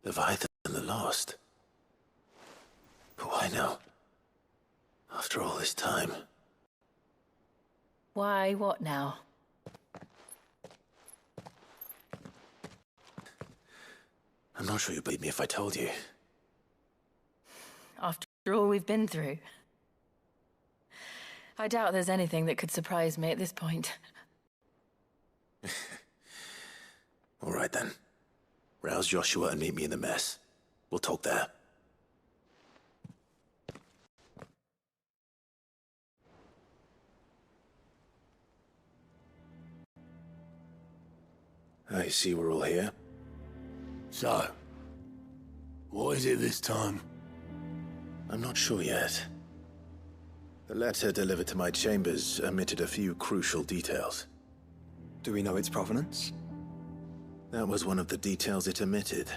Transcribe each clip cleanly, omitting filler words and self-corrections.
Leviathan and the Lost. But why now? After all this time. Why, what now? I'm not sure you'd believe me if I told you. After all we've been through. I doubt there's anything that could surprise me at this point. All right then. Rouse Joshua and meet me in the mess. We'll talk there. I see we're all here. So, what is it this time? I'm not sure yet. The letter delivered to my chambers omitted a few crucial details. Do we know its provenance? That was one of the details it omitted.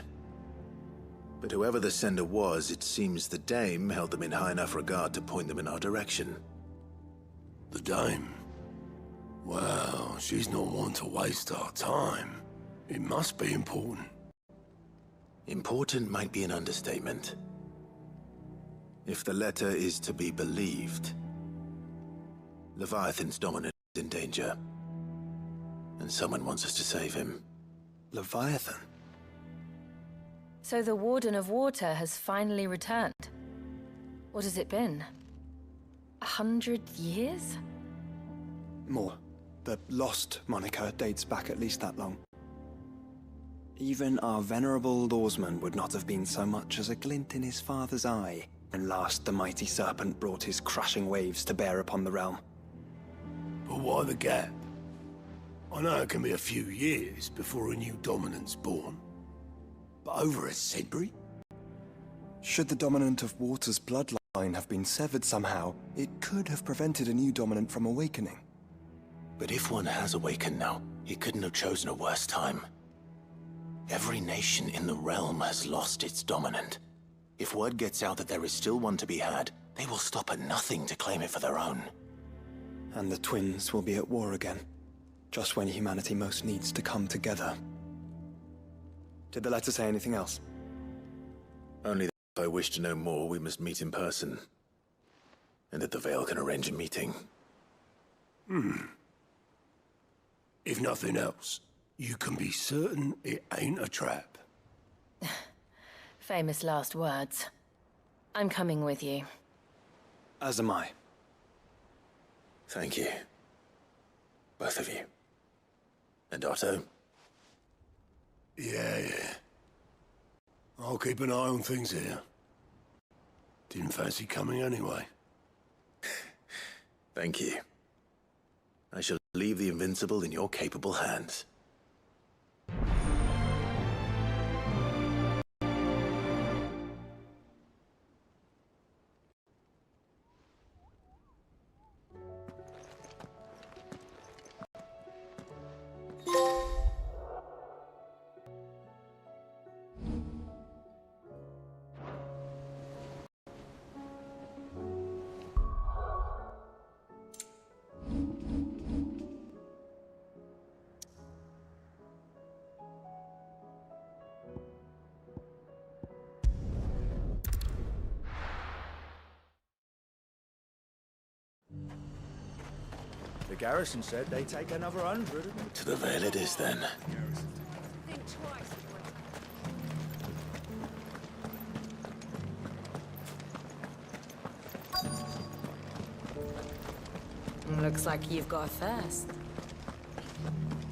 But whoever the sender was, it seems the Dame held them in high enough regard to point them in our direction. The Dame? Well, she's not one to waste our time. It must be important. Important might be an understatement. If the letter is to be believed, Leviathan's dominant is in danger. And someone wants us to save him. Leviathan? So the Warden of Water has finally returned. What has it been? 100 years? More. The Lost moniker dates back at least that long. Even our venerable lawsman would not have been so much as a glint in his father's eye when last the mighty serpent brought his crushing waves to bear upon the realm. But why the gap? I know it can be a few years before a new dominant's born. But over a century? Should the dominant of Water's bloodline have been severed somehow, it could have prevented a new dominant from awakening. But if one has awakened now, he couldn't have chosen a worse time. Every nation in the realm has lost its dominant. If word gets out that there is still one to be had, they will stop at nothing to claim it for their own. And the twins will be at war again, just when humanity most needs to come together. Did the letter say anything else? Only that if I wish to know more, we must meet in person. And that the Veil can arrange a meeting. If nothing else, you can be certain it ain't a trap. Famous last words. I'm coming with you. As am I. Thank you. Both of you. And Otto? Yeah. I'll keep an eye on things here. Didn't fancy coming anyway. Thank you. I shall leave the Invincible in your capable hands. The garrison said they'd take another 100. To the Veil it is, then. Think twice. Looks like you've got first.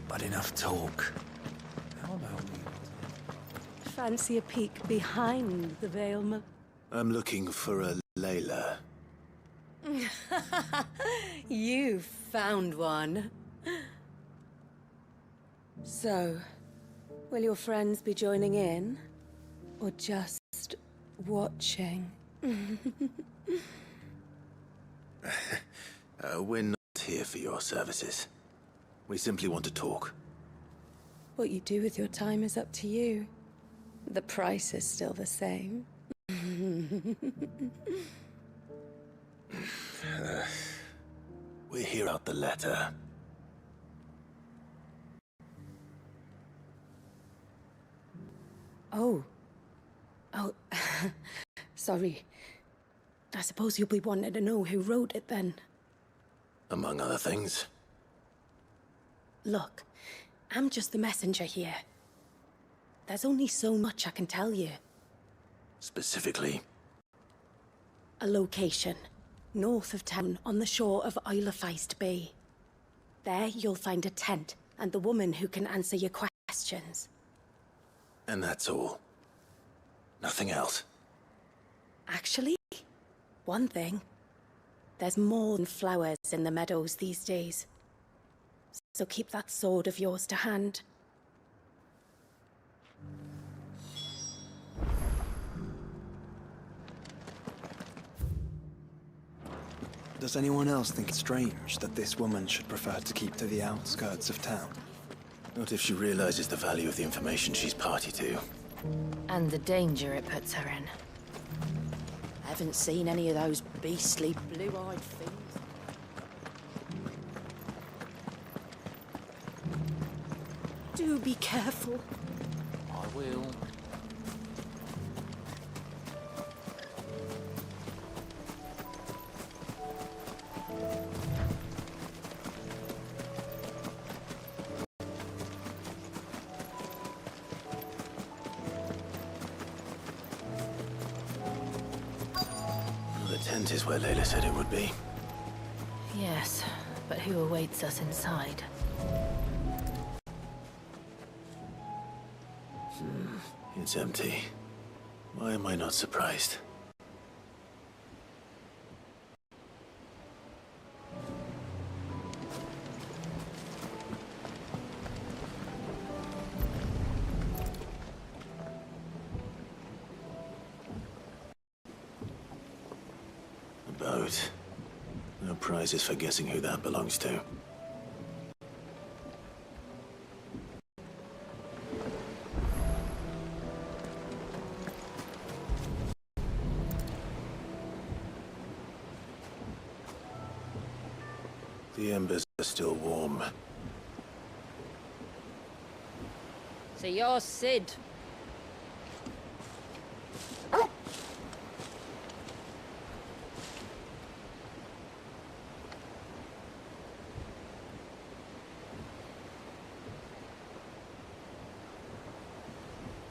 But enough talk. How about Fancy a peek behind the veil. I'm looking for a Layla. You found one. So, will your friends be joining in? Or just watching? We're not here for your services. We simply want to talk. What you do with your time is up to you. The price is still the same. We hear out the letter. Oh, Oh, sorry. I suppose you'll be wanting to know who wrote it then. Among other things. Look, I'm just the messenger here. There's only so much I can tell you. Specifically? A location. North of town, on the shore of Isle of Feist Bay. There you'll find a tent, and the woman who can answer your questions. And that's all? Nothing else? Actually, one thing. There's more than flowers in the meadows these days. So keep that sword of yours to hand. Does anyone else think it strange that this woman should prefer to keep to the outskirts of town? Not if she realizes the value of the information she's party to. And the danger it puts her in. I haven't seen any of those beastly blue-eyed things. Do be careful. I will. The tent is where Layla said it would be. Yes, but who awaits us inside? It's empty. Why am I not surprised? A boat. No prizes for guessing who that belongs to. The embers are still warm. So you're Sid.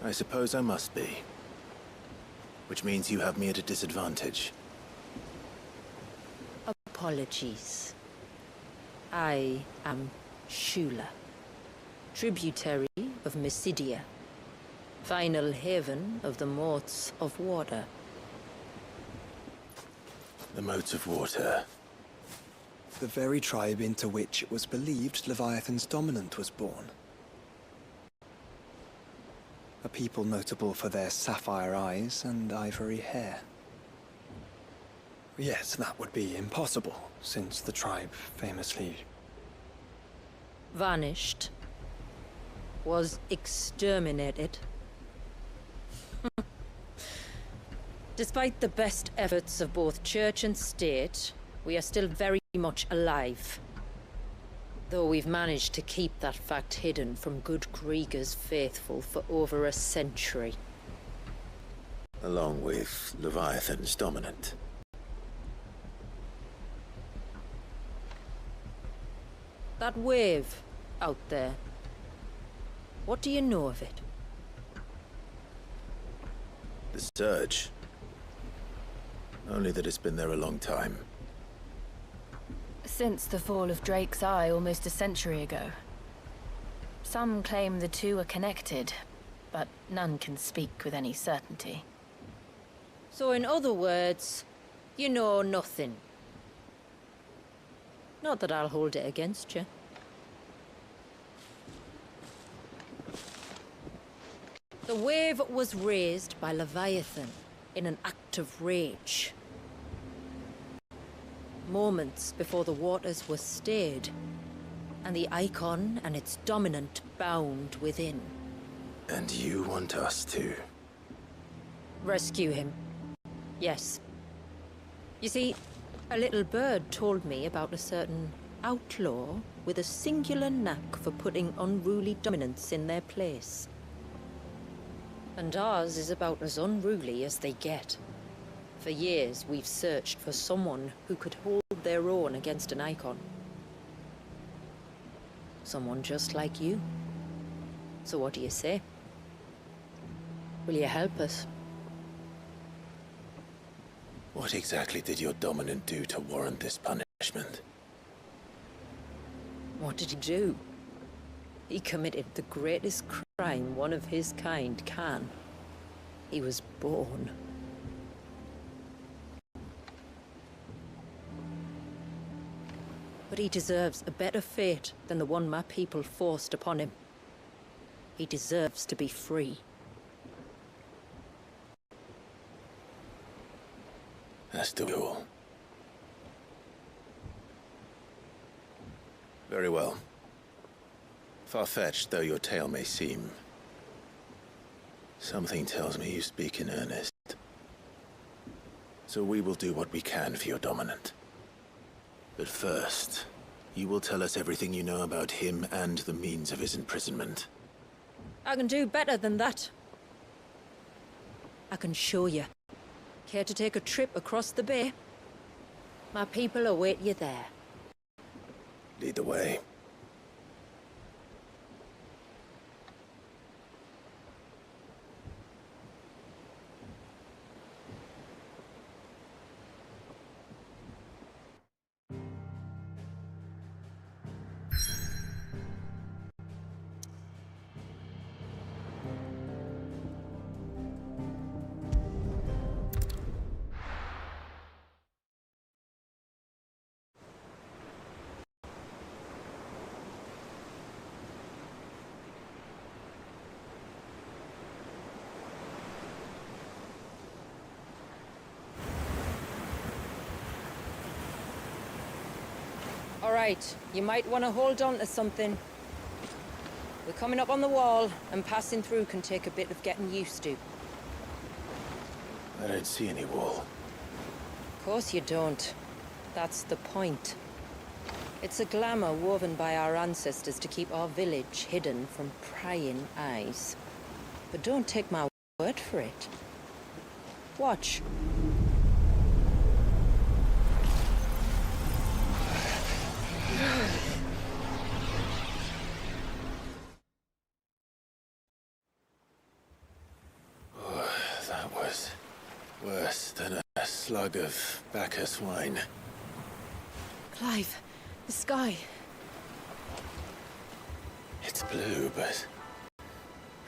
I suppose I must be. Which means you have me at a disadvantage. Apologies. I am Shula, tributary of Mysidia, final haven of the Moats of Water. The moats of water. The very tribe into which it was believed Leviathan's dominant was born. A people notable for their sapphire eyes and ivory hair. Yes, that would be impossible, since the tribe famously... Vanished. Was exterminated. Despite the best efforts of both church and state, we are still very much alive. Though we've managed to keep that fact hidden from good Krieger's faithful for over a century. Along with Leviathan's dominant. That wave out there. What do you know of it? The surge. Only that it's been there a long time. Since the fall of Drake's Eye almost a century ago. Some claim the two are connected, but none can speak with any certainty. So in other words, you know nothing. Not that I'll hold it against you. The wave was raised by Leviathan in an act of rage. Moments before the waters were stayed, and the icon and its dominant bound within. And you want us to? Rescue him. Yes. You see, a little bird told me about a certain outlaw with a singular knack for putting unruly dominants in their place. And ours is about as unruly as they get. For years, we've searched for someone who could hold their own against an icon. Someone just like you. So what do you say? Will you help us? What exactly did your dominant do to warrant this punishment? What did he do? He committed the greatest crime one of his kind can. He was born. But he deserves a better fate than the one my people forced upon him. He deserves to be free. That's the rule. Very well. Far-fetched though your tale may seem, something tells me you speak in earnest. So we will do what we can for your dominant. But first, you will tell us everything you know about him and the means of his imprisonment. I can do better than that. I can show you. Care to take a trip across the bay? My people await you there. Lead the way. All right, you might want to hold on to something. We're coming up on the wall, and passing through can take a bit of getting used to. I don't see any wall. Of course you don't. That's the point. It's a glamour woven by our ancestors to keep our village hidden from prying eyes. But don't take my word for it. Watch. That was worse than a slug of Bacchus wine. Clive, the sky. It's blue, but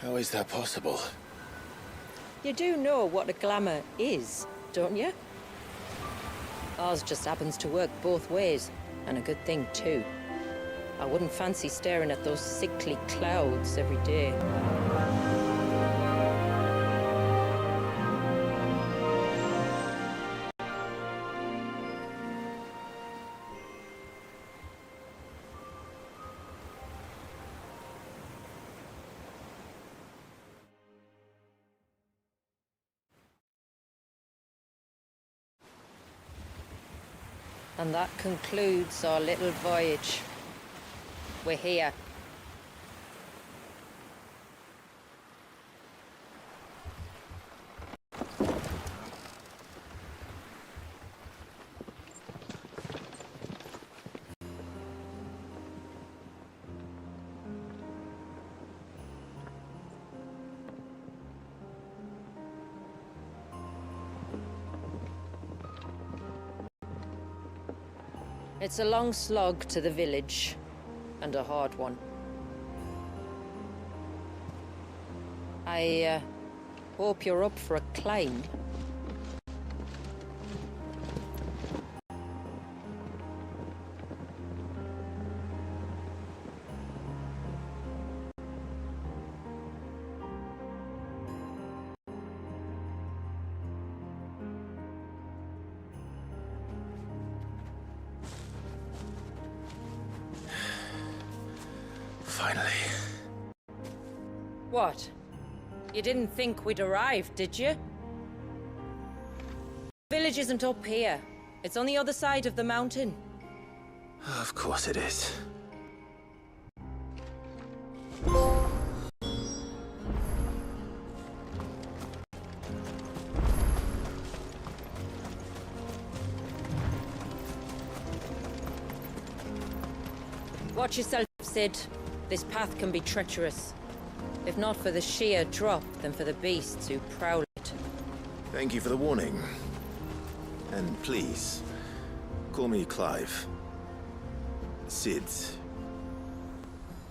how is that possible? You do know what a glamour is, don't you? Ours just happens to work both ways, and a good thing too. I wouldn't fancy staring at those sickly clouds every day. And that concludes our little voyage. We're here. It's a long slog to the village, and a hard one. I hope you're up for a climb. Finally. What? You didn't think we'd arrived, did you? The village isn't up here. It's on the other side of the mountain. Of course it is. Watch yourself, Sid. This path can be treacherous. If not for the sheer drop, then for the beasts who prowl it. Thank you for the warning. And please, call me Clive. Sid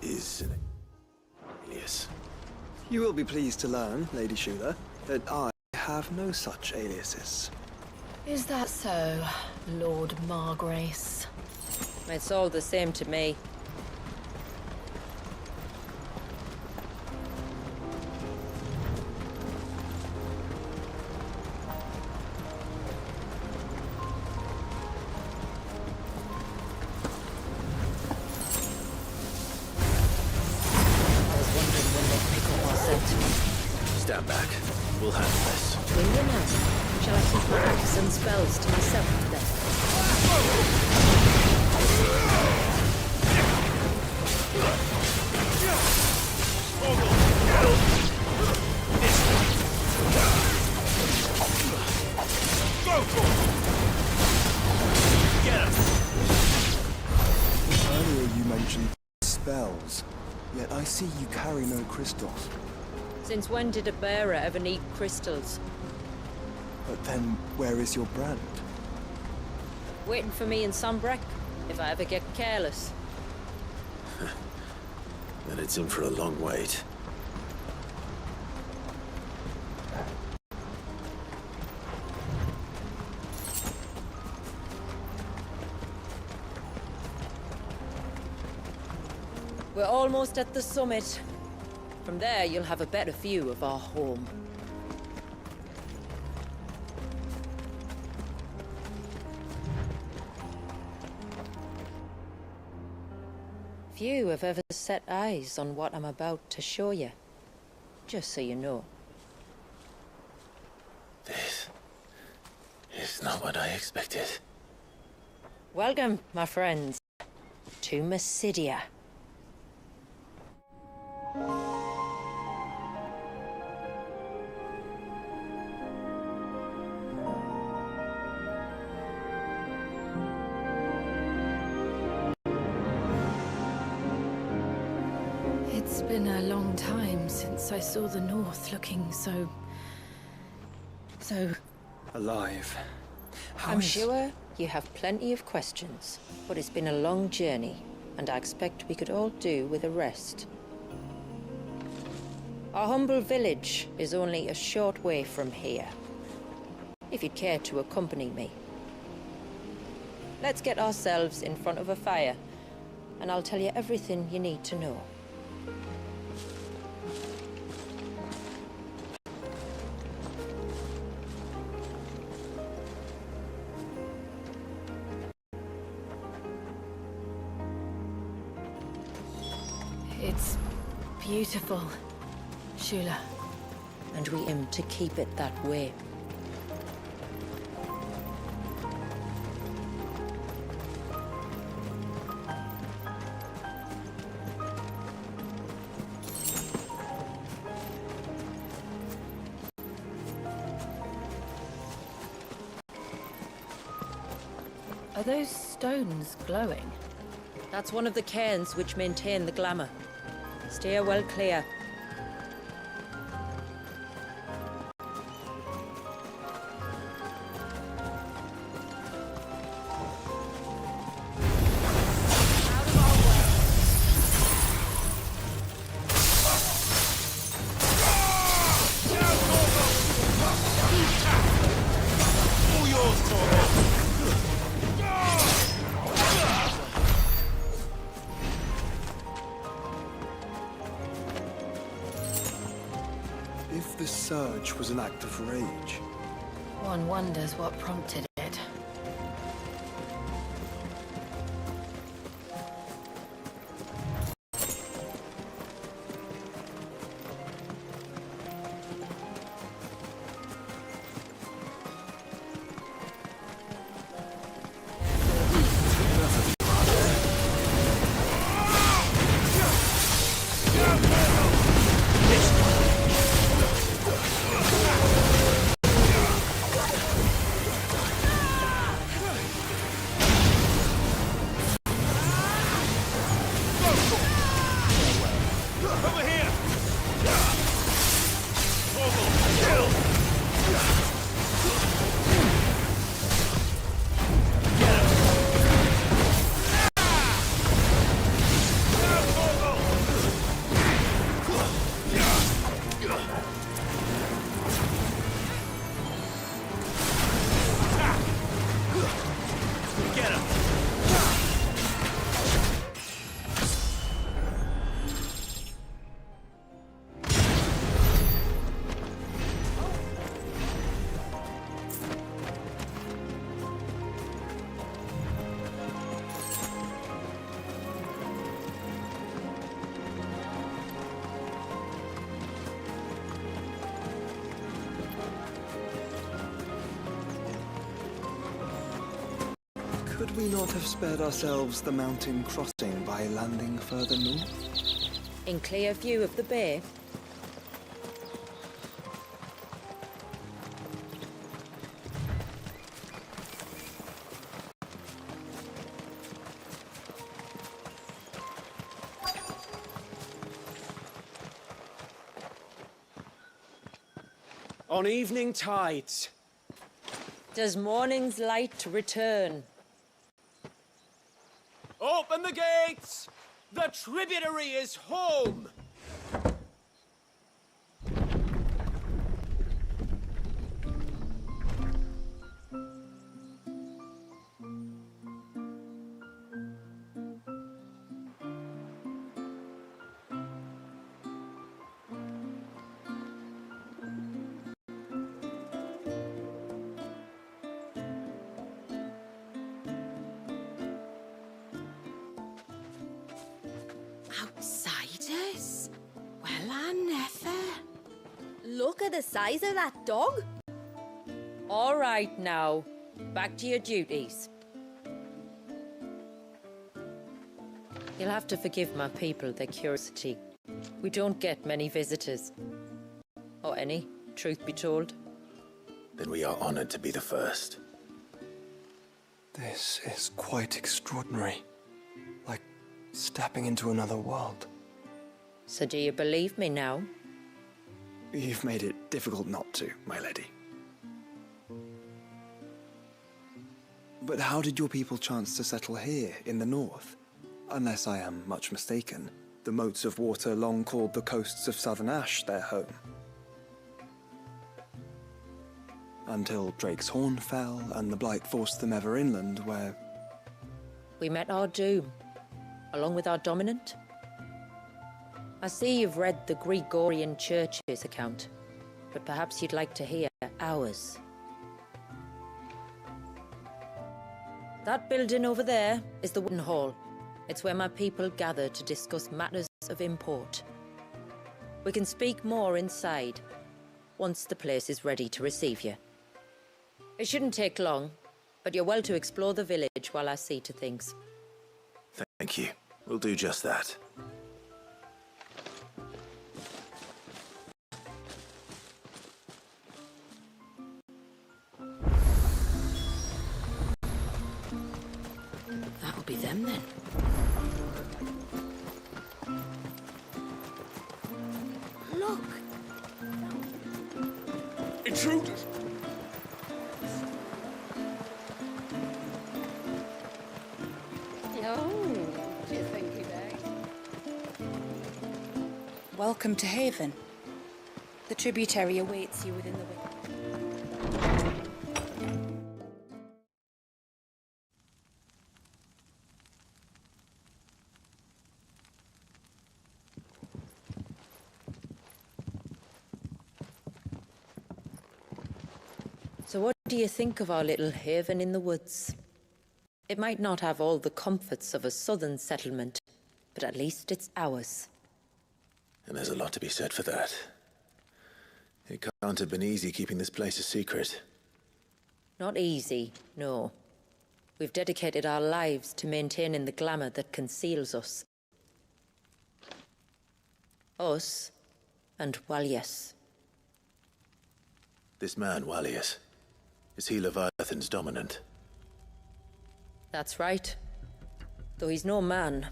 is an alias. You will be pleased to learn, Lady Shula, that I have no such aliases. Is that so, Lord Margrace? It's all the same to me. Stand back. We'll handle this. Will you now? Shall I keep my acts and spells to myself then? Earlier you mentioned spells, yet I see you carry no crystals. Since when did a bearer ever need crystals? But then, where is your brand? Waiting for me in Sunbreck, if I ever get careless. Then it's in for a long wait. We're almost at the summit. From there, you'll have a better view of our home. Few have ever set eyes on what I'm about to show you. Just so you know. This is not what I expected. Welcome, my friends, to Mysidia. It's been a long time since I saw the North looking so... Alive. I'm sure you have plenty of questions, but it's been a long journey, and I expect we could all do with a rest. Our humble village is only a short way from here, if you'd care to accompany me. Let's get ourselves in front of a fire, and I'll tell you everything you need to know. It's beautiful, Shula. And we aim to keep it that way. Are those stones glowing? That's one of the cairns which maintain the glamour. Steer well clear. If the surge was an act of rage, One wonders what prompted it. Over here! Kill! Get him! Could we not have spared ourselves the mountain crossing by landing further north? In clear view of the bay. On evening tides. Does morning's light return? Open the gates! The tributary is home! Outsiders? Well, I never. Look at the size of that dog. All right now, back to your duties. You'll have to forgive my people their curiosity. We don't get many visitors. Or any, truth be told. Then we are honored to be the first. This is quite extraordinary. Like stepping into another world. So do you believe me now? You've made it difficult not to, my lady. But how did your people chance to settle here in the north? Unless I am much mistaken, the moats of water long called the coasts of southern Ash their home. Until Drake's Horn fell and the Blight forced them ever inland, where... We met our doom, along with our dominant. I see you've read the Gregorian Church's account, but perhaps you'd like to hear ours. That building over there is the Wooden Hall. It's where my people gather to discuss matters of import. We can speak more inside, once the place is ready to receive you. It shouldn't take long, but you're well to explore the village while I see to things. Thank you. We'll do just that. That'll be them then. Look! Intruders! Welcome to Haven. The tributary awaits you within the wing. So what do you think of our little haven in the woods? It might not have all the comforts of a southern settlement, but at least it's ours. And there's a lot to be said for that. It can't have been easy keeping this place a secret. Not easy, no. We've dedicated our lives to maintaining the glamour that conceals us. Us, and Walias. This man, Walias, is he Leviathan's dominant? That's right. Though he's no man,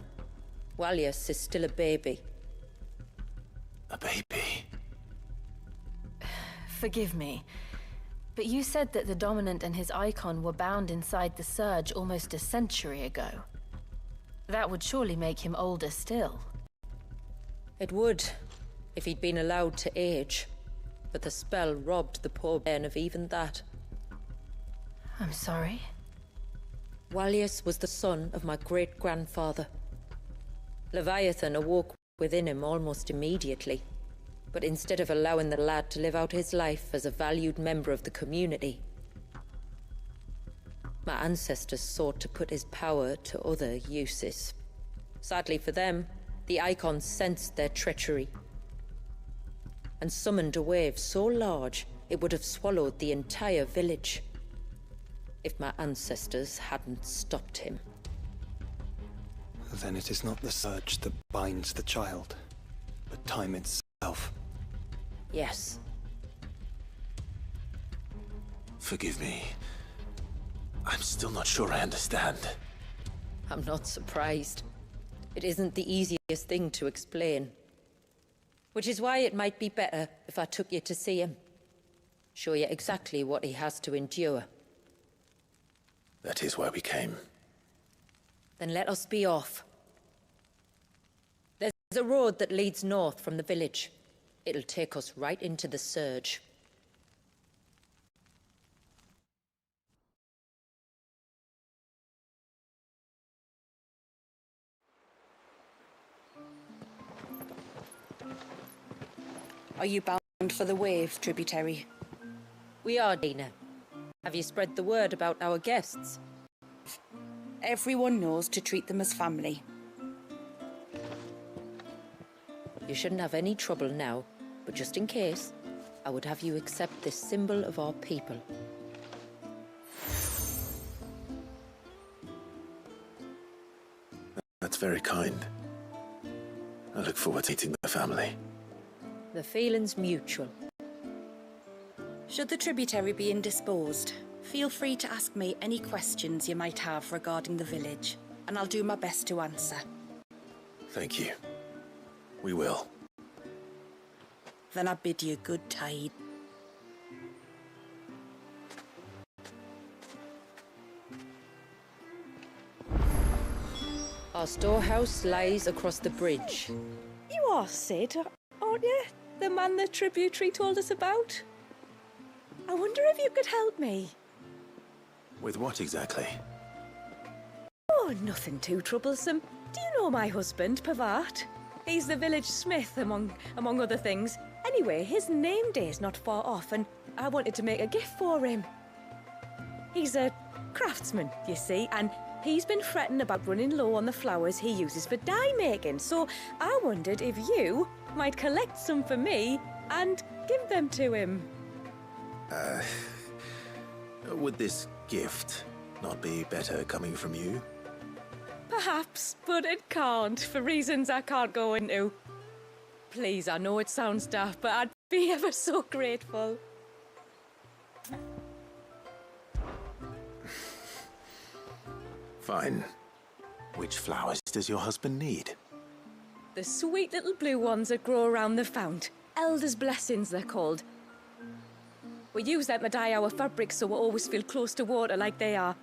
Walius is still a baby. A baby? Forgive me, but you said that the Dominant and his icon were bound inside the Surge almost a century ago. That would surely make him older still. It would, if he'd been allowed to age. But the spell robbed the poor bairn of even that. I'm sorry. Walius was the son of my great-grandfather. Leviathan awoke within him almost immediately. But instead of allowing the lad to live out his life as a valued member of the community, my ancestors sought to put his power to other uses. Sadly for them, the Icons sensed their treachery and summoned a wave so large it would have swallowed the entire village if my ancestors hadn't stopped him. Then it is not the Surge that binds the child, but time itself. Yes. Forgive me. I'm still not sure I understand. I'm not surprised. It isn't the easiest thing to explain. Which is why it might be better if I took you to see him. Show you exactly what he has to endure. That is why we came. Then let us be off. There's a road that leads north from the village. It'll take us right into the Surge. Are you bound for the Wave, tributary? We are, Dina. Have you spread the word about our guests? Everyone knows to treat them as family. You shouldn't have any trouble now, but just in case, I would have you accept this symbol of our people. That's very kind. I look forward to meeting the family. The feeling's mutual. Should the tributary be indisposed, feel free to ask me any questions you might have regarding the village, and I'll do my best to answer. Thank you. We will. Then I bid you good tide. Our storehouse lies across the bridge. You are Sid, aren't you? The man the tributary told us about? I wonder if you could help me. With what exactly? Oh, nothing too troublesome. Do you know my husband, Pavat? He's the village smith, among other things. Anyway, his name day's not far off, and I wanted to make a gift for him. He's a craftsman, you see, and he's been fretting about running low on the flowers he uses for dye making, so I wondered if you might collect some for me and give them to him. Would this gift not be better coming from you? Perhaps, but it can't, for reasons I can't go into. Please, I know it sounds daft, but I'd be ever so grateful. Fine. Which flowers does your husband need? The sweet little blue ones that grow around the fount. Elder's blessings, they're called. We use them to dye our fabrics so we always feel close to water like they are.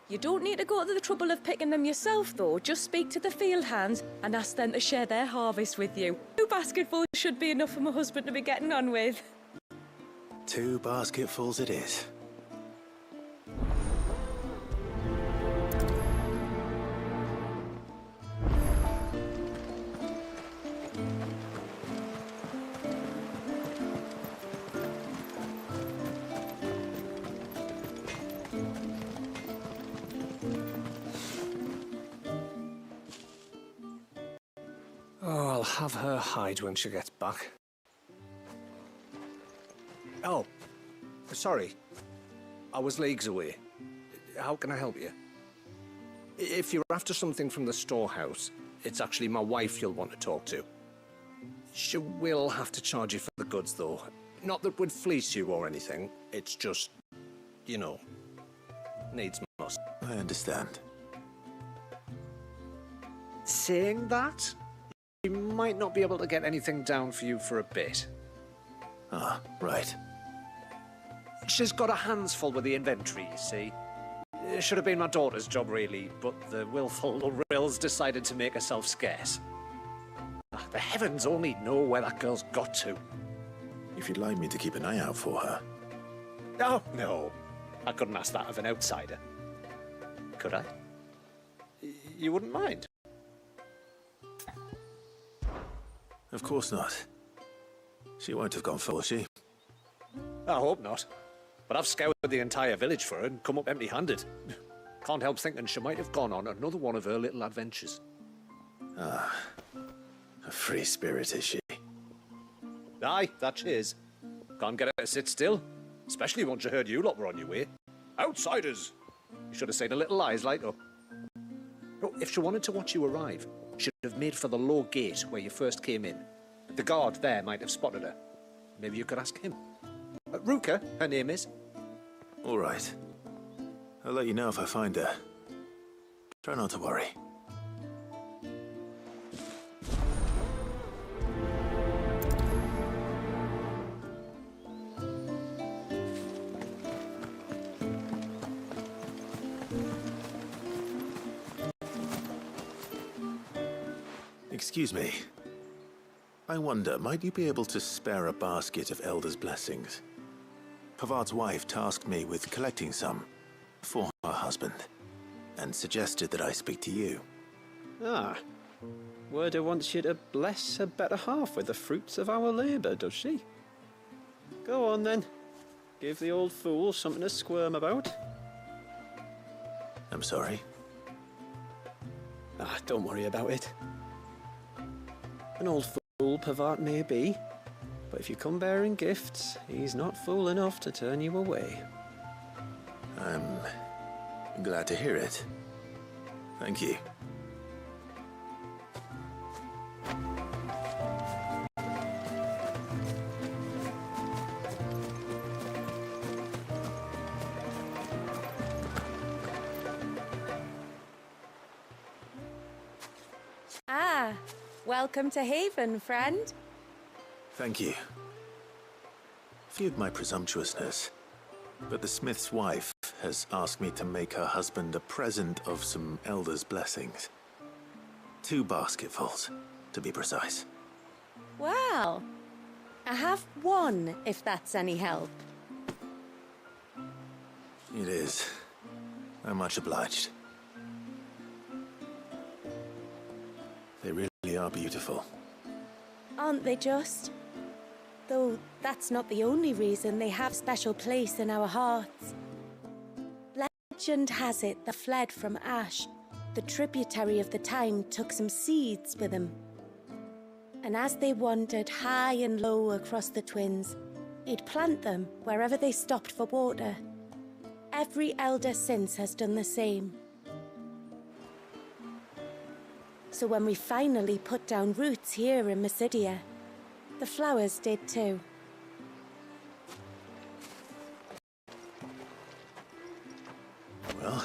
You don't need to go to the trouble of picking them yourself, though. Just speak to the field hands and ask them to share their harvest with you. 2 basketfuls should be enough for my husband to be getting on with. 2 basketfuls it is. Oh, I'll have her hide when she gets back. Oh, sorry. I was leagues away. How can I help you? If you're after something from the storehouse, it's actually my wife you'll want to talk to. She will have to charge you for the goods, though. Not that we'd fleece you or anything. It's just, you know, needs must. I understand. Saying that, he might not be able to get anything down for you for a bit. Ah, right. She's got her hands full with the inventory, you see. It should have been my daughter's job, really, but the willful Rills decided to make herself scarce. The heavens only know where that girl's got to. If you'd like me to keep an eye out for her. Oh, no. I couldn't ask that of an outsider. Could I? You wouldn't mind? Of course not. She won't have gone full, will she? I hope not. But I've scoured the entire village for her and come up empty-handed. Can't help thinking she might have gone on another one of her little adventures. Ah, a free spirit, is she? Aye, that she is. Can't get her to sit still. Especially once she heard you lot were on your way. Outsiders! You should have seen her little eyes light up. Oh, if she wanted to watch you arrive, she'd have made for the low gate where you first came in. The guard there might have spotted her. Maybe you could ask him. Ruka, her name is. All right. I'll let you know if I find her. Try not to worry. Excuse me. I wonder, might you be able to spare a basket of Elder's blessings? Pavard's wife tasked me with collecting some for her husband, and suggested that I speak to you. Ah. Werda wants you to bless her better half with the fruits of our labour, does she? Go on then. Give the old fool something to squirm about. I'm sorry. Ah, don't worry about it. An old fool Pavard may be, but if you come bearing gifts, he's not fool enough to turn you away. I'm glad to hear it. Thank you. Ah, welcome to Haven, friend. Thank you. Forgive my presumptuousness, but the smith's wife has asked me to make her husband a present of some Elder's blessings. 2 basketfuls, to be precise. Well, I have one, if that's any help. It is. I'm much obliged. They really are beautiful. Aren't they just? Though that's not the only reason they have special place in our hearts. Legend has it that fled from Ash. The tributary of the time took some seeds with him. And as they wandered high and low across the Twins, he'd plant them wherever they stopped for water. Every elder since has done the same. So when we finally put down roots here in Mysidia, the flowers did too. Well,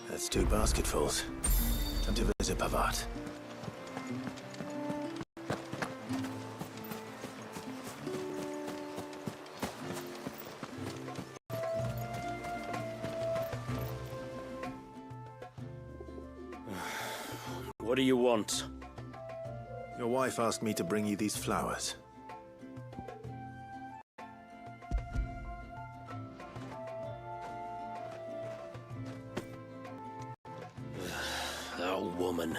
that's 2 basketfuls. Time to visit Pavard. What do you want? Your wife asked me to bring you these flowers. That woman.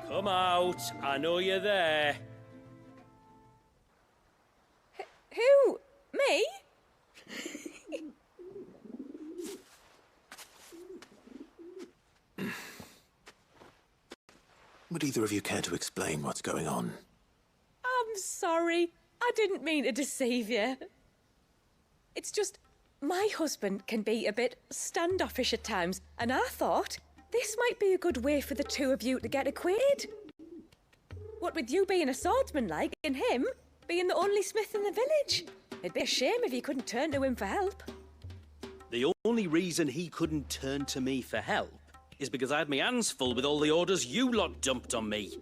Come out. I know you're there. Who? Me? Would either of you care to explain what's going on? I'm sorry. I didn't mean to deceive you. It's just, my husband can be a bit standoffish at times, and I thought this might be a good way for the 2 of you to get acquainted. What with you being a swordsman like, and him being the only smith in the village. It'd be a shame if you couldn't turn to him for help. The only reason he couldn't turn to me for help is because I had my hands full with all the orders you lot dumped on me.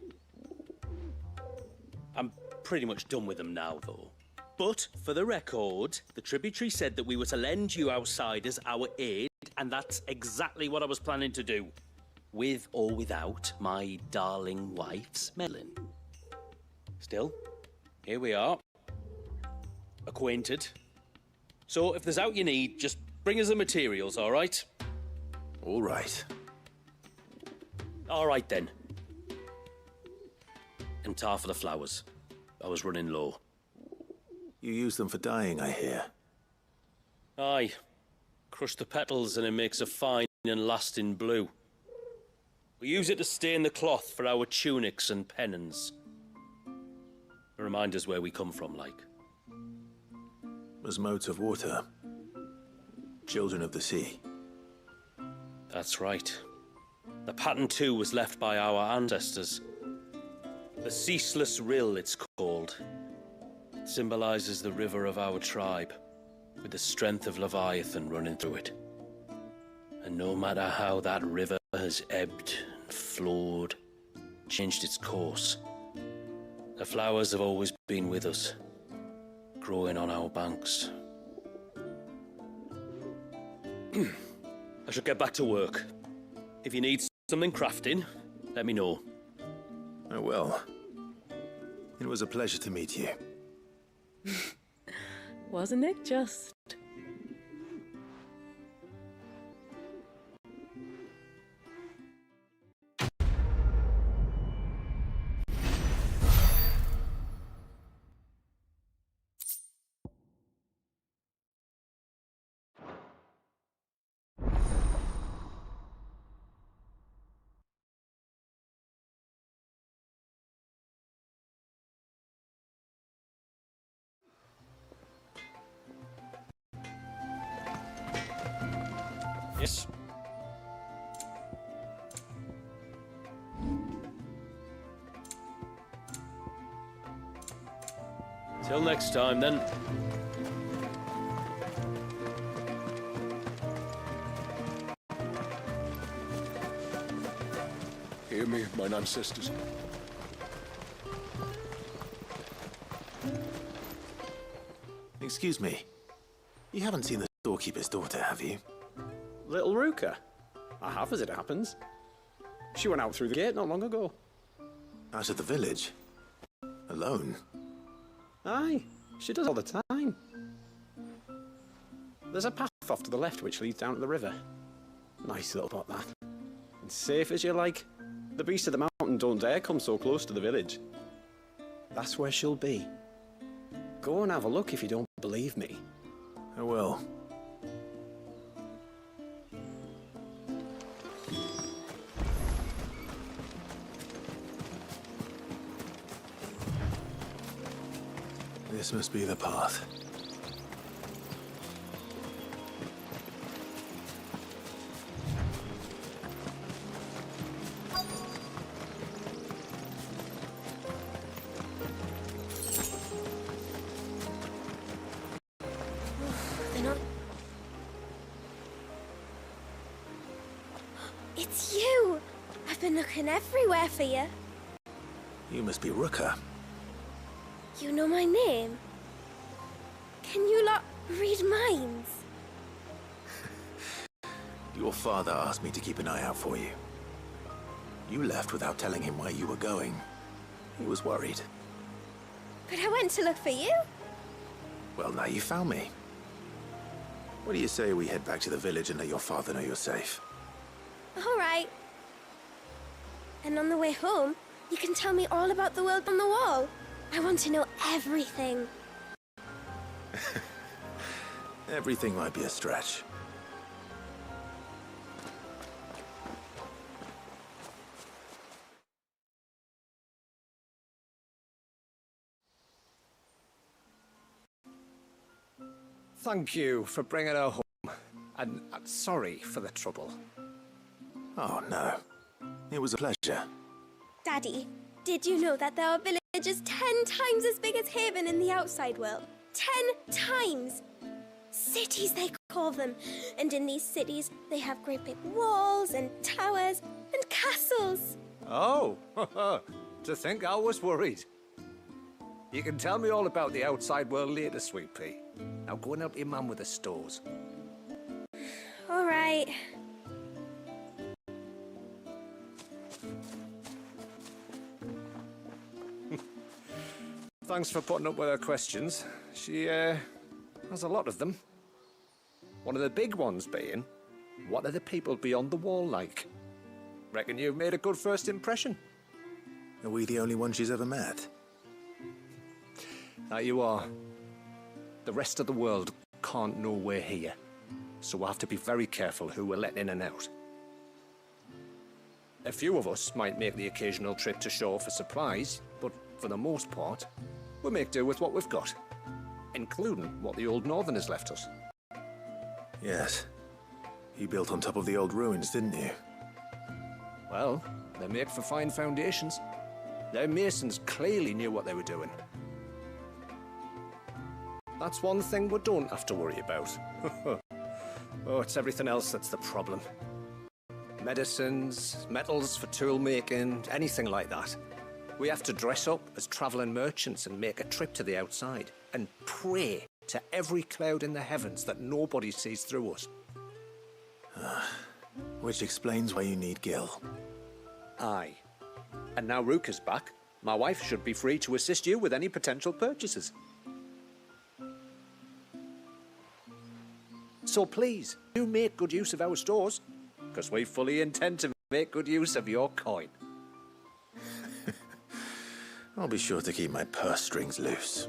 I'm pretty much done with them now, though. But, for the record, the tributary said that we were to lend you outsiders our aid, and that's exactly what I was planning to do. With or without my darling wife's meddling. Still, here we are. Acquainted. So, if there's out you need, just bring us the materials, all right? All right. All right, then. And tar for the flowers. I was running low. You use them for dyeing, I hear. Aye. Crush the petals and it makes a fine and lasting blue. We use it to stain the cloth for our tunics and pennons. Remind us where we come from, like. As motes of water. Children of the sea. That's right. The pattern too was left by our ancestors. The Ceaseless Rill, it's called. It symbolizes the river of our tribe, with the strength of Leviathan running through it. And no matter how that river has ebbed and flowed, changed its course, the flowers have always been with us, growing on our banks. I should get back to work. If you need something crafting, let me know. I will. It was a pleasure to meet you. Wasn't it just? Yes? Till next time, then. Hear me, mine ancestors. Excuse me. You haven't seen the storekeeper's daughter, have you? Little Ruka? I have, as it happens. She went out through the gate not long ago. Out of the village? Alone? Aye, she does all the time. There's a path off to the left which leads down to the river. Nice little spot, that. And safe as you like. The beasts of the mountain don't dare come so close to the village. That's where she'll be. Go and have a look if you don't believe me. I will. This must be the path. They're not... It's you! I've been looking everywhere for you. You must be Ruka. You know my name? Can you lot read minds? Your father asked me to keep an eye out for you. You left without telling him where you were going. He was worried. But I went to look for you. Well, now you found me. What do you say we head back to the village and let your father know you're safe? All right. And on the way home, you can tell me all about the world on the wall. I want to know everything. Everything might be a stretch. Thank you for bringing her home. And sorry for the trouble. Oh, no. It was a pleasure. Daddy, did you know that there are villages 10 times as big as Haven in the outside world? 10 times! Cities they call them. And in these cities, they have great big walls and towers and castles. Oh, to think I was worried. You can tell me all about the outside world later, Sweet Pea. Now go and help your mum with the stores. All right. Thanks for putting up with her questions. She, has a lot of them. One of the big ones being, what are the people beyond the wall like? Reckon you've made a good first impression. Are we the only one she's ever met? That you are. The rest of the world can't know we're here, so we'll have to be very careful who we're letting in and out. A few of us might make the occasional trip to shore for supplies, but for the most part, we'll make do with what we've got, including what the old Northerners left us. Yes. You built on top of the old ruins, didn't you? Well, they make for fine foundations. Their masons clearly knew what they were doing. That's one thing we don't have to worry about. Oh, it's everything else that's the problem. Medicines, metals for tool making, anything like that. We have to dress up as travelling merchants and make a trip to the outside and pray to every cloud in the heavens that nobody sees through us. Which explains why you need Gil. Aye. And now Rook is back, my wife should be free to assist you with any potential purchases. So please, do make good use of our stores, because we fully intend to make good use of your coin. I'll be sure to keep my purse strings loose.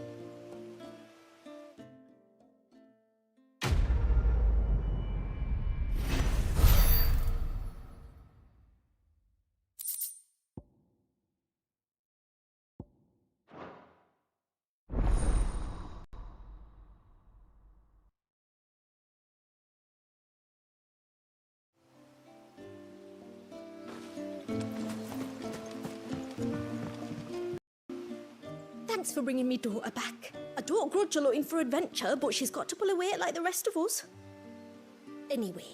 Thanks for bringing me daughter back. I don't grudge her looking for adventure, but she's got to pull her weight like the rest of us. Anyway,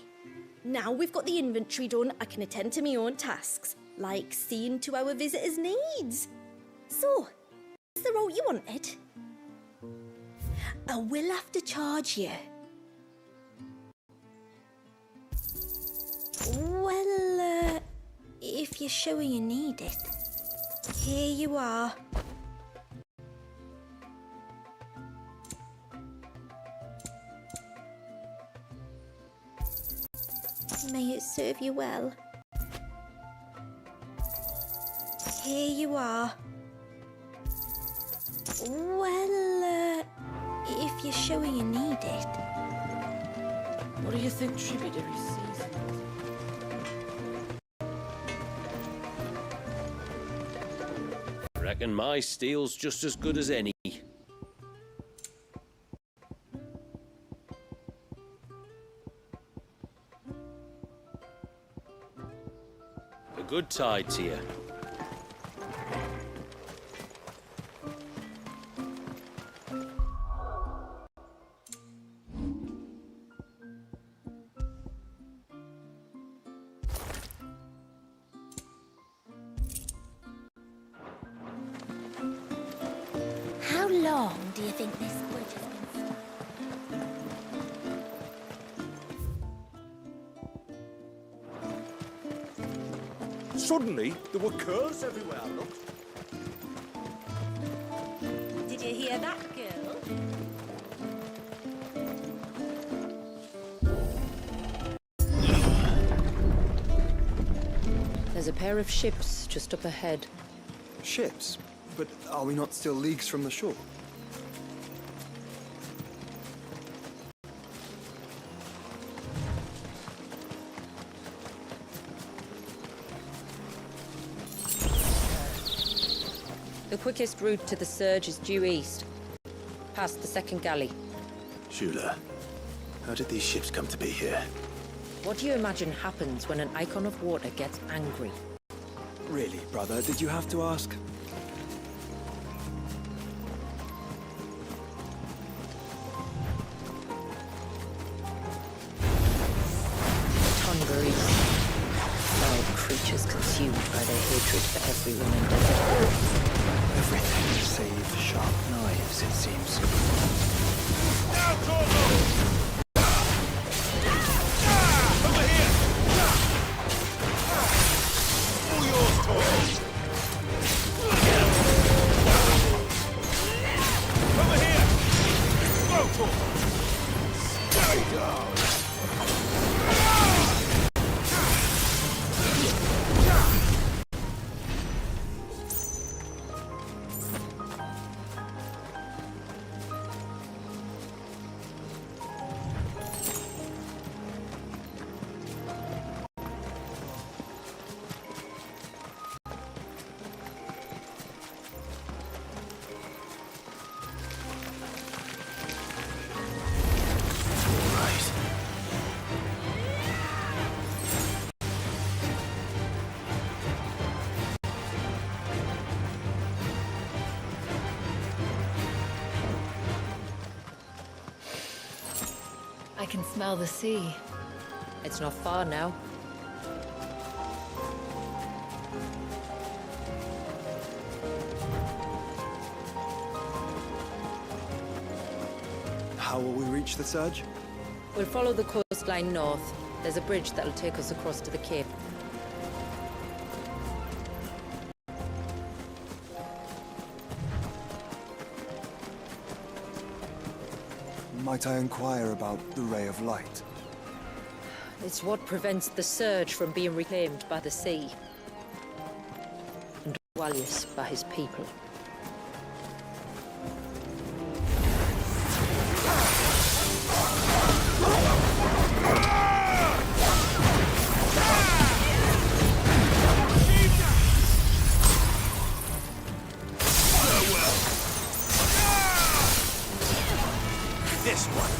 now we've got the inventory done, I can attend to my own tasks, like seeing to our visitors' needs. So, is the route you wanted? I will have to charge you. Well, if you're sure you need it, here you are. May it serve you well. Here you are. Well, if you're sure you need it. What do you think tributary season is? Reckon my steel's just as good as any. A good tide to you. How long do you think this bridge has been for? Suddenly, there were curls everywhere I looked. Did you hear that, girl? There's a pair of ships just up ahead. Ships? But are we not still leagues from the shore? The quickest route to the surge is due east, past the second galley. Shula, how did these ships come to be here? What do you imagine happens when an icon of water gets angry? Really, brother, did you have to ask? consumed by their hatred for everyone in Desert. Everything save sharp knives, it seems. Now, Torgo! Over here! All yours, Torgo! Over here! Go, Torgo! Stay down! I can smell the sea. It's not far now. How will we reach the surge? We'll follow the coastline north. There's a bridge that'll take us across to the cape. Might I inquire about the ray of light? It's what prevents the surge from being reclaimed by the sea. And Wallius by his people. This one.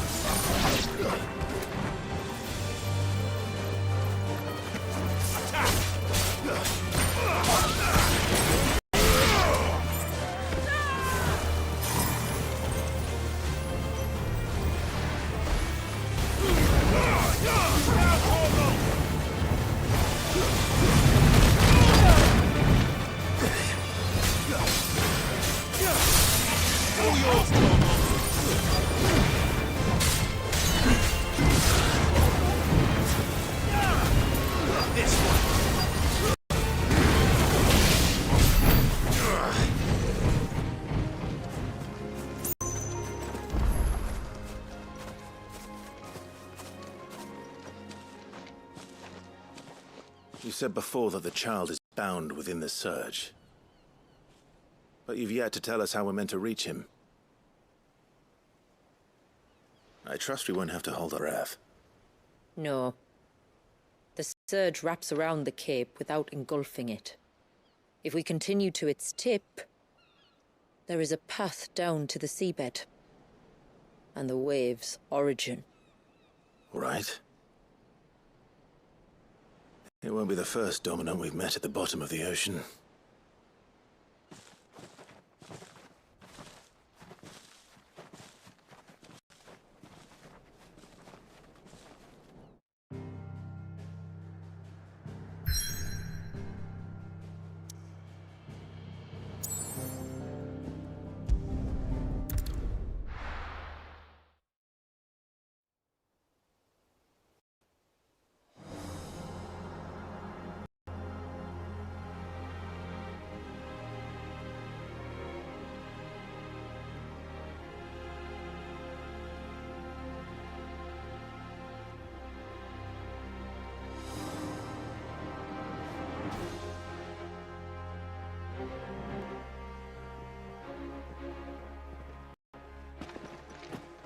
You said before that the child is bound within the surge. But you've yet to tell us how we're meant to reach him. I trust we won't have to hold our breath. No. The surge wraps around the cape without engulfing it. If we continue to its tip, there is a path down to the seabed. And the wave's origin. Right. It won't be the first dominant we've met at the bottom of the ocean.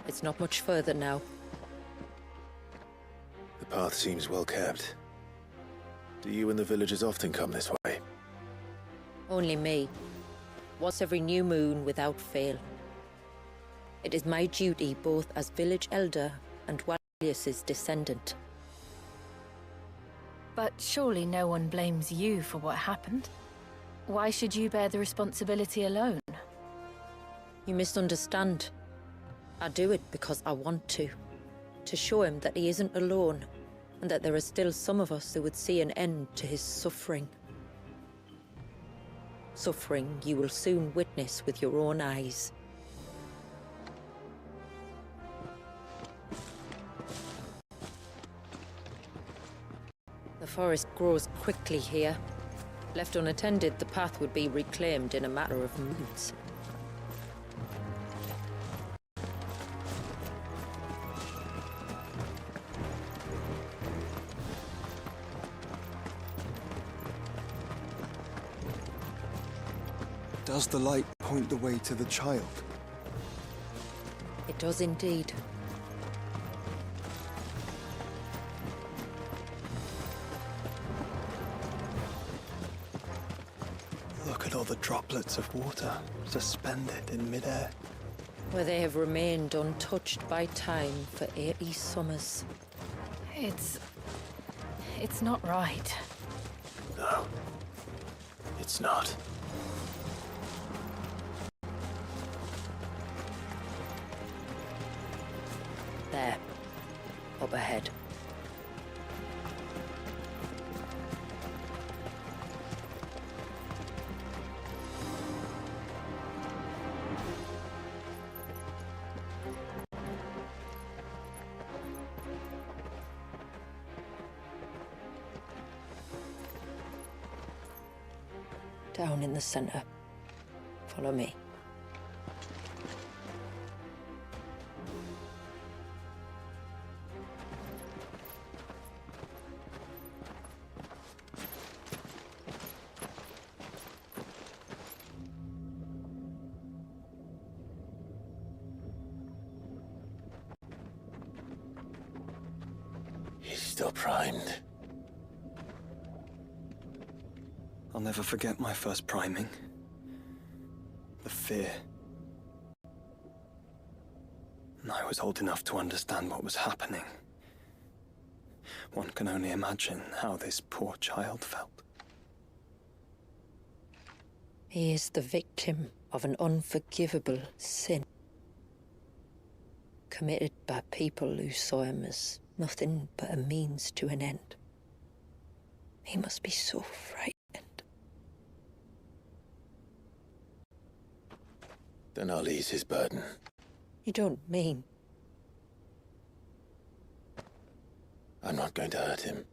It's not much further now. The path seems well kept. Do you and the villagers often come this way? Only me. Once every new moon without fail. It is my duty both as village elder and Wallius's descendant. But surely no one blames you for what happened. Why should you bear the responsibility alone? You misunderstand. I do it because I want to. To show him that he isn't alone, and that there are still some of us who would see an end to his suffering. suffering you will soon witness with your own eyes. The forest grows quickly here. Left unattended, the path would be reclaimed in a matter of months. Does the light point the way to the child? It does indeed. Look at all the droplets of water suspended in midair. Where they have remained untouched by time for 80 summers. It's not right. No. It's not. There. Up ahead. Down in the center. Follow me. He's still primed. I'll never forget my first priming. The fear. And I was old enough to understand what was happening. One can only imagine how this poor child felt. He is the victim of an unforgivable sin. Committed by people who saw him as nothing but a means to an end. He must be so frightened. Then I'll ease his burden. You don't mean? I'm not going to hurt him.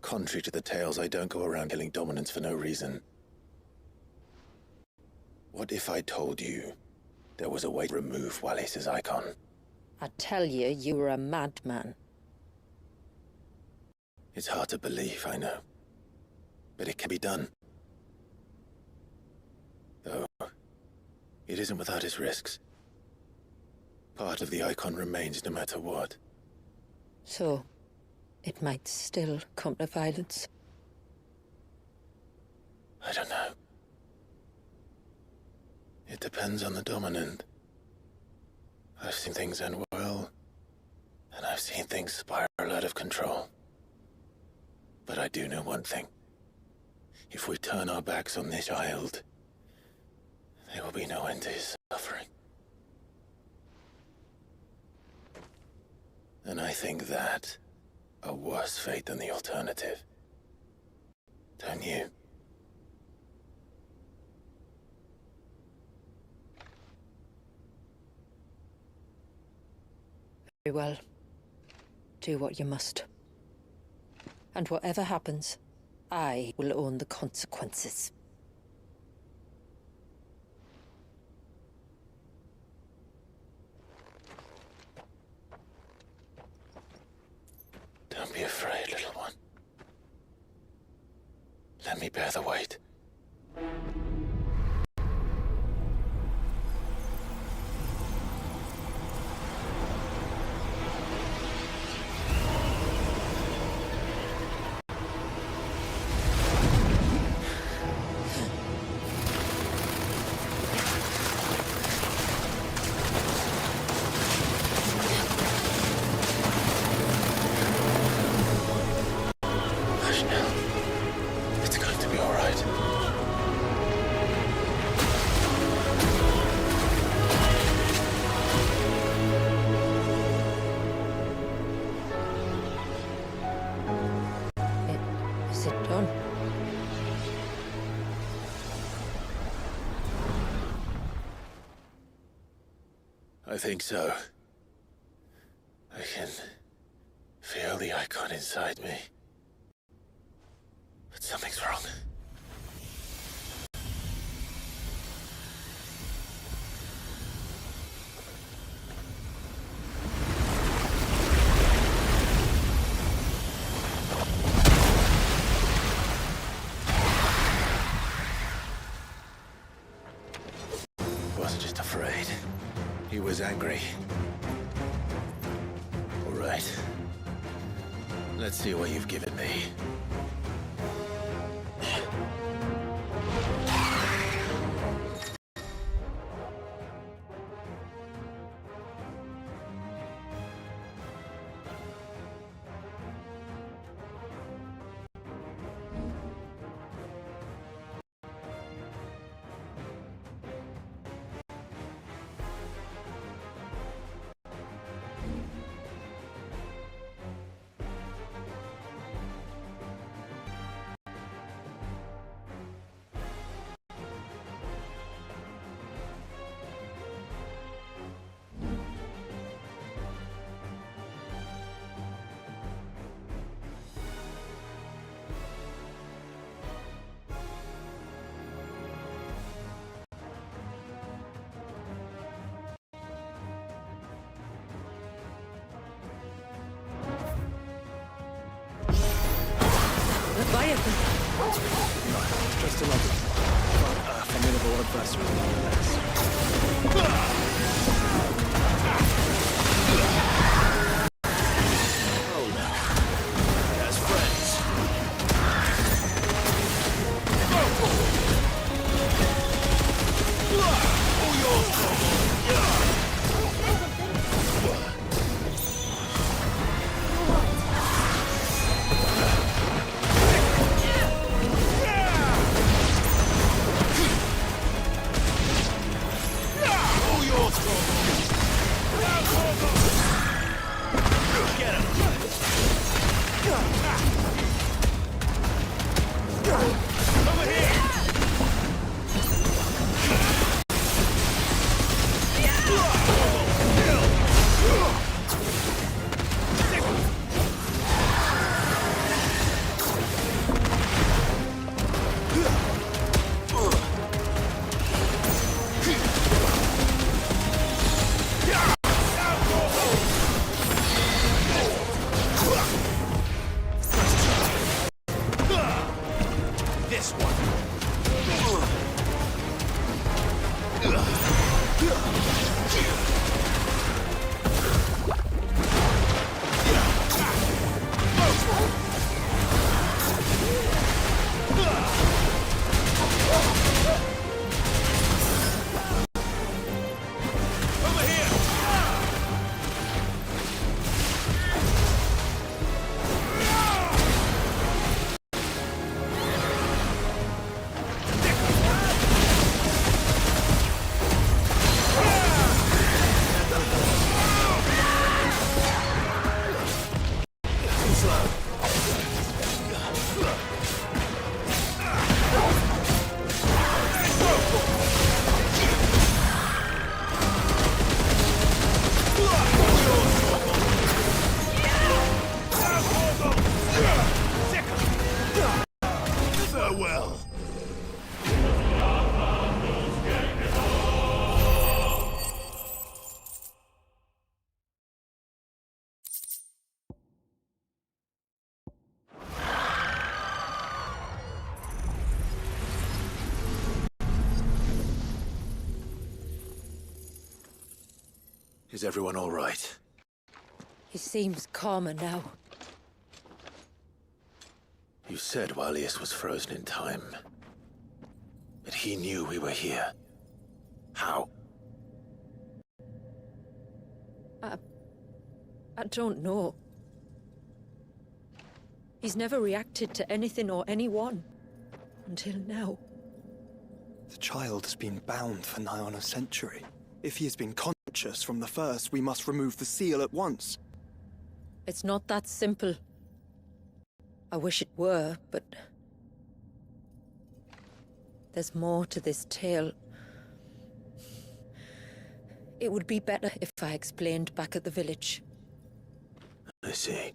Contrary to the tales, I don't go around killing dominants for no reason. What if I told you there was a way to remove Wallace's icon? I tell you, you were a madman. It's hard to believe, I know. But it can be done. Though, it isn't without its risks. Part of the icon remains no matter what. So, it might still come to violence. I don't know. It depends on the dominant. I've seen things end well, and I've seen things spiral out of control. But I do know one thing. If we turn our backs on this child, there will be no end to his suffering. And I think that a worse fate than the alternative. Don't you? Very well. Do what you must. And whatever happens, I will own the consequences. Don't be afraid, little one. Let me bear the weight. Hush now. It's going to be all right. I think so. I can feel the icon inside me. But something's wrong. He wasn't just afraid. He was angry. All right. Let's see what you've given me. Just another formidable adversary nonetheless. Oh no. That's friends. All yours, Farewell. Is everyone all right? He seems calmer now. You said Walius was frozen in time. But he knew we were here. How? I don't know. He's never reacted to anything or anyone. Until now. The child has been bound for nigh on a century. If he has been conscious from the first, we must remove the seal at once. It's not that simple. I wish it were, but... there's more to this tale. It would be better if I explained back at the village. I see.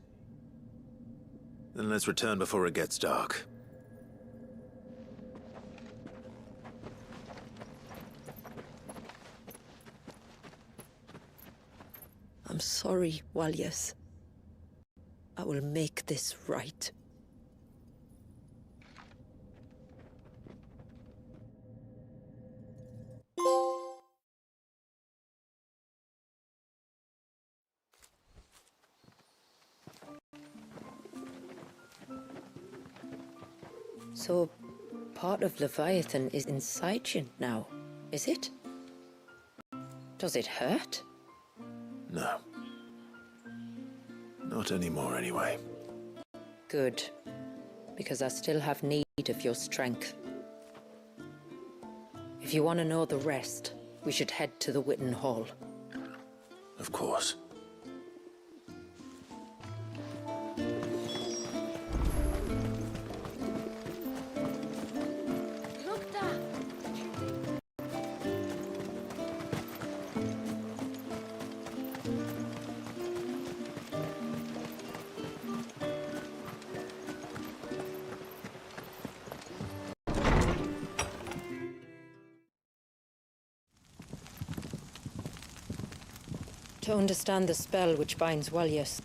Then let's return before it gets dark. I'm sorry, Walyas. I will make this right. So, part of Leviathan is inside you now, is it? Does it hurt? No. Not anymore, anyway. Good. Because I still have need of your strength. If you want to know the rest, we should head to the Witten Hall. Of course. To understand the spell which binds Walyas,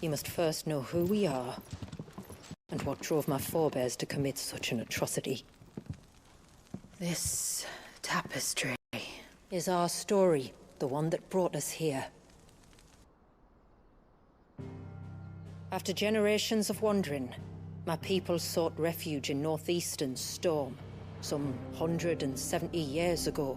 you must first know who we are, and what drove my forebears to commit such an atrocity. This tapestry is our story, the one that brought us here. After generations of wandering, my people sought refuge in northeastern Storm, some 170 years ago.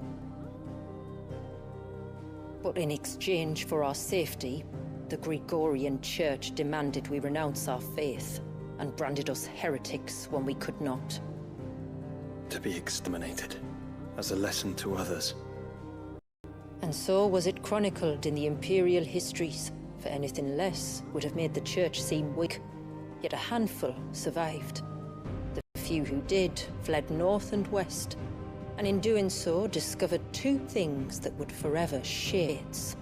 But in exchange for our safety, the Gregorian Church demanded we renounce our faith, and branded us heretics when we could not. To be exterminated, as a lesson to others. And so was it chronicled in the imperial histories, for anything less would have made the Church seem weak. Yet a handful survived. The few who did fled north and west, and in doing so discovered two things that would forever shades.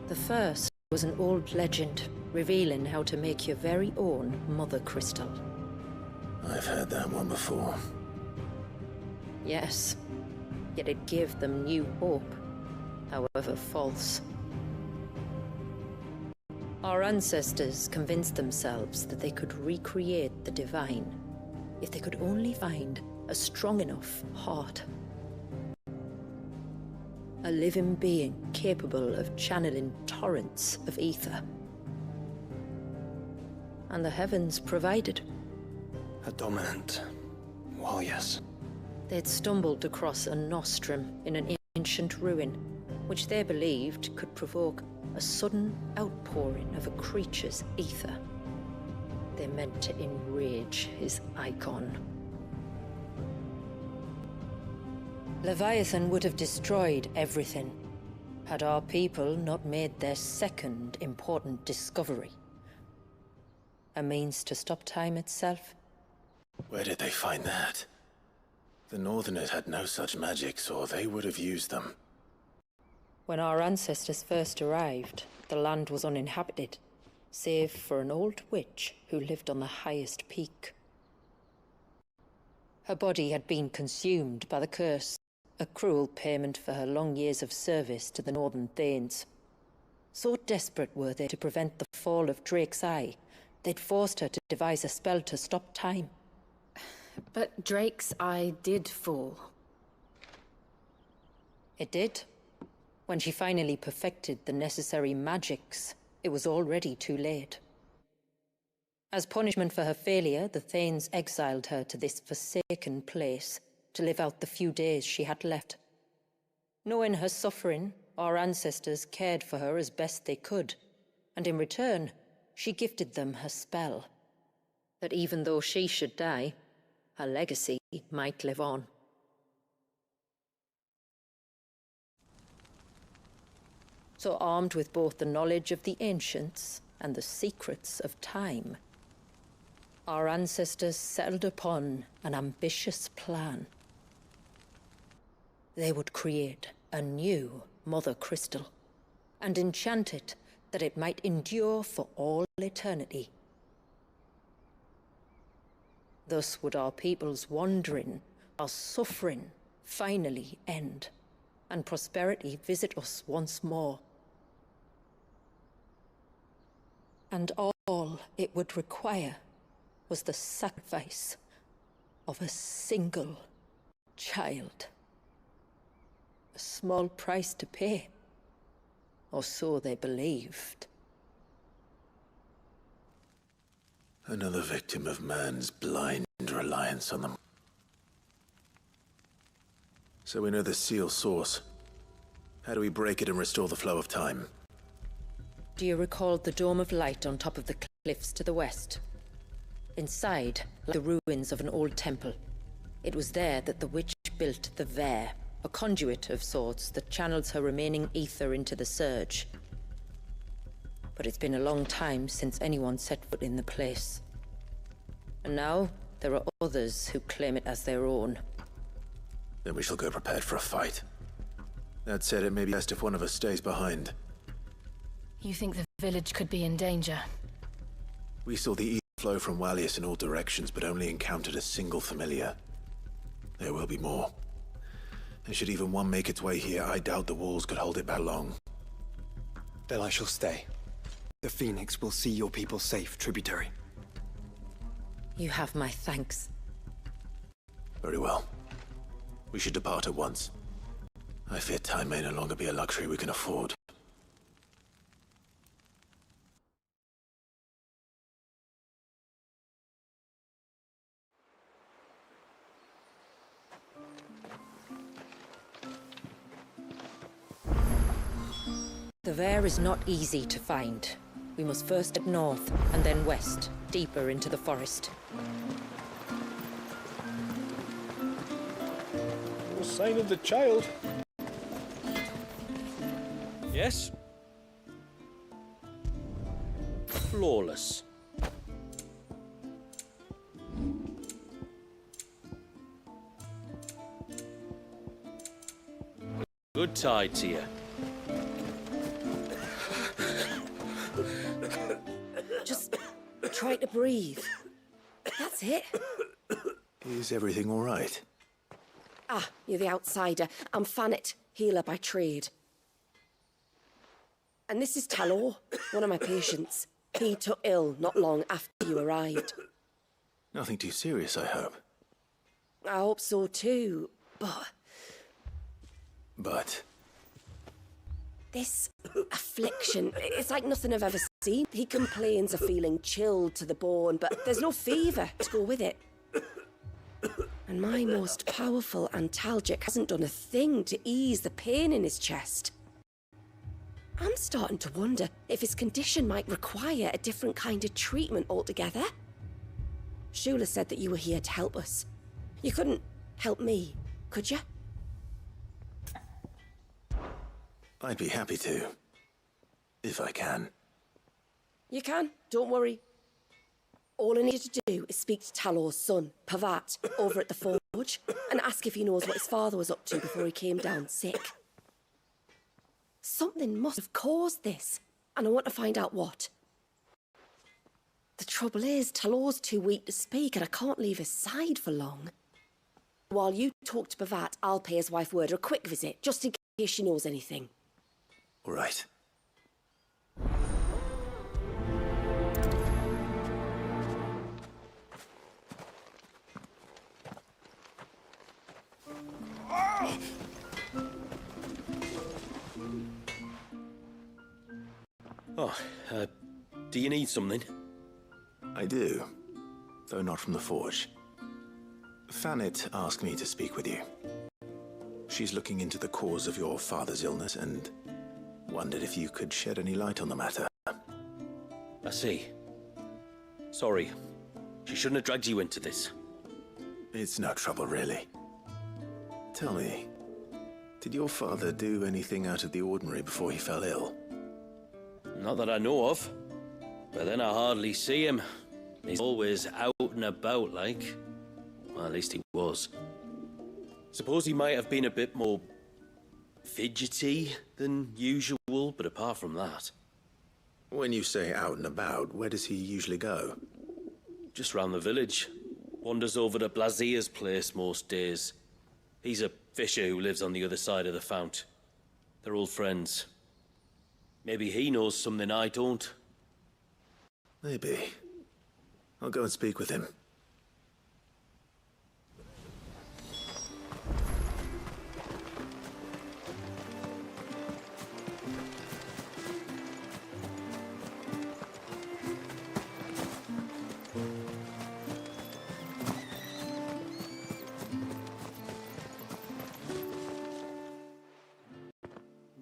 The first was an old legend, revealing how to make your very own Mother Crystal. I've heard that one before. Yes, yet it gave them new hope, however false. Our ancestors convinced themselves that they could recreate the divine if they could only find a strong enough heart. A living being capable of channeling torrents of ether. And the heavens provided. A dominant. Well, yes. They'd stumbled across a nostrum in an ancient ruin, which they believed could provoke a sudden outpouring of a creature's ether. They meant to enrage his icon. Leviathan would have destroyed everything, had our people not made their second important discovery. A means to stop time itself. Where did they find that? The Northerners had no such magics, or they would have used them. When our ancestors first arrived, the land was uninhabited, save for an old witch who lived on the highest peak. Her body had been consumed by the curse, a cruel payment for her long years of service to the Northern Thanes. So desperate were they to prevent the fall of Drake's Eye, they'd forced her to devise a spell to stop time. But Drake's Eye did fall. It did. When she finally perfected the necessary magics, it was already too late. As punishment for her failure, the Thanes exiled her to this forsaken place to live out the few days she had left. Knowing her suffering, our ancestors cared for her as best they could, and in return, she gifted them her spell. That even though she should die, her legacy might live on. So armed with both the knowledge of the ancients and the secrets of time, our ancestors settled upon an ambitious plan. They would create a new Mother Crystal, and enchant it that it might endure for all eternity. Thus would our people's wandering, our suffering, finally end, and prosperity visit us once more. And all it would require was the sacrifice of a single child. A small price to pay, or so they believed. Another victim of man's blind reliance on them. So we know the seal's source. How do we break it and restore the flow of time? Do you recall the dome of light on top of the cliffs to the west? Inside, the ruins of an old temple. It was there that the witch built the Vare, a conduit of sorts that channels her remaining ether into the surge. But it's been a long time since anyone set foot in the place. And now, there are others who claim it as their own. Then we shall go prepared for a fight. That said, it may be best if one of us stays behind. You think the village could be in danger? We saw the ether flow from Wallius in all directions, but only encountered a single familiar. There will be more. And should even one make its way here, I doubt the walls could hold it back long. Then I shall stay. The Phoenix will see your people safe, tributary. You have my thanks. Very well. We should depart at once. I fear time may no longer be a luxury we can afford. The Vare is not easy to find. We must first head north, and then west, deeper into the forest. No sign of the child. Yes? Flawless. Good tide to you. Just try to breathe. That's it. Is everything all right? Ah, you're the outsider. I'm Fannet, healer by trade. And this is Talor, one of my patients. He took ill not long after you arrived. Nothing too serious, I hope. I hope so too, but... But... This affliction, it's like nothing I've ever seen. He complains of feeling chilled to the bone, but there's no fever to go with it. And my most powerful antalgic hasn't done a thing to ease the pain in his chest. I'm starting to wonder if his condition might require a different kind of treatment altogether. Shula said that you were here to help us. You couldn't help me, could you? I'd be happy to. If I can. You can, don't worry. All I need you to do is speak to Talor's son, Pavat, over at the forge, and ask if he knows what his father was up to before he came down sick. Something must have caused this, and I want to find out what. The trouble is, Talor's too weak to speak, and I can't leave his side for long. While you talk to Pavat, I'll pay his wife word a quick visit, just in case she knows anything. All right. Oh, do you need something? I do, though not from the forge. Fannet asked me to speak with you. She's looking into the cause of your father's illness and wondered if you could shed any light on the matter. I see. Sorry. She shouldn't have dragged you into this. It's no trouble, really. Tell me, did your father do anything out of the ordinary before he fell ill? Not that I know of. But then I hardly see him. He's always out and about, like. Well, at least he was. Suppose he might have been a bit more... fidgety than usual, but apart from that... When you say out and about, where does he usually go? Just round the village. Wanders over to Blazier's place most days. He's a fisher who lives on the other side of the fount. They're old friends. Maybe he knows something I don't. Maybe. I'll go and speak with him.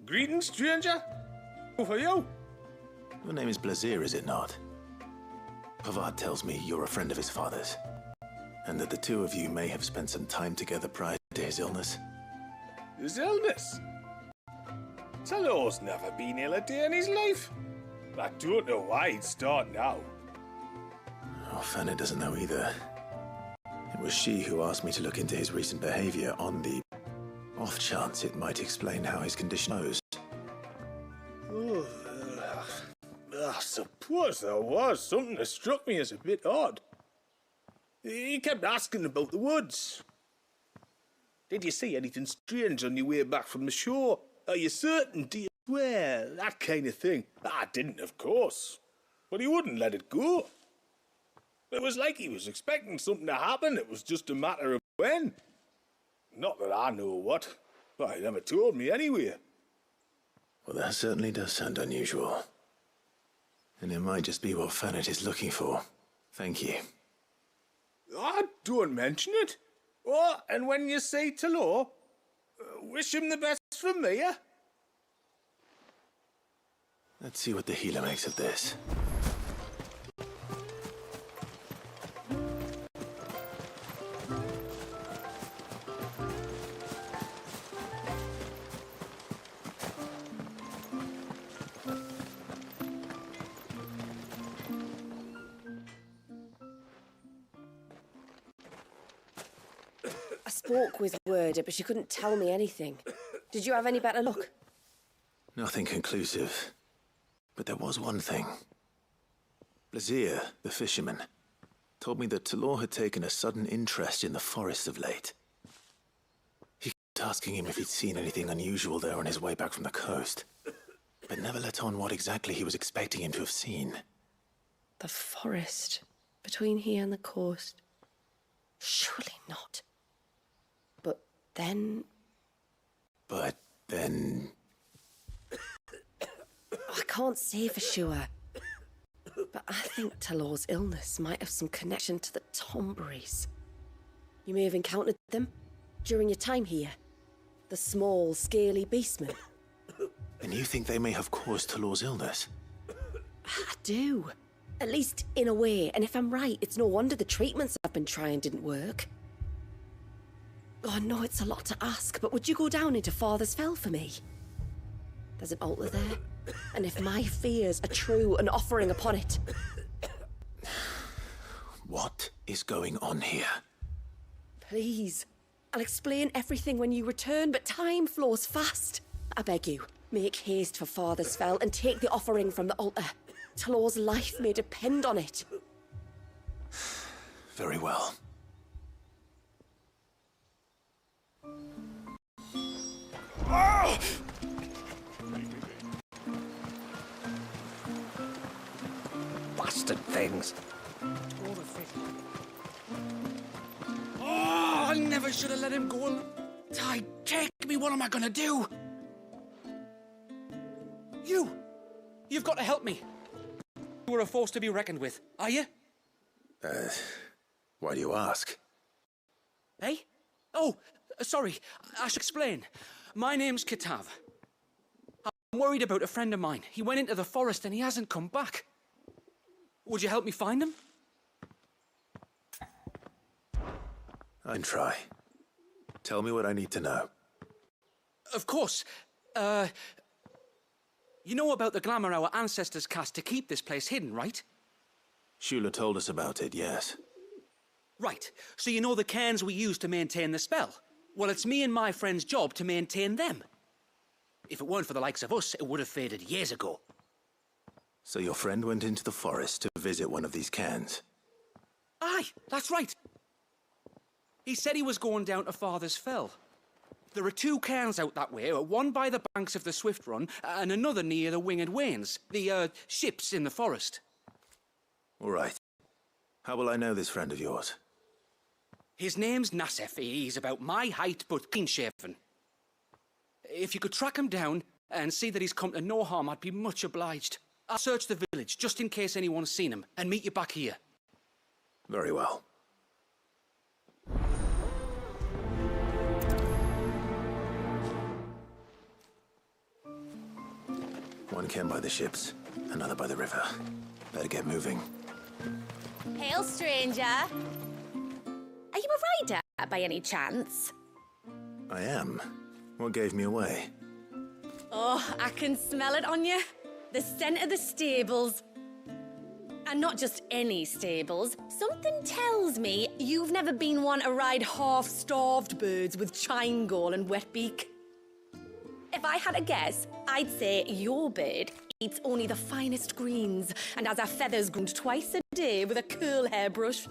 Greetings, stranger. Who are you? Your name is Blazier, is it not? Pavard tells me you're a friend of his father's, and that the two of you may have spent some time together prior to his illness. His illness? Talor's never been ill a day in his life. I don't know why he'd start now. Oh, Fanny doesn't know either. It was she who asked me to look into his recent behavior on the off chance it might explain how his condition goes. Oh, I suppose there was something that struck me as a bit odd. He kept asking about the woods. Did you see anything strange on your way back from the shore? Are you certain? Do you swear? That kind of thing. I didn't, of course. But he wouldn't let it go. It was like he was expecting something to happen. It was just a matter of when. Not that I know what. But he never told me anyway. Well, that certainly does sound unusual. And it might just be what Fanet is looking for. Thank you. Ah, don't mention it. Oh, and when you say Talor, wish him the best from me, eh? Let's see what the healer makes of this. I spoke with Werder, but she couldn't tell me anything. Did you have any better luck? Nothing conclusive. But there was one thing. Blazier, the fisherman, told me that Talor had taken a sudden interest in the forest of late. He kept asking him if he'd seen anything unusual there on his way back from the coast, but never let on what exactly he was expecting him to have seen. The forest between here and the coast. Surely not. But then... I can't say for sure. But I think Talor's illness might have some connection to the Tomberries. You may have encountered them during your time here. The small, scaly beastmen. And you think they may have caused Talor's illness? I do. At least in a way. And if I'm right, it's no wonder the treatments I've been trying didn't work. Oh, I know it's a lot to ask, but would you go down into Father's Fell for me? There's an altar there, and if my fears are true, an offering upon it. What is going on here? Please. I'll explain everything when you return, but time flows fast. I beg you, make haste for Father's Fell and take the offering from the altar. Talor's life may depend on it. Very well. Oh! Bastard things. Oh, I never should have let him go. Ty, take me. What am I gonna do? You've got to help me. You are a force to be reckoned with, are you? Why do you ask? Eh? Oh, sorry. I should explain. My name's Kitav. I'm worried about a friend of mine. He went into the forest and he hasn't come back. Would you help me find him? I'd try. Tell me what I need to know. Of course. You know about the glamour our ancestors cast to keep this place hidden, right? Shula told us about it, yes. Right. So you know the cairns we use to maintain the spell? Well, it's me and my friend's job to maintain them. If it weren't for the likes of us, it would have faded years ago. So your friend went into the forest to visit one of these cairns? Aye, that's right. He said he was going down to Father's Fell. There are 2 cairns out that way, one by the banks of the Swift Run, and another near the Winged Wains, the ships in the forest. All right. How will I know this friend of yours? His name's Nassef. He's about my height, but clean-shaven. If you could track him down and see that he's come to no harm, I'd be much obliged. I'll search the village, just in case anyone's seen him, and meet you back here. Very well. One cairn by the ships, another by the river. Better get moving. Hail, stranger. Are you a rider by any chance? I am. What gave me away? Oh, I can smell it on you. The scent of the stables. And not just any stables. Something tells me you've never been one to ride half-starved birds with chine gall and wet beak. If I had a guess, I'd say your bird eats only the finest greens and has her feathers groomed twice a day with a curl hairbrush.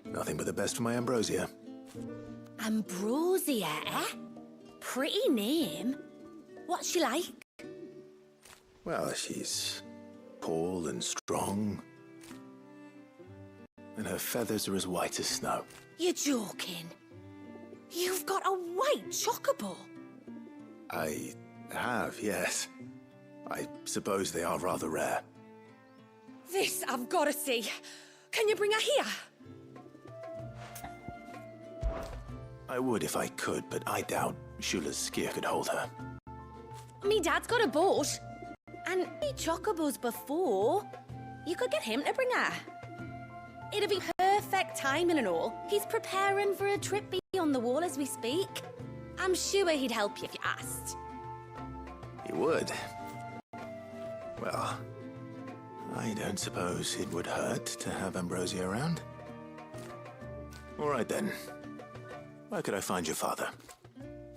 Nothing but the best for my Ambrosia. Ambrosia, eh? Pretty name. What's she like? Well, she's tall and strong. And her feathers are as white as snow. You're joking. You've got a white chocobo. I have, yes. I suppose they are rather rare. This I've got to see. Can you bring her here? I would if I could, but I doubt Shula's skier could hold her. Me dad's got a boat. And he chocobos before. You could get him to bring her. It'd be perfect timing and all. He's preparing for a trip beyond the wall as we speak. I'm sure he'd help you if you asked. He would. Well, I don't suppose it would hurt to have Ambrosia around. All right then. Where could I find your father?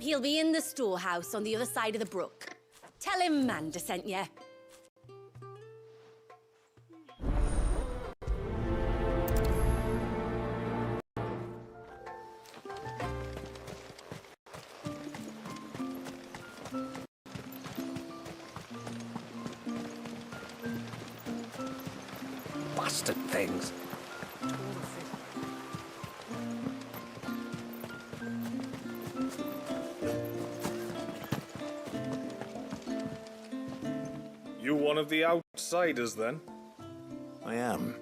He'll be in the storehouse on the other side of the brook. Tell him Manda sent you. Bastard things. You one of the outsiders, then? I am.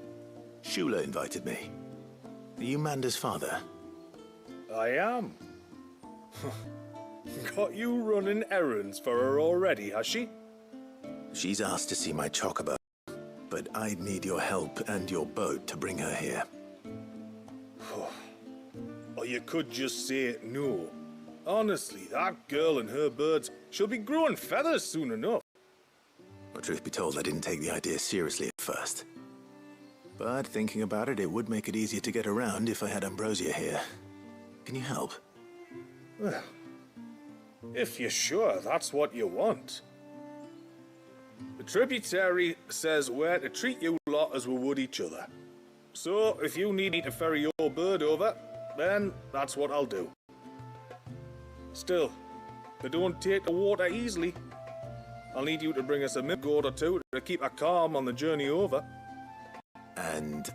Shula invited me. Are you Manda's father? I am. Got you running errands for her already, has she? She's asked to see my chocobo, but I'd need your help and your boat to bring her here. Or you could just say no. Honestly, that girl and her birds, she'll be growing feathers soon enough. Well, truth be told, I didn't take the idea seriously at first. But thinking about it, it would make it easier to get around if I had Ambrosia here. Can you help? Well, if you're sure that's what you want. The tributary says we're to treat you lot as we would each other. So, if you need me to ferry your bird over, then that's what I'll do. Still, they don't take the water easily. I'll need you to bring us a milk gourd or two to keep her calm on the journey over. And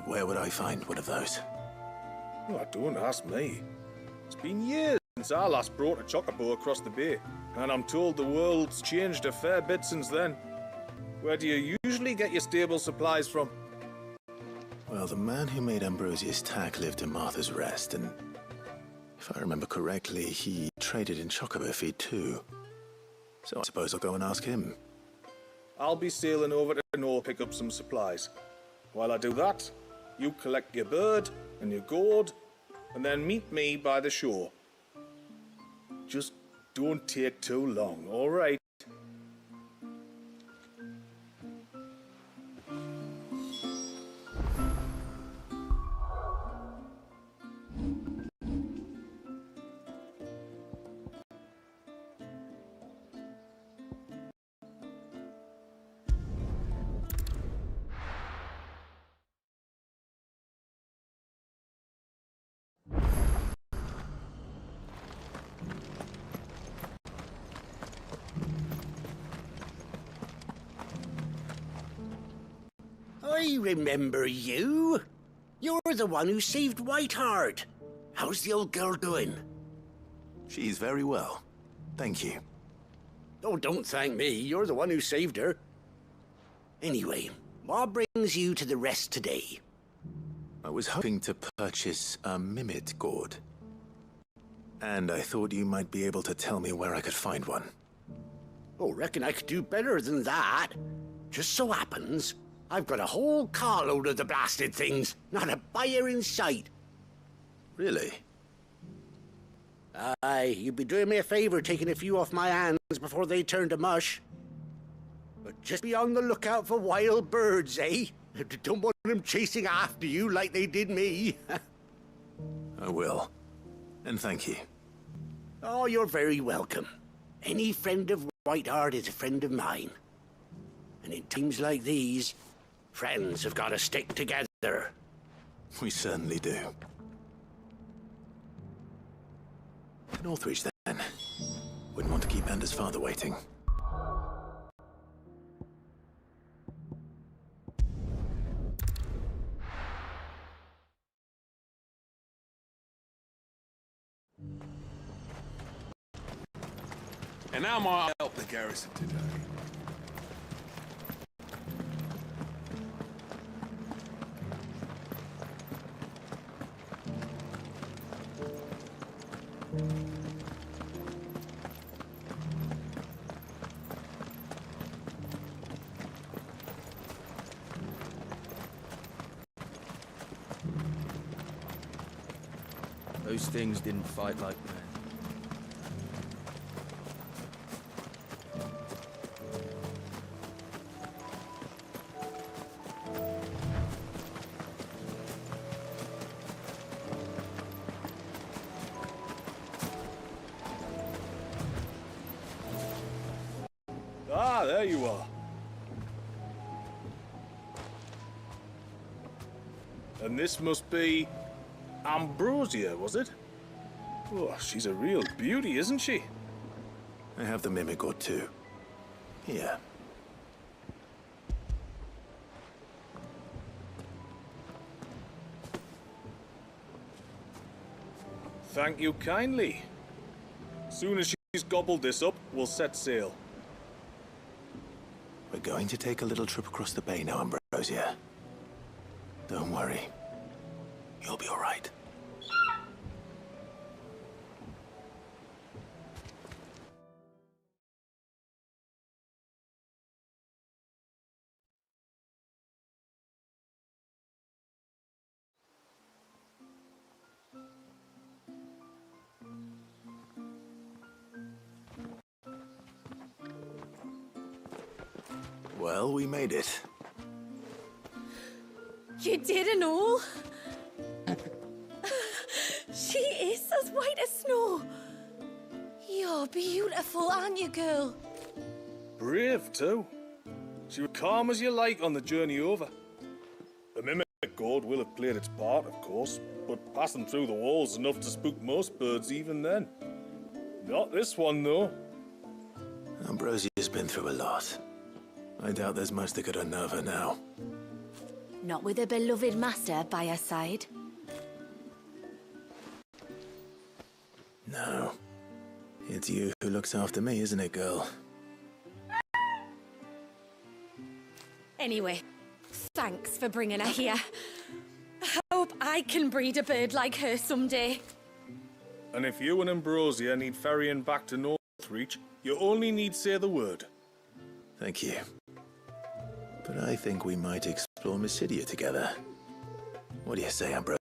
where would I find one of those? Oh, don't ask me. It's been years since I last brought a chocobo across the bay, and I'm told the world's changed a fair bit since then. Where do you usually get your stable supplies from? Well, the man who made Ambrosia's tack lived in Martha's Rest, and if I remember correctly, he traded in chocobo feed too. So I suppose I'll go and ask him. I'll be sailing over to North to pick up some supplies. While I do that, you collect your bird and your gourd, and then meet me by the shore. Just don't take too long, all right? I remember you. You're the one who saved Whiteheart. How's the old girl doing? She's very well. Thank you. Oh, don't thank me. You're the one who saved her. Anyway, what brings you to the rest today? I was hoping to purchase a Mimit gourd. And I thought you might be able to tell me where I could find one. Oh, reckon I could do better than that. Just so happens, I've got a whole carload of the blasted things. Not a buyer in sight. Really? Aye, you'd be doing me a favor taking a few off my hands before they turn to mush. But just be on the lookout for wild birds, eh? Don't want them chasing after you like they did me. I will. And thank you. Oh, you're very welcome. Any friend of Whiteheart is a friend of mine. And in times like these, friends have got to stick together. We certainly do. Northreach, then. Wouldn't want to keep Anders' father waiting. And now I'll help the garrison today. Those things didn't fight like men. Ah, there you are. And this must be Ambrosia, was it? Oh, she's a real beauty, isn't she? I have the Mimic gourd too. Here. Thank you kindly. Soon as she's gobbled this up, we'll set sail. We're going to take a little trip across the bay now, Ambrosia. Don't worry. You'll be all right. Well, we made it. You didn't all? She is as white as snow. You're beautiful, aren't you, girl? Brave, too. She was calm as you like on the journey over. The Mimic gourd will have played its part, of course, but passing through the walls enough to spook most birds even then. Not this one, though. Ambrosia's been through a lot. I doubt there's much that could unnerve her now. Not with a beloved master by her side. No. It's you who looks after me, isn't it, girl? Anyway, thanks for bringing her here. I hope I can breed a bird like her someday. And if you and Ambrosia need ferrying back to Northreach, you only need say the word. Thank you. But I think we might explore Mysidia together. What do you say, Ambrosia?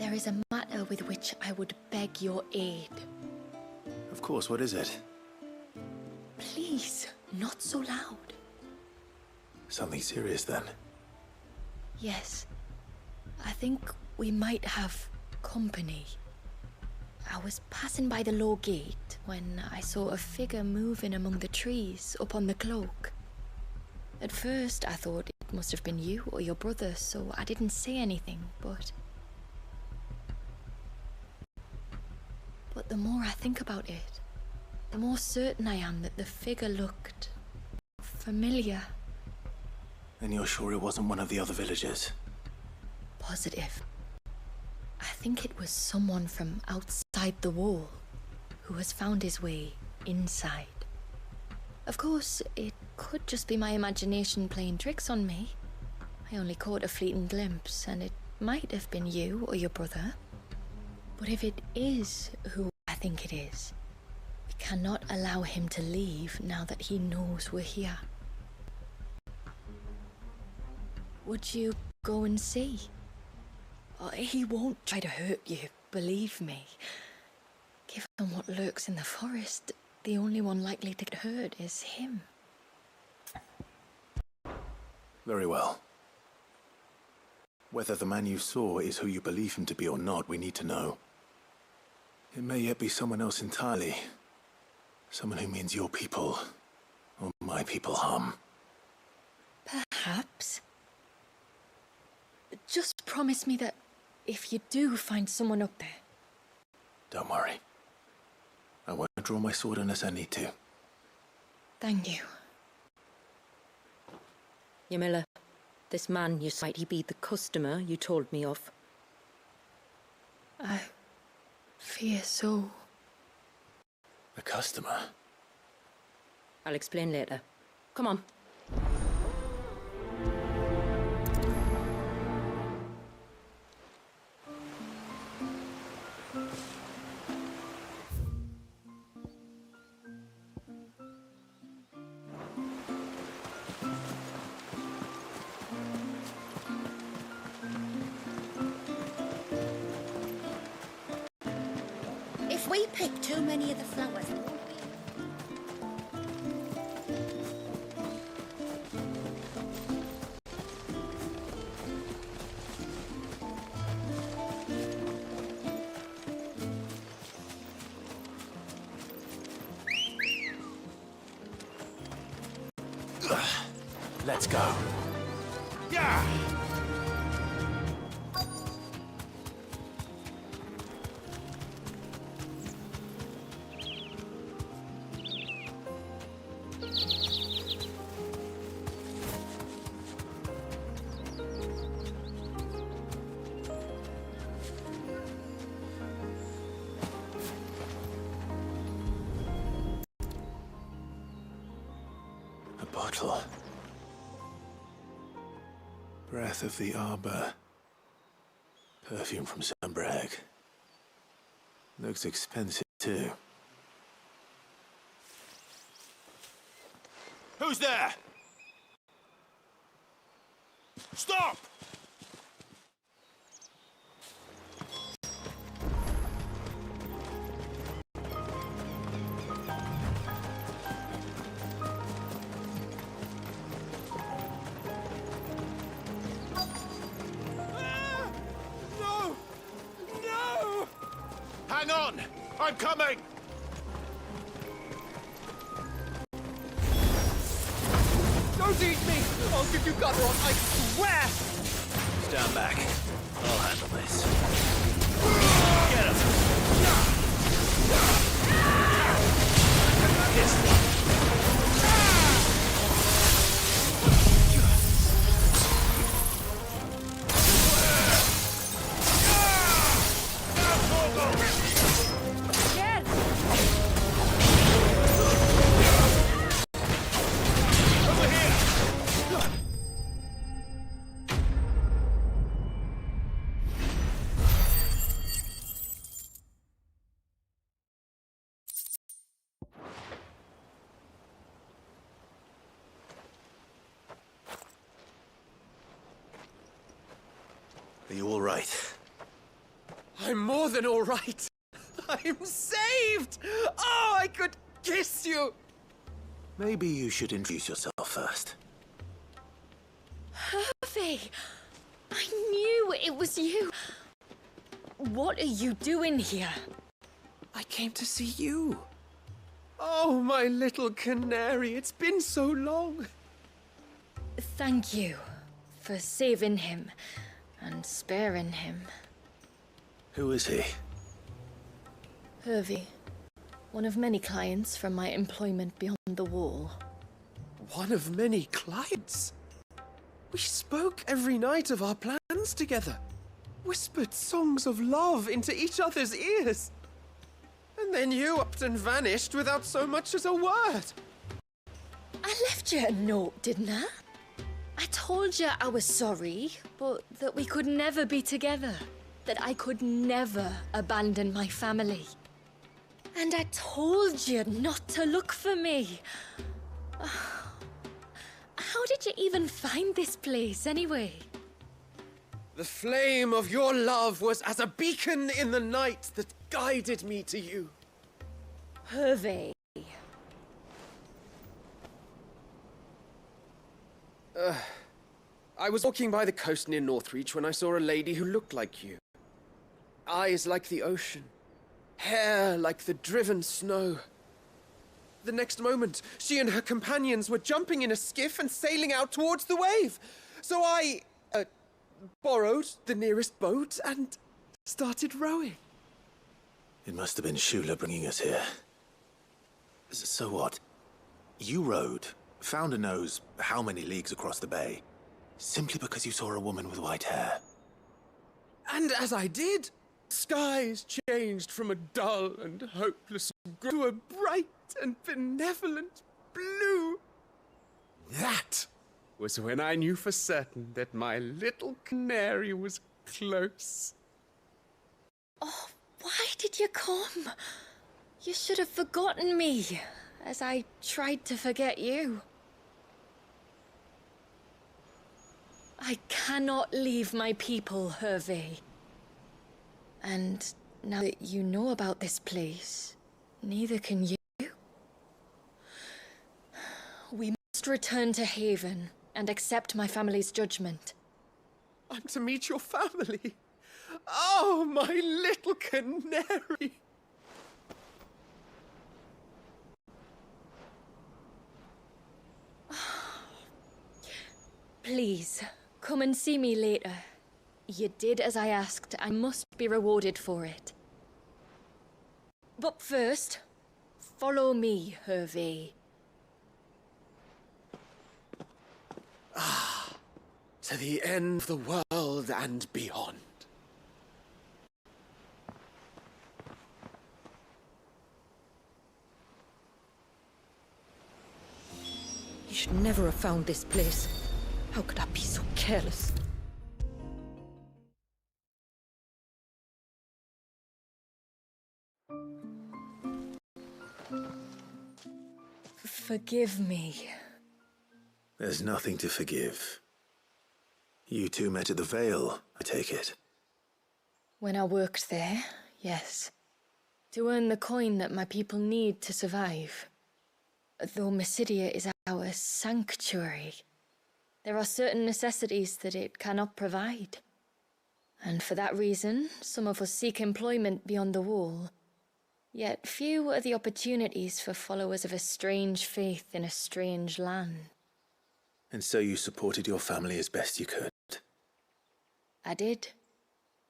There is a matter with which I would beg your aid. Of course, what is it? Please, not so loud. Something serious then? Yes. I think we might have company. I was passing by the low gate when I saw a figure moving among the trees up on the cloak. At first, I thought it must have been you or your brother, so I didn't say anything, but the more I think about it, the more certain I am that the figure looked familiar. And you're sure it wasn't one of the other villagers? Positive. I think it was someone from outside the wall who has found his way inside. Of course, it could just be my imagination playing tricks on me. I only caught a fleeting glimpse, and it might have been you or your brother. But if it is who I think it is, we cannot allow him to leave now that he knows we're here. Would you go and see? Oh, he won't try to hurt you, believe me. Given what lurks in the forest, the only one likely to get hurt is him. Very well. Whether the man you saw is who you believe him to be or not, we need to know. It may yet be someone else entirely. Someone who means your people, or my people, harm. Perhaps. Just promise me that if you do find someone up there... Don't worry. I won't draw my sword unless I need to. Thank you. Yamila, this man you might he be the customer you told me of? I fear so. A customer? I'll explain later. Come on. If we pick too many of the flowers, there won't be... Let's go. Yeah! A bottle. Breath of the arbor. Perfume from Sunbrag. Looks expensive too. Who's there? Stop! No! No! Hang on! I'm coming! Don't eat me! I'll give you gut rot, I swear! Stand back. I'll handle this. Get him! Are you all right? I'm more than all right. I'm saved! Oh, I could kiss you! Maybe you should introduce yourself first. Hervey! I knew it was you! What are you doing here? I came to see you. Oh, my little canary, it's been so long. Thank you for saving him and sparing him. Who is he? Hervey, one of many clients from my employment beyond the wall. One of many clients? We spoke every night of our plans together. Whispered songs of love into each other's ears. And then you upped and vanished without so much as a word. I left you a note, didn't I? I told you I was sorry, but that we could never be together. That I could never abandon my family. And I told you not to look for me. How did you even find this place, anyway? The flame of your love was as a beacon in the night that guided me to you. Hervey. I was walking by the coast near Northreach when I saw a lady who looked like you. Eyes like the ocean. Hair like the driven snow. The next moment, she and her companions were jumping in a skiff and sailing out towards the wave. So I borrowed the nearest boat and started rowing. It must have been Shula bringing us here. So what? You rowed, found a nose how many leagues across the bay, simply because you saw a woman with white hair. And as I did, skies changed from a dull and hopeless grey to a bright and benevolent blue. That was when I knew for certain that my little canary was close. Oh, why did you come? You should have forgotten me, as I tried to forget you. I cannot leave my people, Hervey. And now that you know about this place, neither can you. We must return to Haven and accept my family's judgment. I'm to meet your family. Oh, my little canary. Please, come and see me later. You did as I asked, and must be rewarded for it. But first, follow me, Hervey. To the end of the world and beyond. You should never have found this place. How could I be so careless? Forgive me. There's nothing to forgive. You two met at the Vale, I take it. When I worked there, yes. To earn the coin that my people need to survive. Though Mysidia is our sanctuary, there are certain necessities that it cannot provide. And for that reason, some of us seek employment beyond the wall. Yet few are the opportunities for followers of a strange faith in a strange land. And so you supported your family as best you could? I did.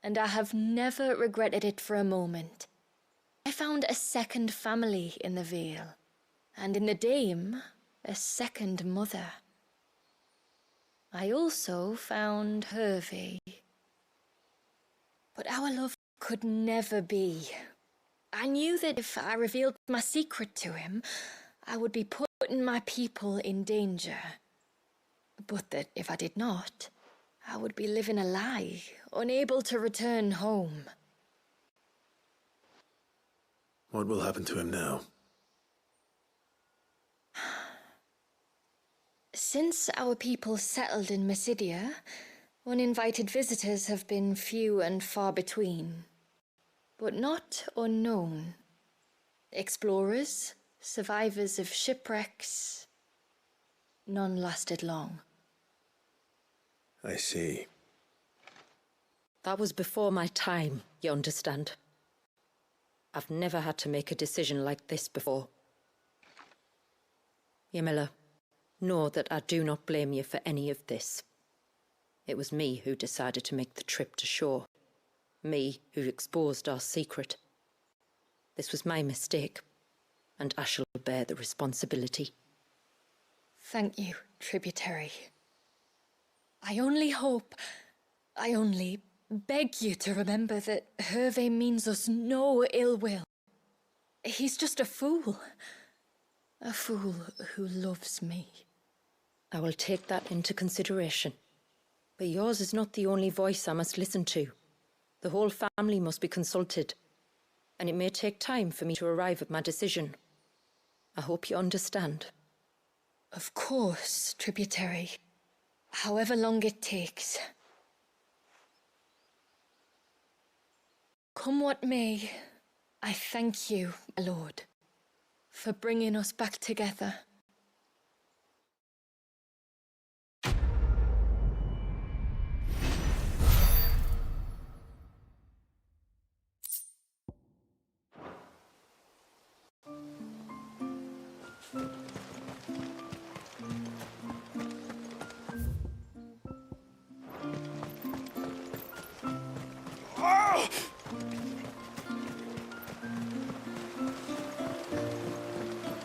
And I have never regretted it for a moment. I found a second family in the Vale. And in the Dame, a second mother. I also found Hervey. But our love could never be. I knew that if I revealed my secret to him, I would be putting my people in danger. But that if I did not, I would be living a lie, unable to return home. What will happen to him now? Since our people settled in Mysidia, uninvited visitors have been few and far between. but not unknown. Explorers, survivors of shipwrecks. None lasted long. I see. That was before my time, you understand? I've never had to make a decision like this before. Ymilla, know that I do not blame you for any of this. It was me who decided to make the trip to shore. Me who exposed our secret. This was my mistake, and I shall bear the responsibility. Thank you, tributary. I only beg you to remember that Hervé means us no ill will. He's just a fool. A fool who loves me. I will take that into consideration. But yours is not the only voice I must listen to. The whole family must be consulted, and it may take time for me to arrive at my decision. I hope you understand. Of course, tributary. However long it takes. Come what may, I thank you, my lord, for bringing us back together.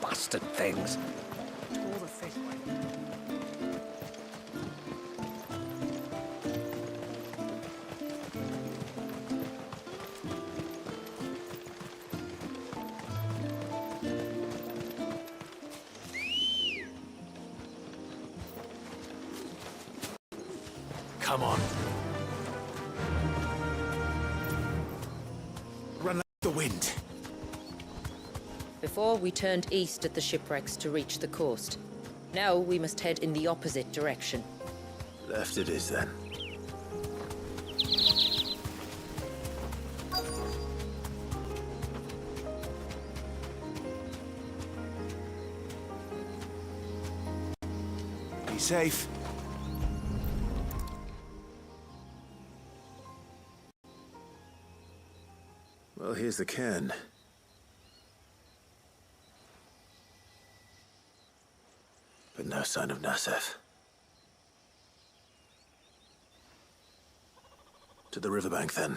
Bastard things. All the fish. Come on. Run like the wind. Before, we turned east at the shipwrecks to reach the coast. Now we must head in the opposite direction. Left it is then. Be safe. Well, here's the cairn. But no sign of Nassef. To the riverbank, then.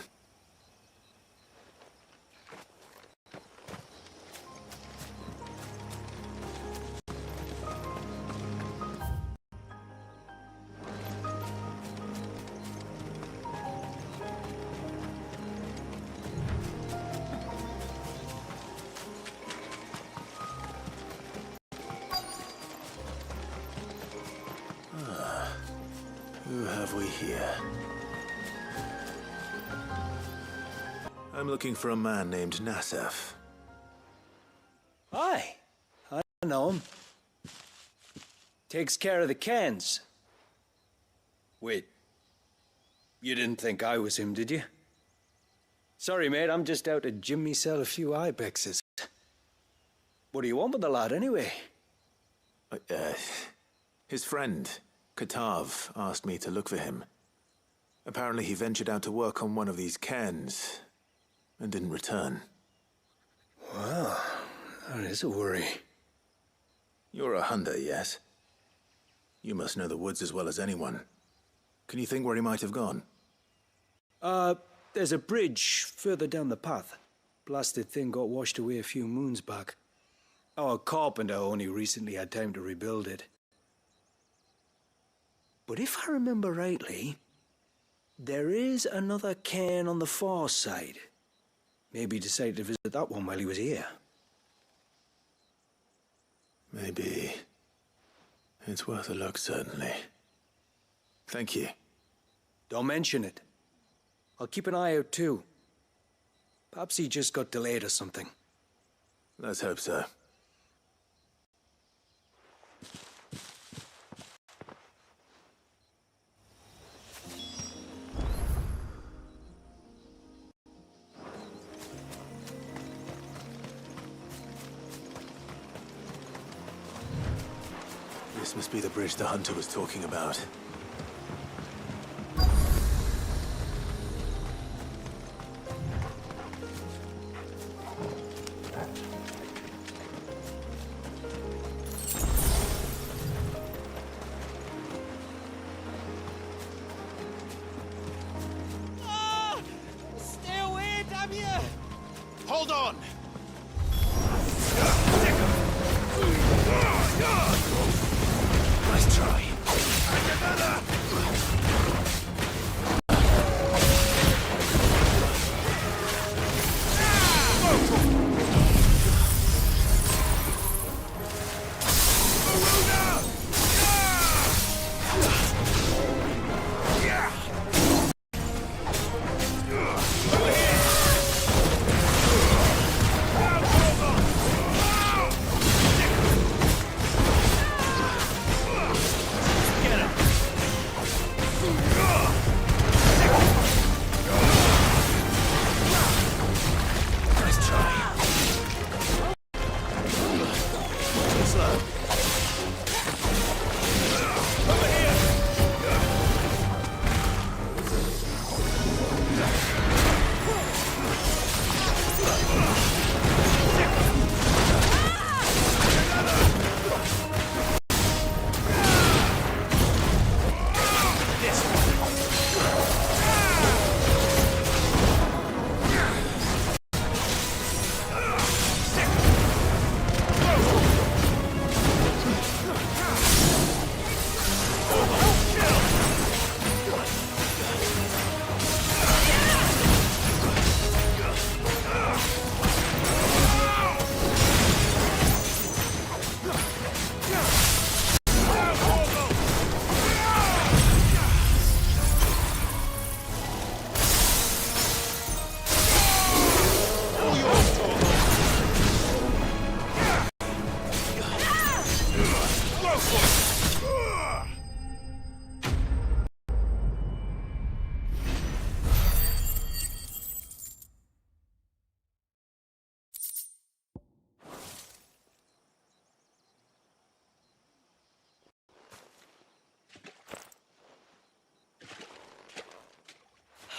Who have we here? I'm looking for a man named Nassef. Aye, I know him. Takes care of the cans. Wait, you didn't think I was him, did you? Sorry, mate, I'm just out to gym myself a few ibexes. What do you want with the lad, anyway? His friend, Katav, asked me to look for him. Apparently he ventured out to work on one of these cairns and didn't return. Well, that is a worry. You're a hunter, yes? You must know the woods as well as anyone. Can you think where he might have gone? There's a bridge further down the path. Blasted thing got washed away a few moons back. Our carpenter only recently had time to rebuild it. But if I remember rightly, there is another cairn on the far side. Maybe he decided to visit that one while he was here. Maybe. It's worth a look, certainly. Thank you. Don't mention it. I'll keep an eye out too. Perhaps he just got delayed or something. Let's hope so. must be the bridge the hunter was talking about. Stay away, damn you! Hold on! Nice try.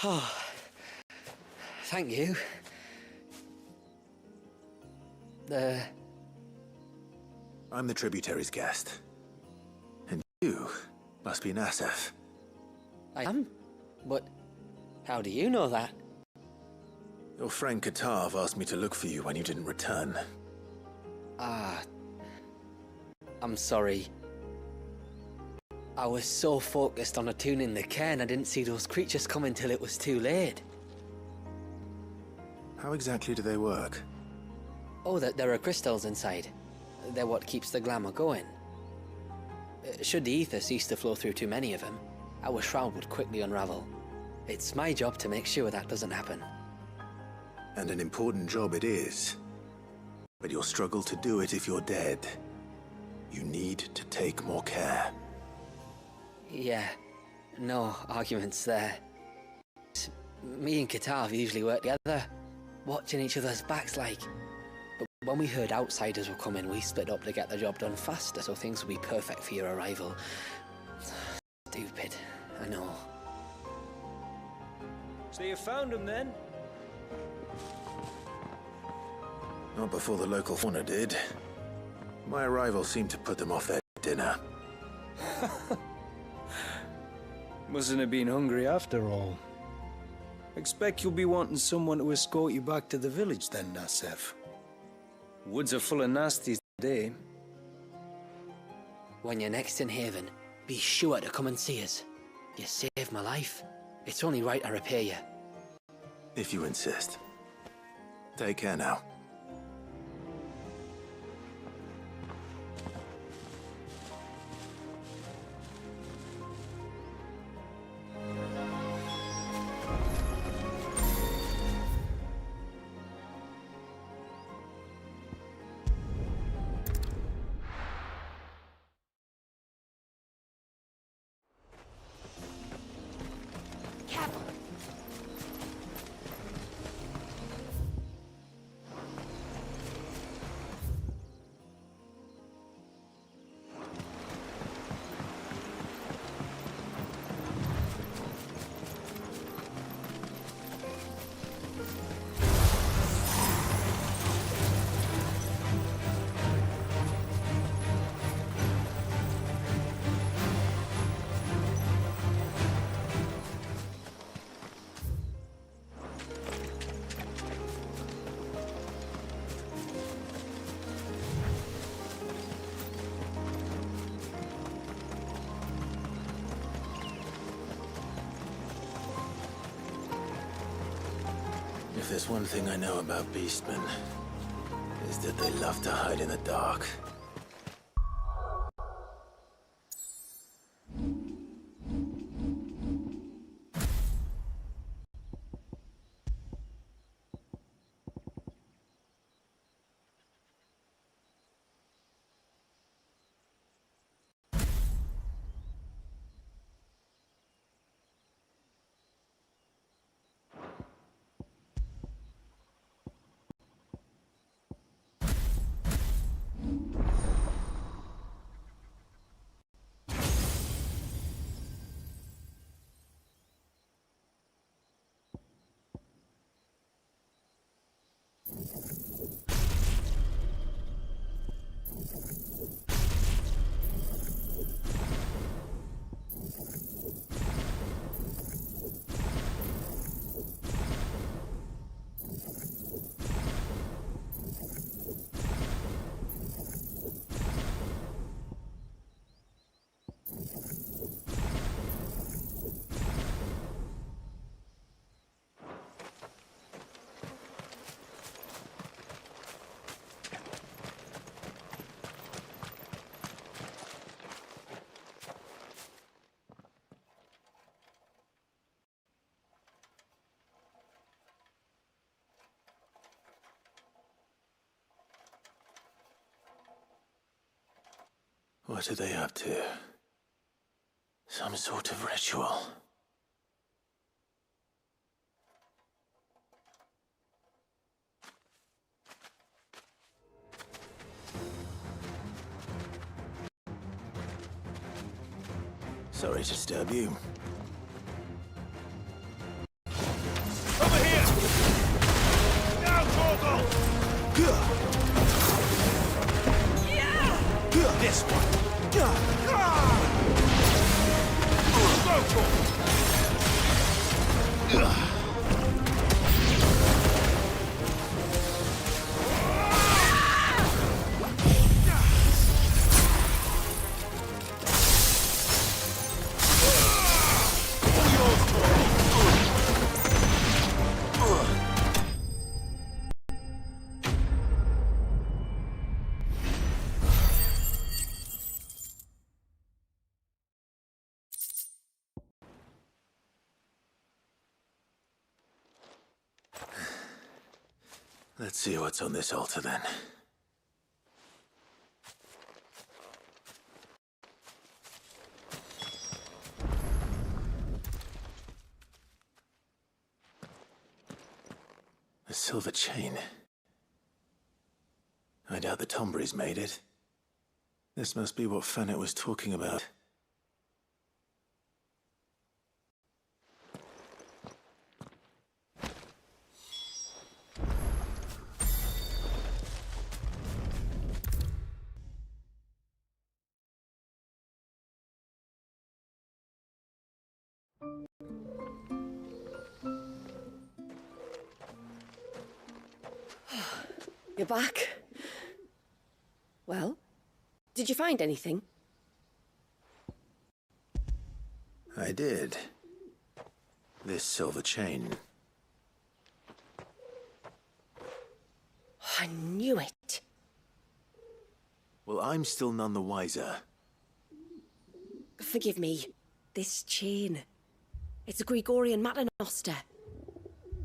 Oh, thank you. I'm the tributary's guest. And you must be Nassef. I am? But how do you know that? Your friend Katav asked me to look for you when you didn't return. Ah, I'm sorry. I was so focused on attuning the cairn I didn't see those creatures come until it was too late. How exactly do they work? Oh, there are crystals inside. They're what keeps the glamour going. Should the ether cease to flow through too many of them, our shroud would quickly unravel. It's my job to make sure that doesn't happen. And an important job it is. But you'll struggle to do it if you're dead. You need to take more care. Yeah, no arguments there. Me and Katav usually work together, watching each other's backs like. But when we heard outsiders were coming, we split up to get the job done faster so things would be perfect for your arrival. Stupid, I know. So you found him then? Not before the local fauna did. My arrival seemed to put them off their dinner. Mustn't have been hungry after all. Expect you'll be wanting someone to escort you back to the village then, Nassef. Woods are full of nasties today. When you're next in Haven, be sure to come and see us. You saved my life. It's only right I repay you. If you insist. Take care now. If there's one thing I know about beastmen, is that they love to hide in the dark. What are they up to? Some sort of ritual. Sorry to disturb you. Over here! Now, Torgal! This one! Go, Let's see what's on this altar then. A silver chain. I doubt the Tombries made it. This must be what Fanet was talking about. You're back. Well, did you find anything? I did. This silver chain. I knew it. Well, I'm still none the wiser. Forgive me. This chain. It's a Gregorian Maternoster.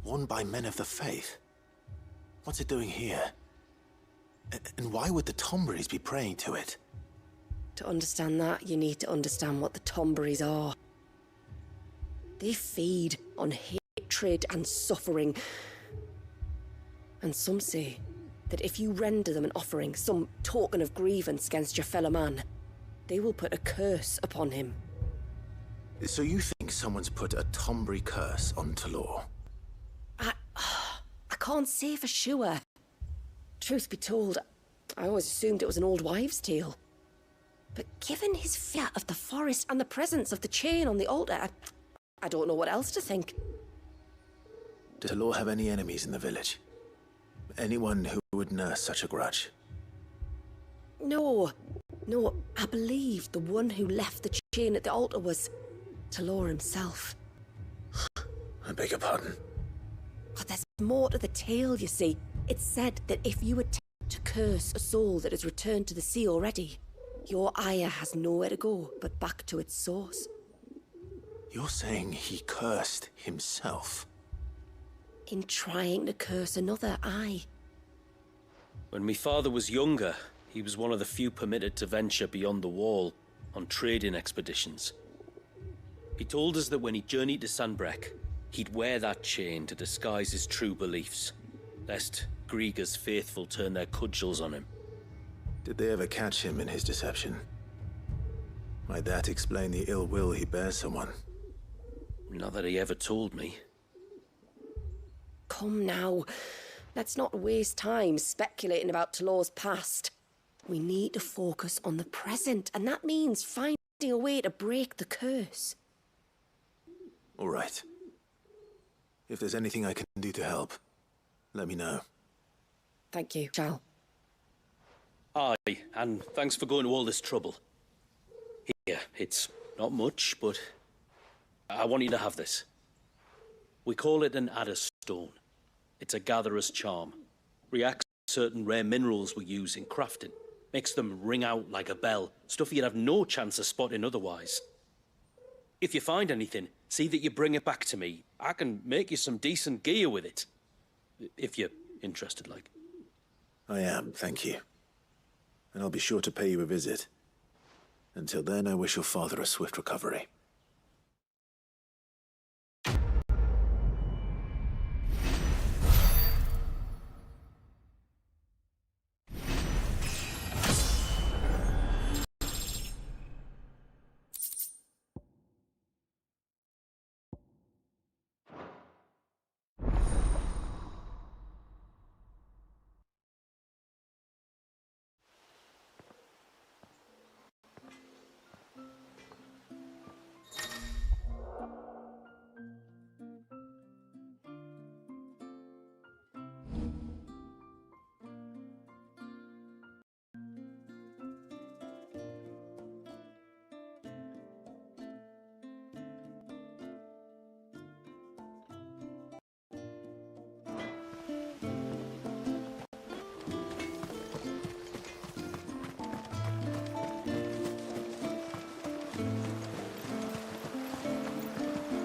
Worn by men of the faith. What's it doing here? And why would the Tombries be praying to it? To understand that, you need to understand what the Tombries are. They feed on hatred and suffering. And some say that if you render them an offering, some token of grievance against your fellow man, they will put a curse upon him. So you think someone's put a Tombry curse on Talor? I can't say for sure. Truth be told, I always assumed it was an old wives' tale. But given his fear of the forest and the presence of the chain on the altar, I don't know what else to think. Did Talor have any enemies in the village? Anyone who would nurse such a grudge? No, I believe the one who left the chain at the altar was Talor himself. I beg your pardon? But there's more to the tale, you see. It's said that if you attempt to curse a soul that has returned to the sea already, your ire has nowhere to go but back to its source. You're saying he cursed himself? In trying to curse another, aye. When my father was younger, he was one of the few permitted to venture beyond the wall on trading expeditions. He told us that when he journeyed to Sanbreque, he'd wear that chain to disguise his true beliefs, lest Grieger's faithful turn their cudgels on him. Did they ever catch him in his deception? Might that explain the ill will he bears someone? Not that he ever told me. Come now. Let's not waste time speculating about Talor's past. We need to focus on the present, and that means finding a way to break the curse. All right. If there's anything I can do to help, let me know. Thank you, Charles. Aye, and thanks for going to all this trouble. Here, it's not much, but I want you to have this. We call it an adder stone. It's a gatherer's charm. Reacts to certain rare minerals we use in crafting. Makes them ring out like a bell, stuff you'd have no chance of spotting otherwise. If you find anything, see that you bring it back to me. I can make you some decent gear with it. If you're interested, like. I am, thank you. And I'll be sure to pay you a visit. Until then, I wish your father a swift recovery.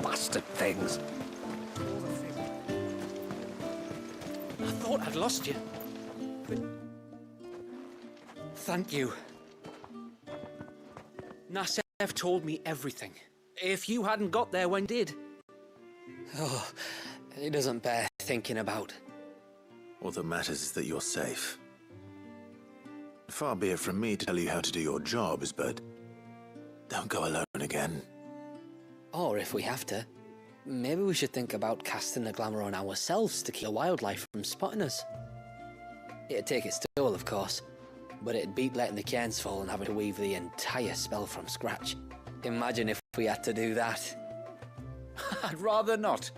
Bastard things. I thought I'd lost you. But... Thank you. Nasev told me everything. If you hadn't got there when did. Oh, it doesn't bear thinking about. All that matters is that you're safe. Far be it from me to tell you how to do your jobs, but don't go alone again. Or if we have to, maybe we should think about casting the glamour on ourselves to keep the wildlife from spotting us. It'd take its toll, of course, but it'd beat letting the cairns fall and having to weave the entire spell from scratch. Imagine if we had to do that. I'd rather not.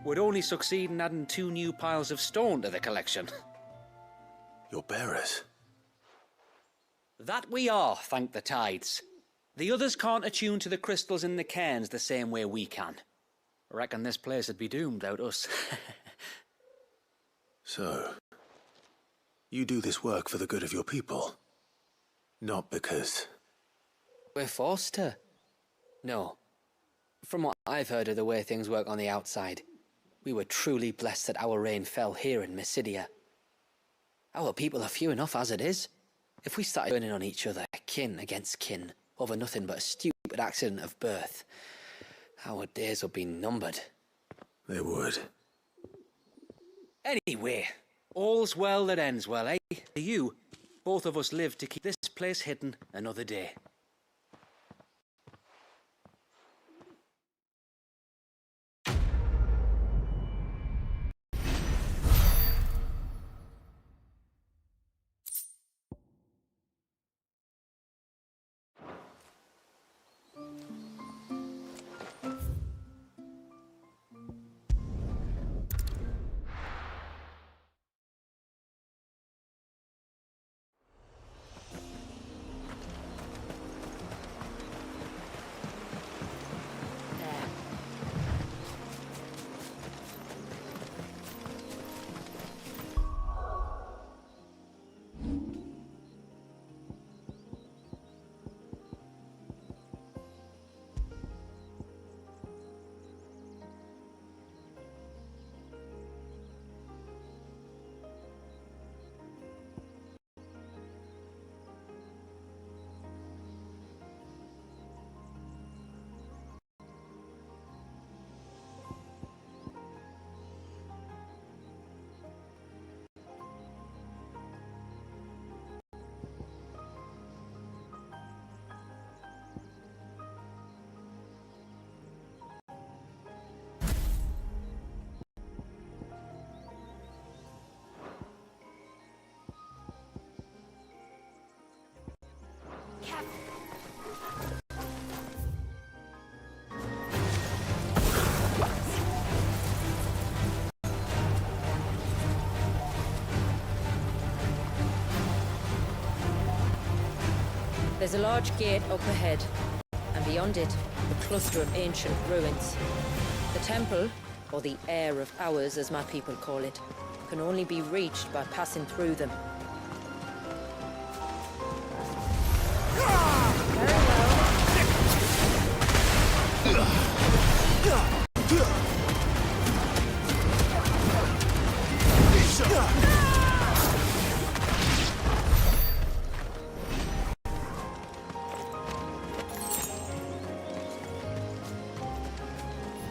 Would only succeed in adding 2 new piles of stone to the collection. Your bearers? That we are, thank the tides. The others can't attune to the crystals in the cairns the same way we can. I reckon this place would be doomed without us. So, you do this work for the good of your people? Not because... We're forced to. No. From what I've heard of the way things work on the outside, we were truly blessed that our rain fell here in Mysidia. Our people are few enough as it is. If we started turning on each other, kin against kin, over nothing but a stupid accident of birth, our days would be numbered. They would. Anyway, all's well that ends well, eh? You, both of us live to keep this place hidden another day. There's a large gate up ahead, and beyond it, a cluster of ancient ruins. The temple, or the Heir of Hours as my people call it, can only be reached by passing through them.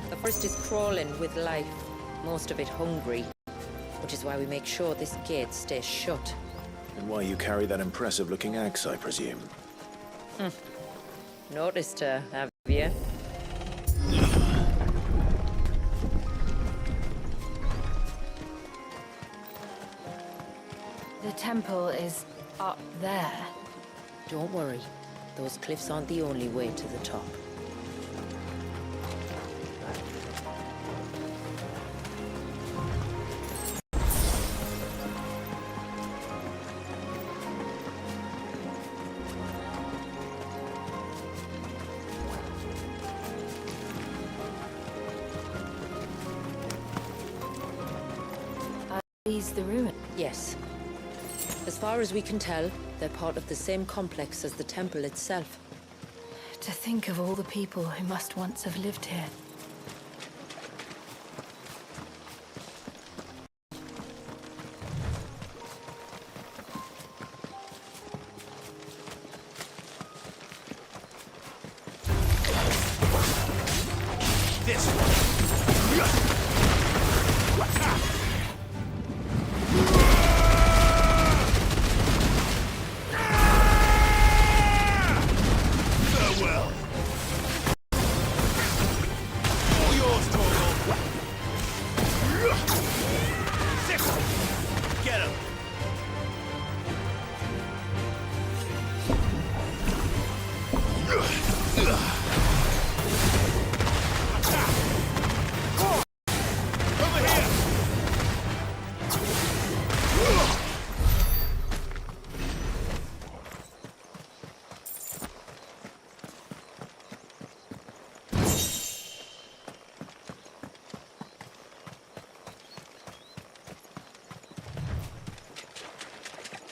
The forest is crawling with life, most of it hungry, which is why we make sure this gate stays shut. And why you carry that impressive-looking axe, I presume. Noticed her, have you? The temple is up there. Don't worry. Those cliffs aren't the only way to the top. These the ruin? Yes. As far as we can tell, they're part of the same complex as the temple itself. To think of all the people who must once have lived here.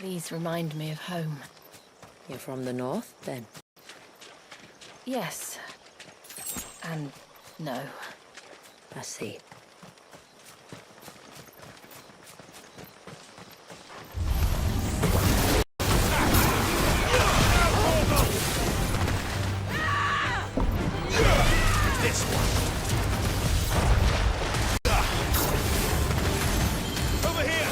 These remind me of home. You're from the north, then? Yes. And no. I see. This one. Over here.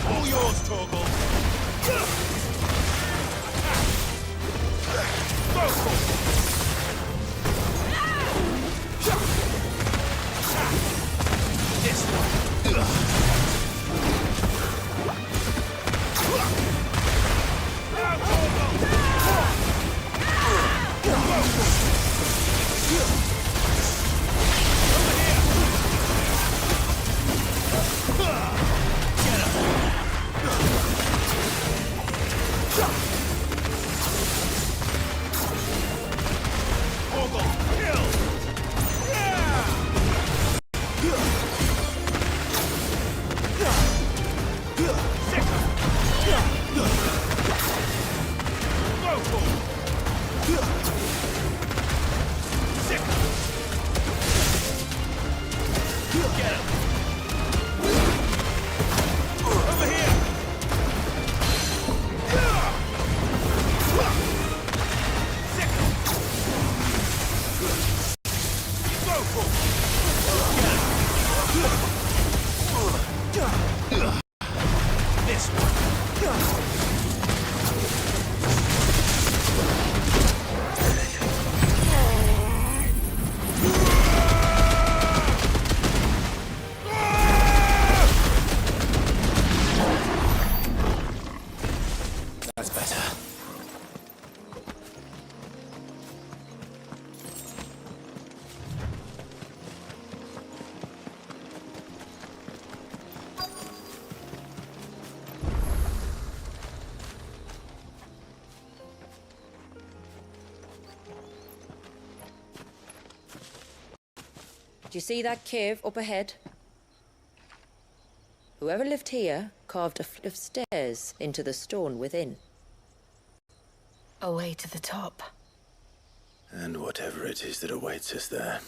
All yours, Torgal. This one. Do you see that cave up ahead? Whoever lived here carved a flight of stairs into the stone within. A way to the top. And whatever it is that awaits us there.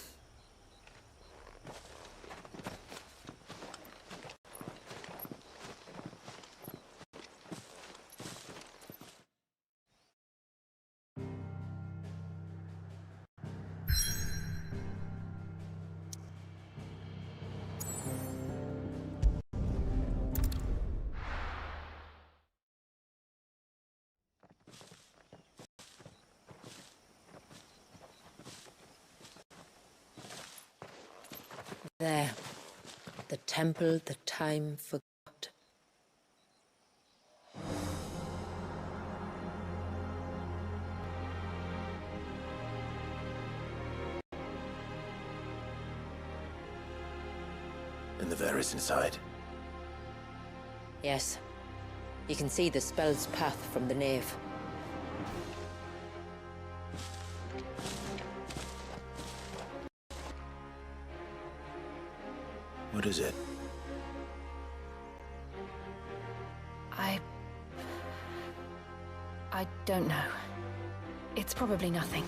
There. The temple the time forgot. And the Ver is inside. Yes. You can see the spell's path from the nave. What is it? I don't know. It's probably nothing.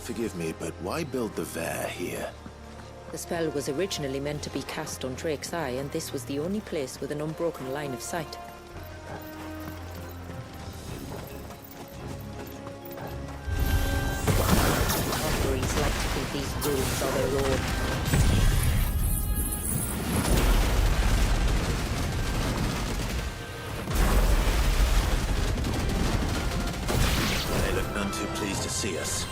Forgive me, but why build the Ver here? The spell was originally meant to be cast on Drake's Eye, and this was the only place with an unbroken line of sight. Conquerors like to think these ruins are their own. They look none too pleased to see us.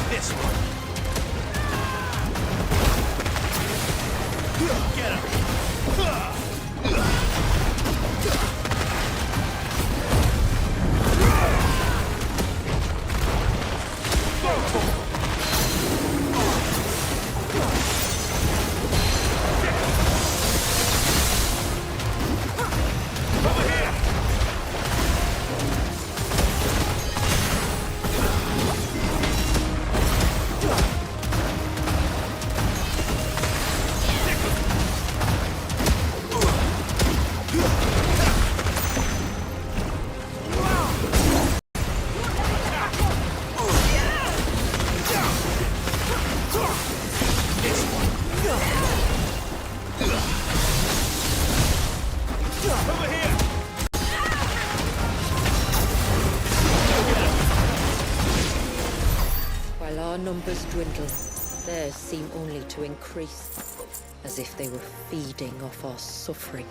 This one. Get him. While our numbers dwindle, theirs seem only to increase, as if they were feeding off our suffering.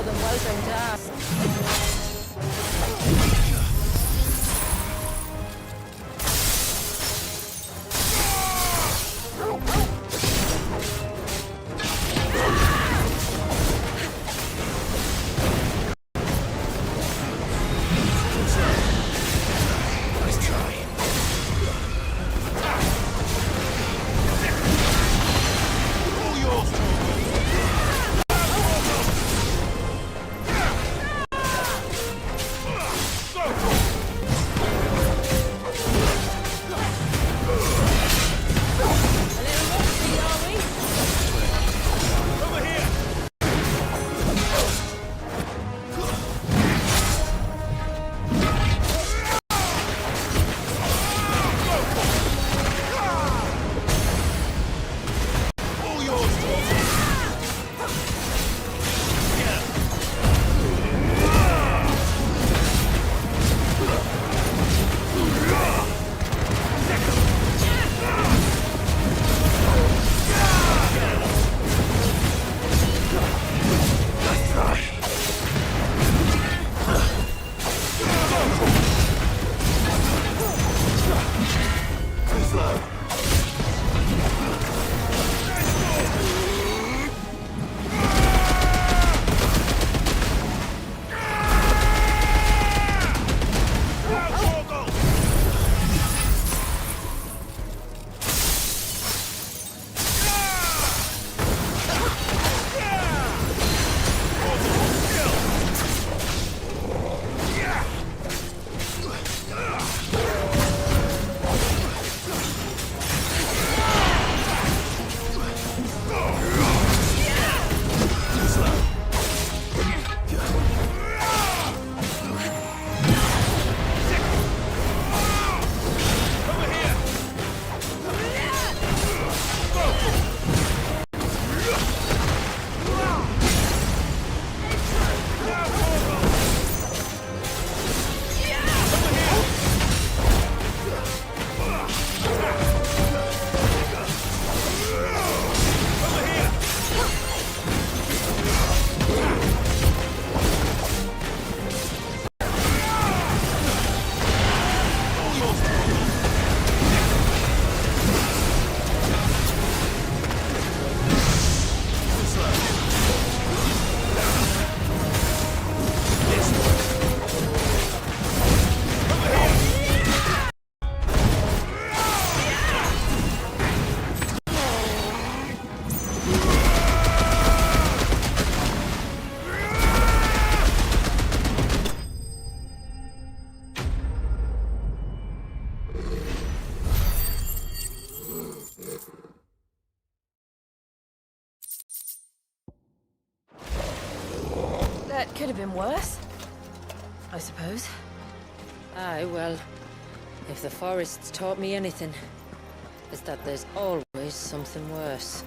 more than welcome to ask. That could have been worse, I suppose. Aye, well, if the forest's taught me anything, it's that there's always something worse.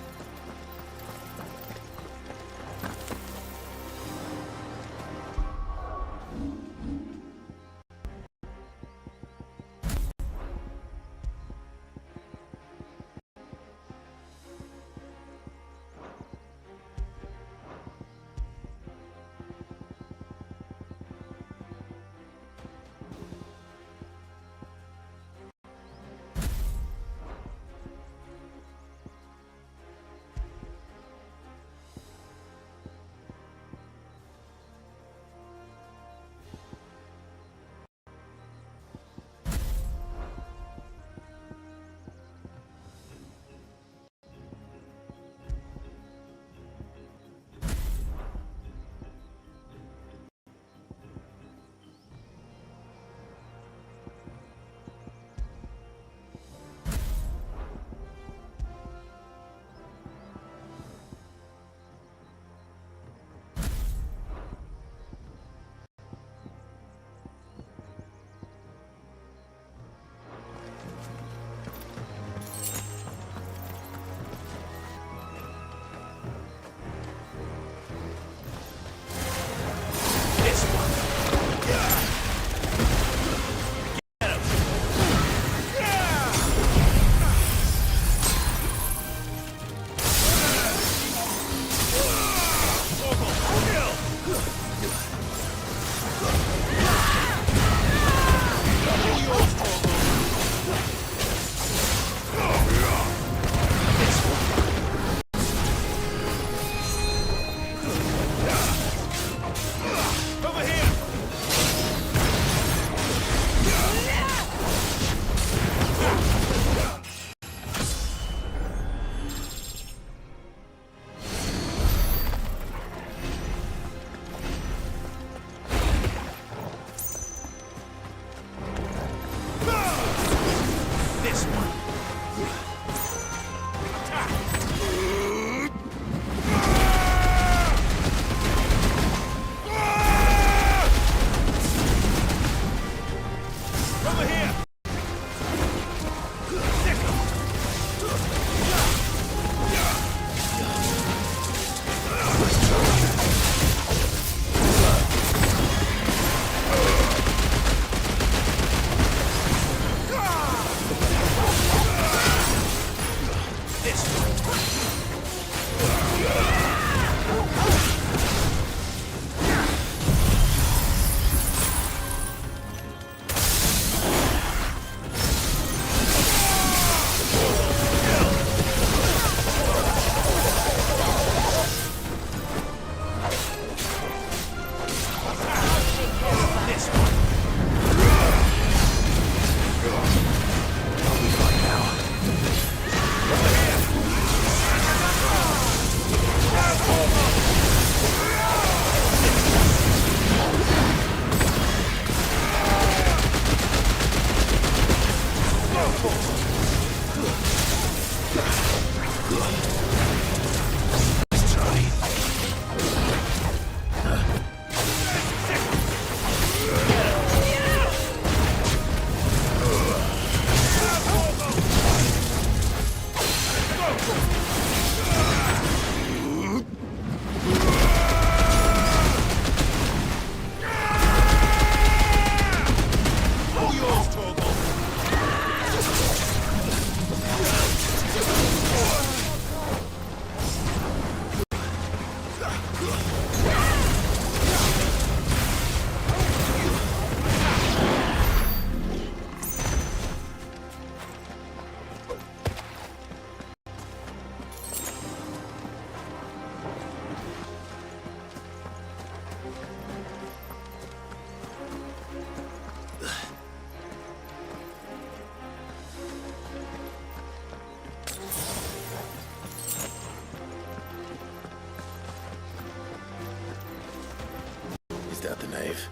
Is that the nave?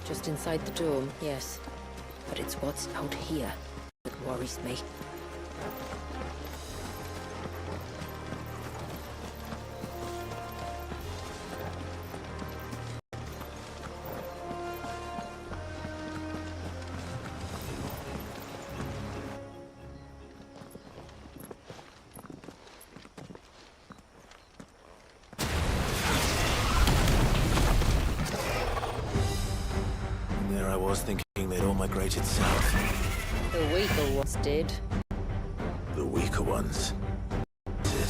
Just inside the dome, yes. But it's what's out here that worries me. There I was thinking they'd all migrated south. The weaker ones did. The weaker ones did.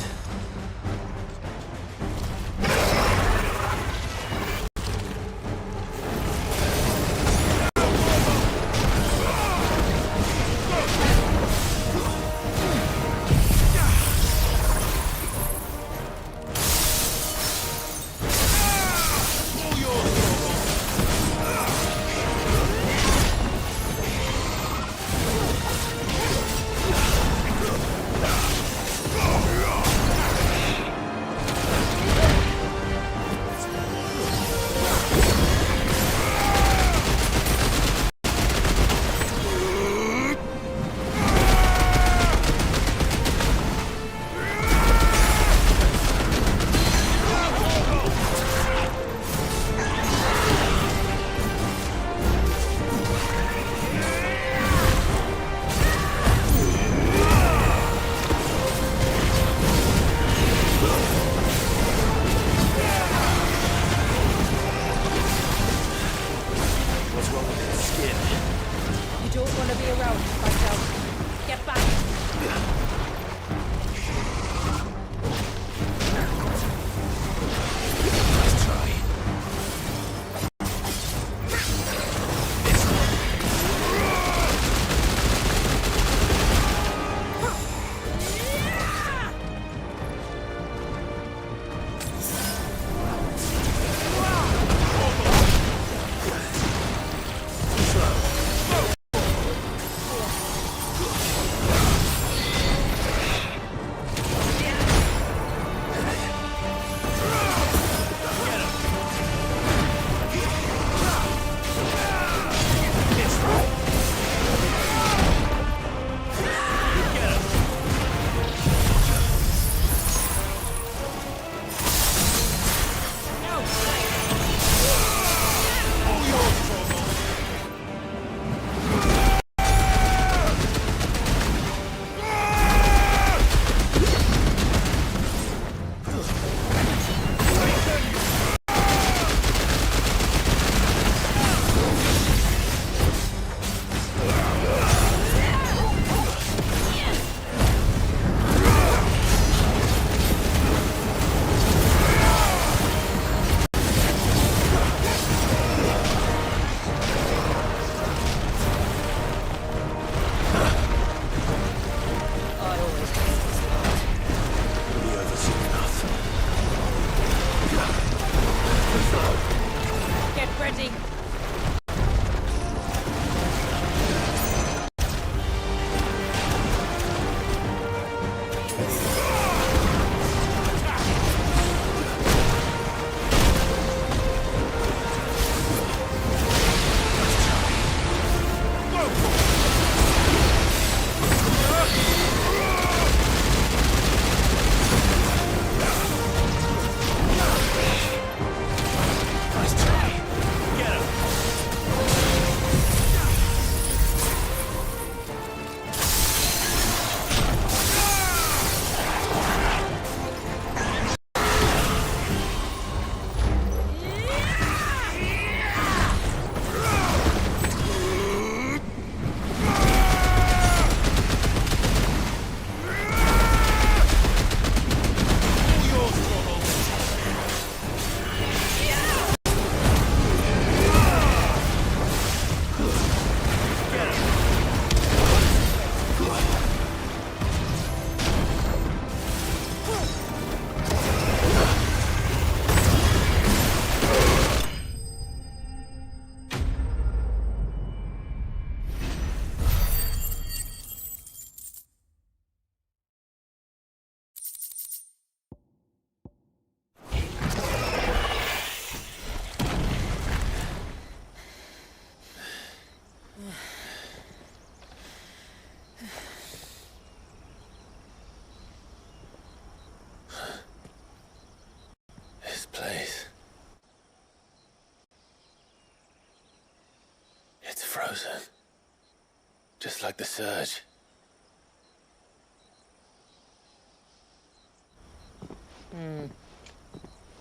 Get him! like the surge.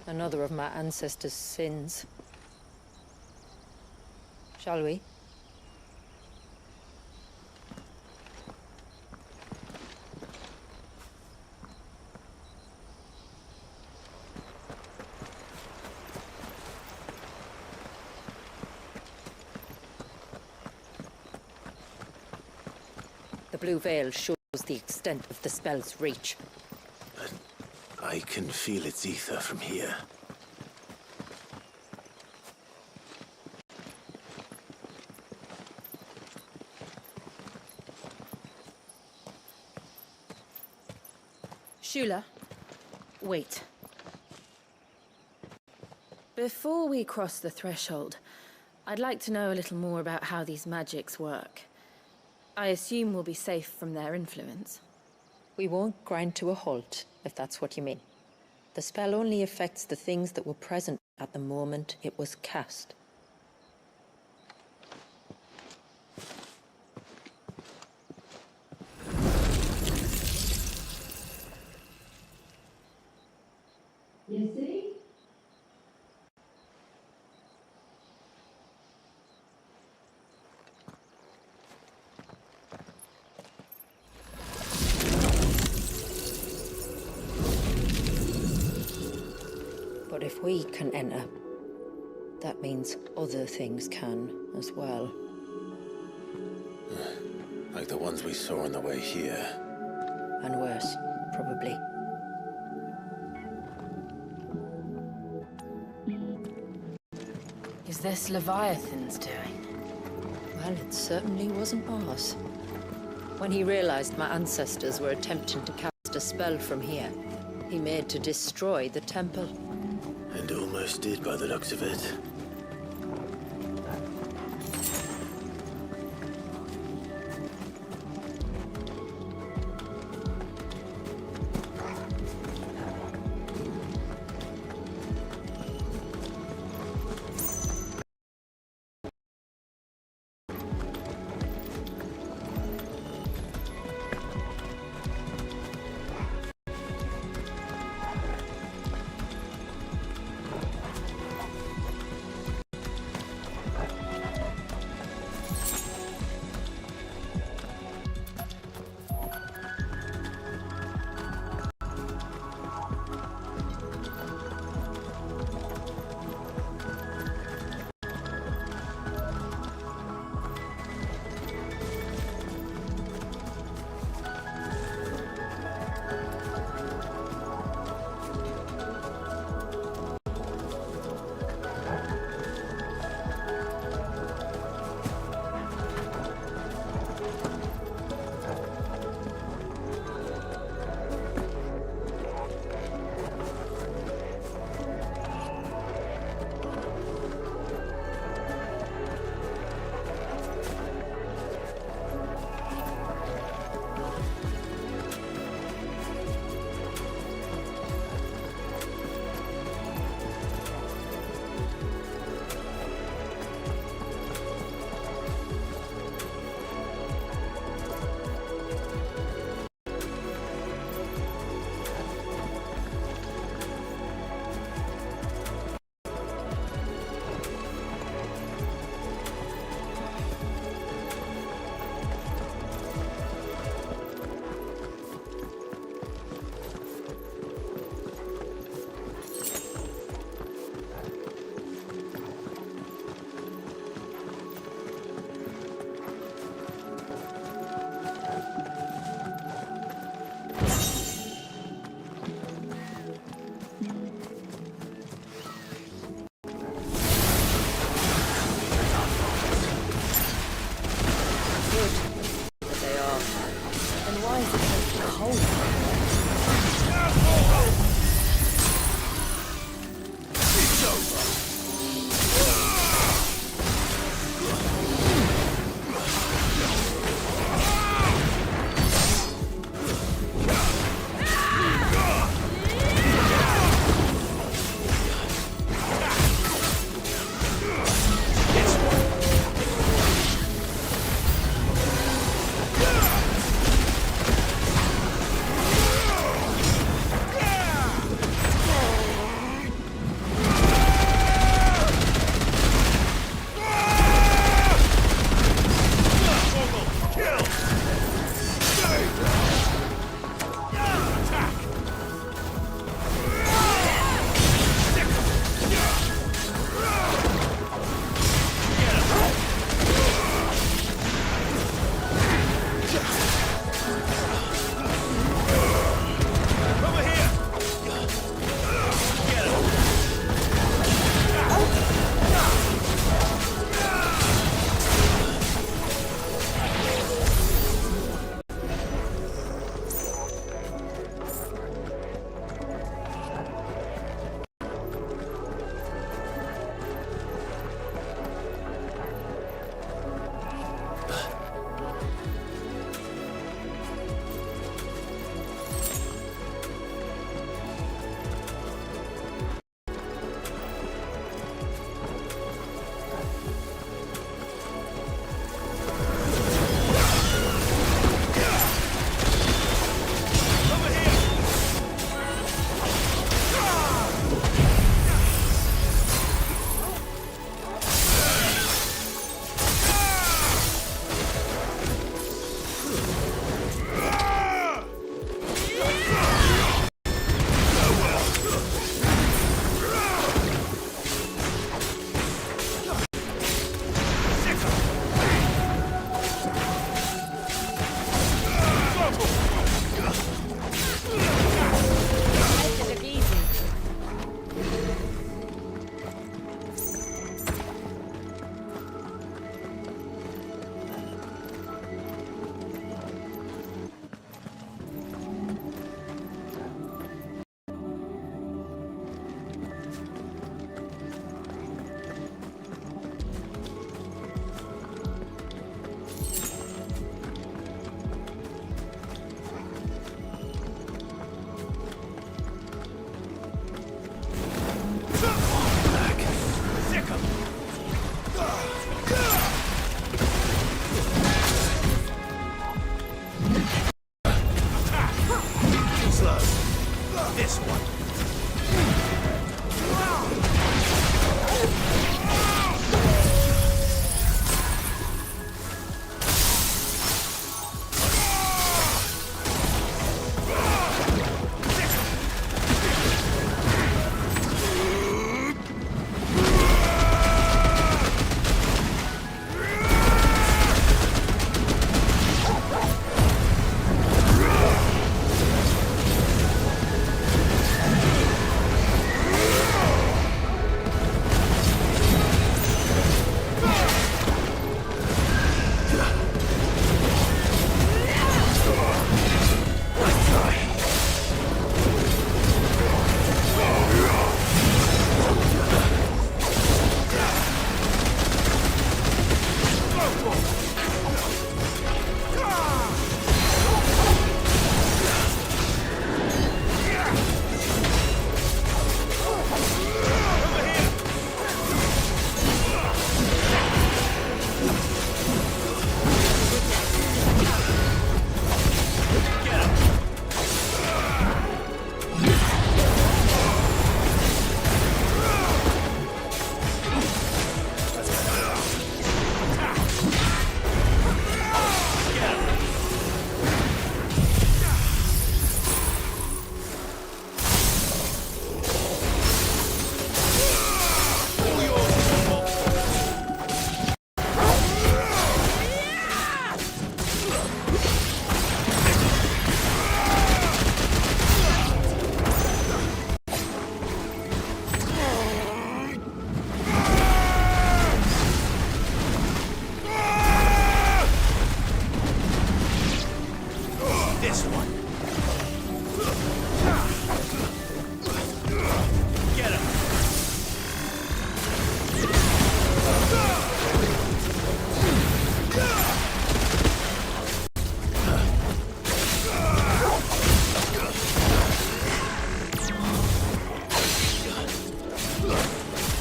Another of my ancestors' sins. Shall we? The blue veil shows the extent of the spell's reach. But I can feel its ether from here. Shula, wait. Before we cross the threshold, I'd like to know a little more about how these magics work. I assume we'll be safe from their influence. We won't grind to a halt, if that's what you mean. The spell only affects the things that were present at the moment it was cast. You see? But if we can enter, that means other things can as well. Like the ones we saw on the way here. And worse, probably. Is this Leviathan's doing? Well, it certainly wasn't ours. When he realized my ancestors were attempting to cast a spell from here, he made to destroy the temple. And almost did by the looks of it.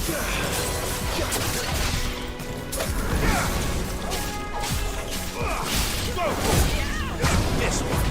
This one.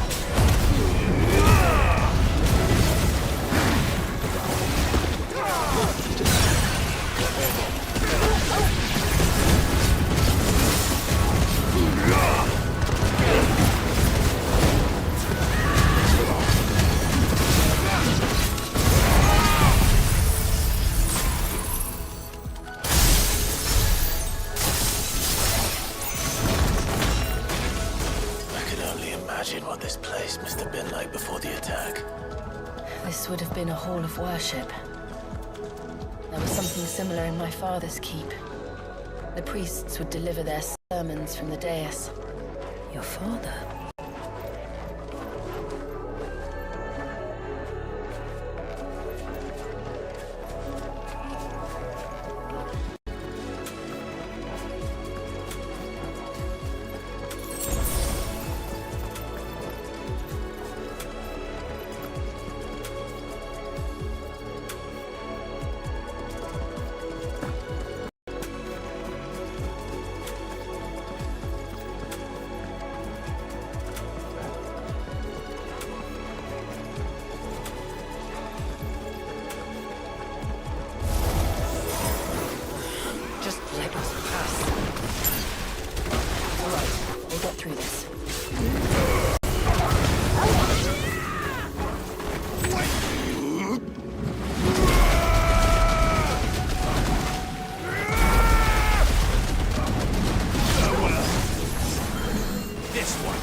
Imagine what this place must have been like before the attack. This would have been a hall of worship. There was something similar in my father's keep. The priests would deliver their sermons from the dais. Your father? Through this. This one.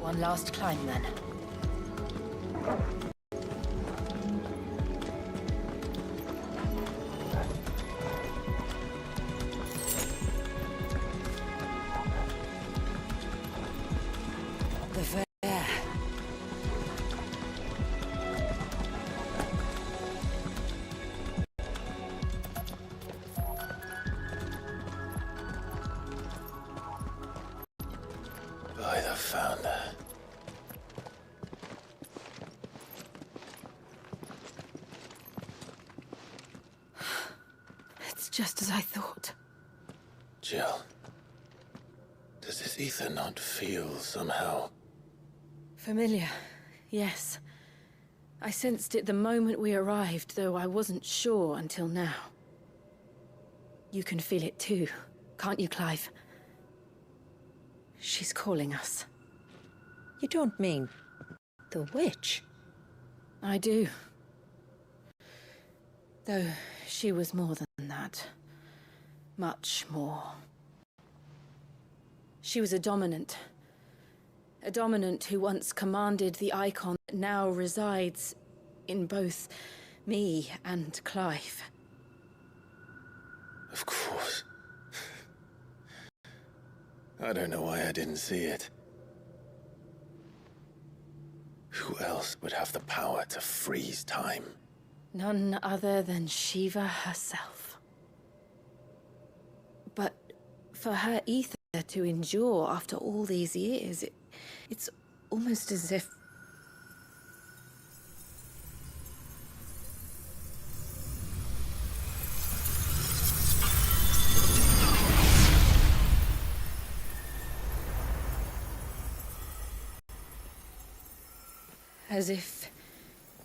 One last climb, then. found that. It's just as I thought. Jill, does this ether not feel somehow? Familiar, yes. I sensed it the moment we arrived, though I wasn't sure until now. You can feel it too, can't you, Clive? She's calling us. You don't mean the witch? I do. Though she was more than that. Much more. She was a dominant. A dominant who once commanded the icon that now resides in both me and Clive. Of course. I don't know why I didn't see it. Who else would have the power to freeze time? None other than Shiva herself. But for her ether to endure after all these years, it's almost as if... As if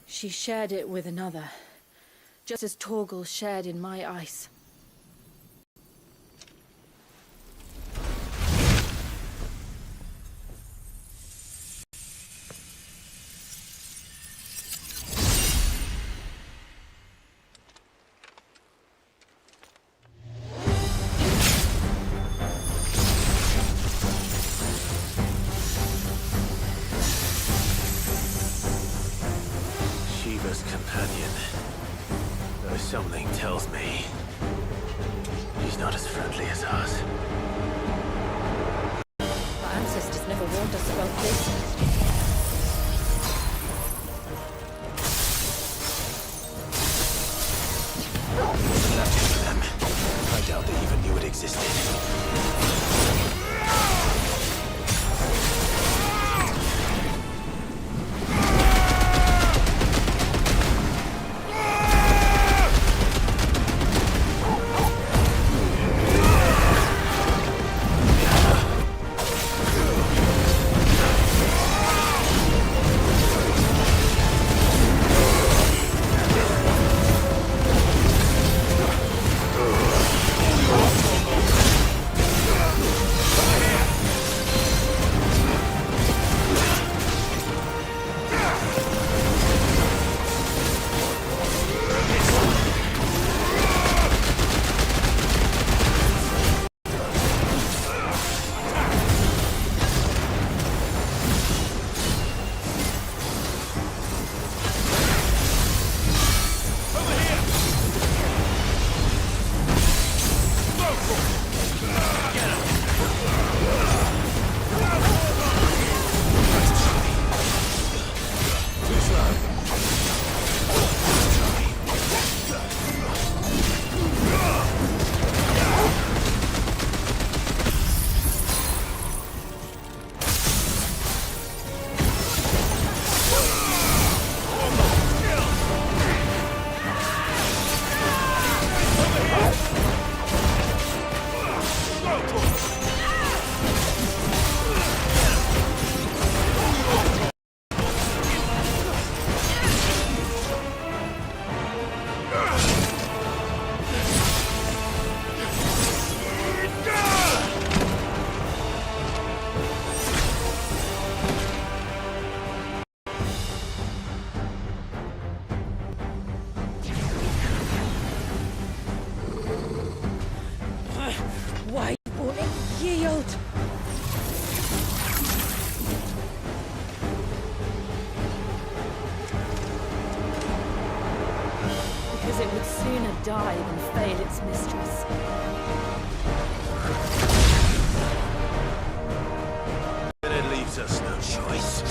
she shared it with another, just as Torgal shared in my ice. Shiva's companion. Though something tells me he's not as friendly as us. Our ancestors never warned us about this. Left it to them. I doubt they even knew it existed. Why won't it yield? Because it would sooner die than fail its mistress. Then it leaves us no choice.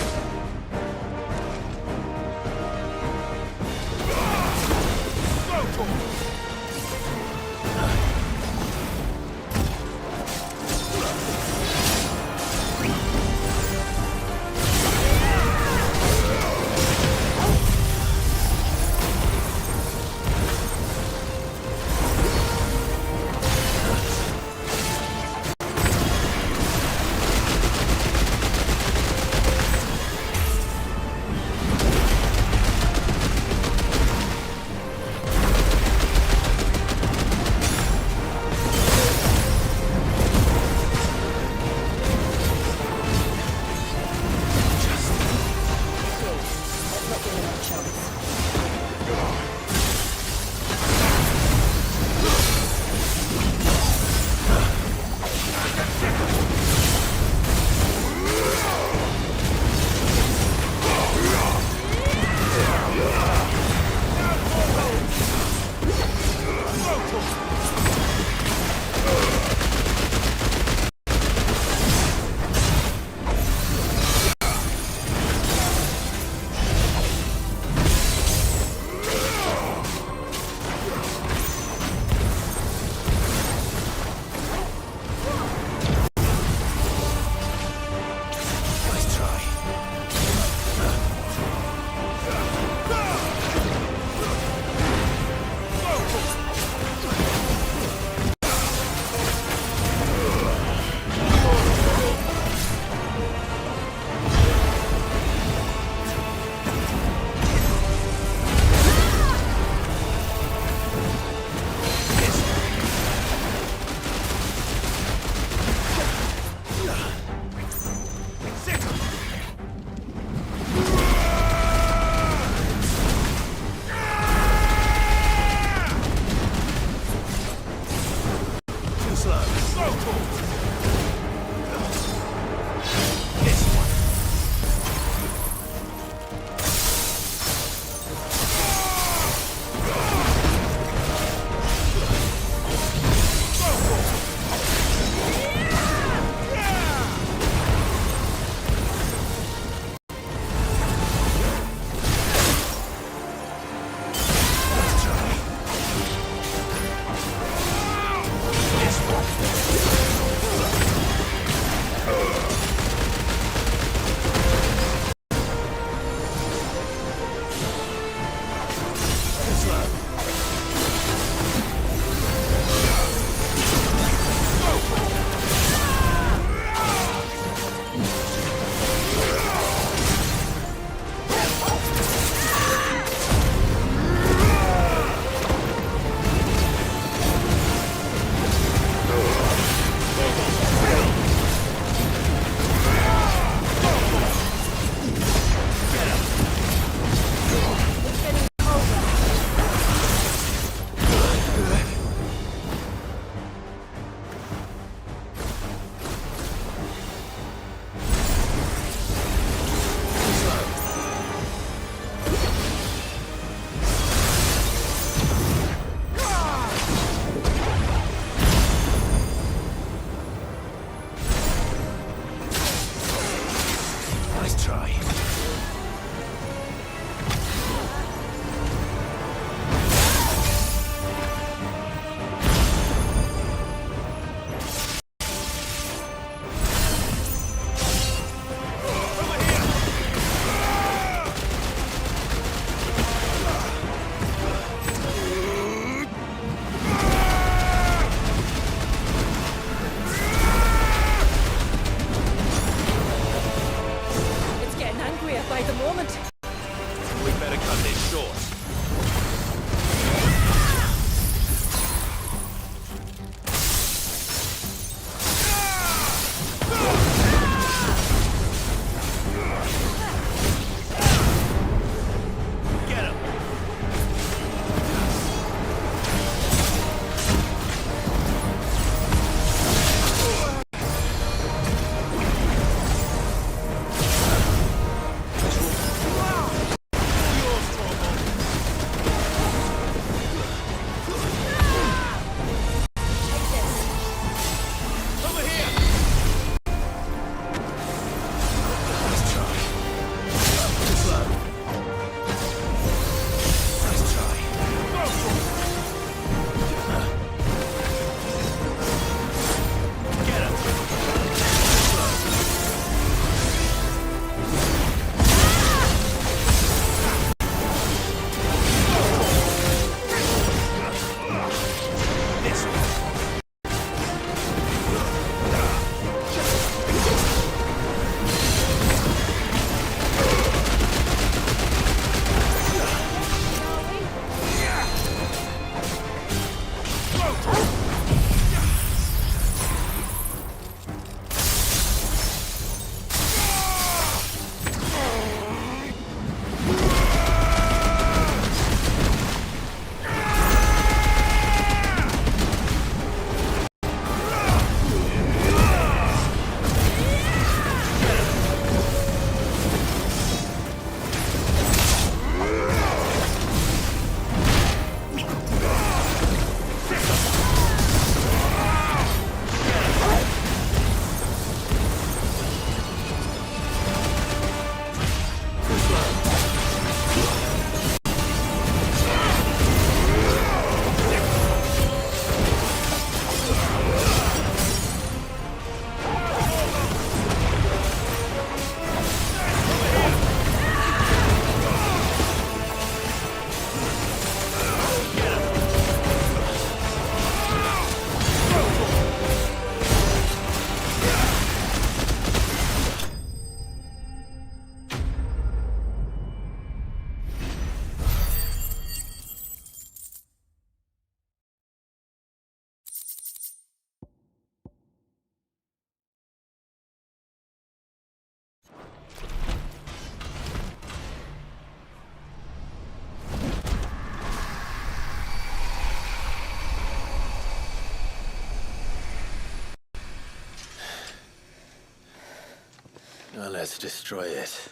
Now let's destroy it.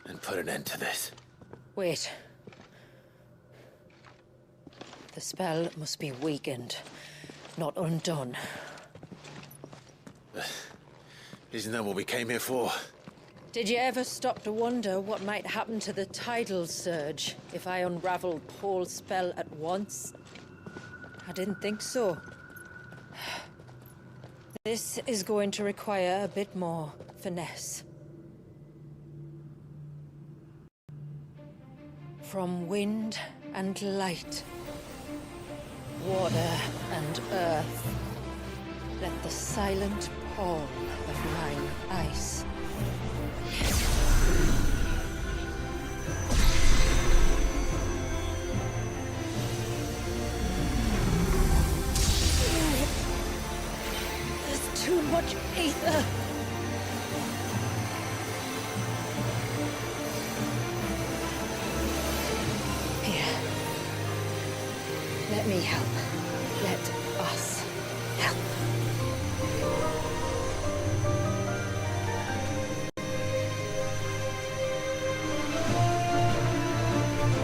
And put an end to this. Wait. The spell must be weakened, not undone. Isn't that what we came here for? Did you ever stop to wonder what might happen to the tidal surge if I unraveled the whole spell at once? I didn't think so. This is going to require a bit more finesse. From wind and light, water and earth, let the silent pall of mine ice. There's too much ether. Here. Let me help. Let us help.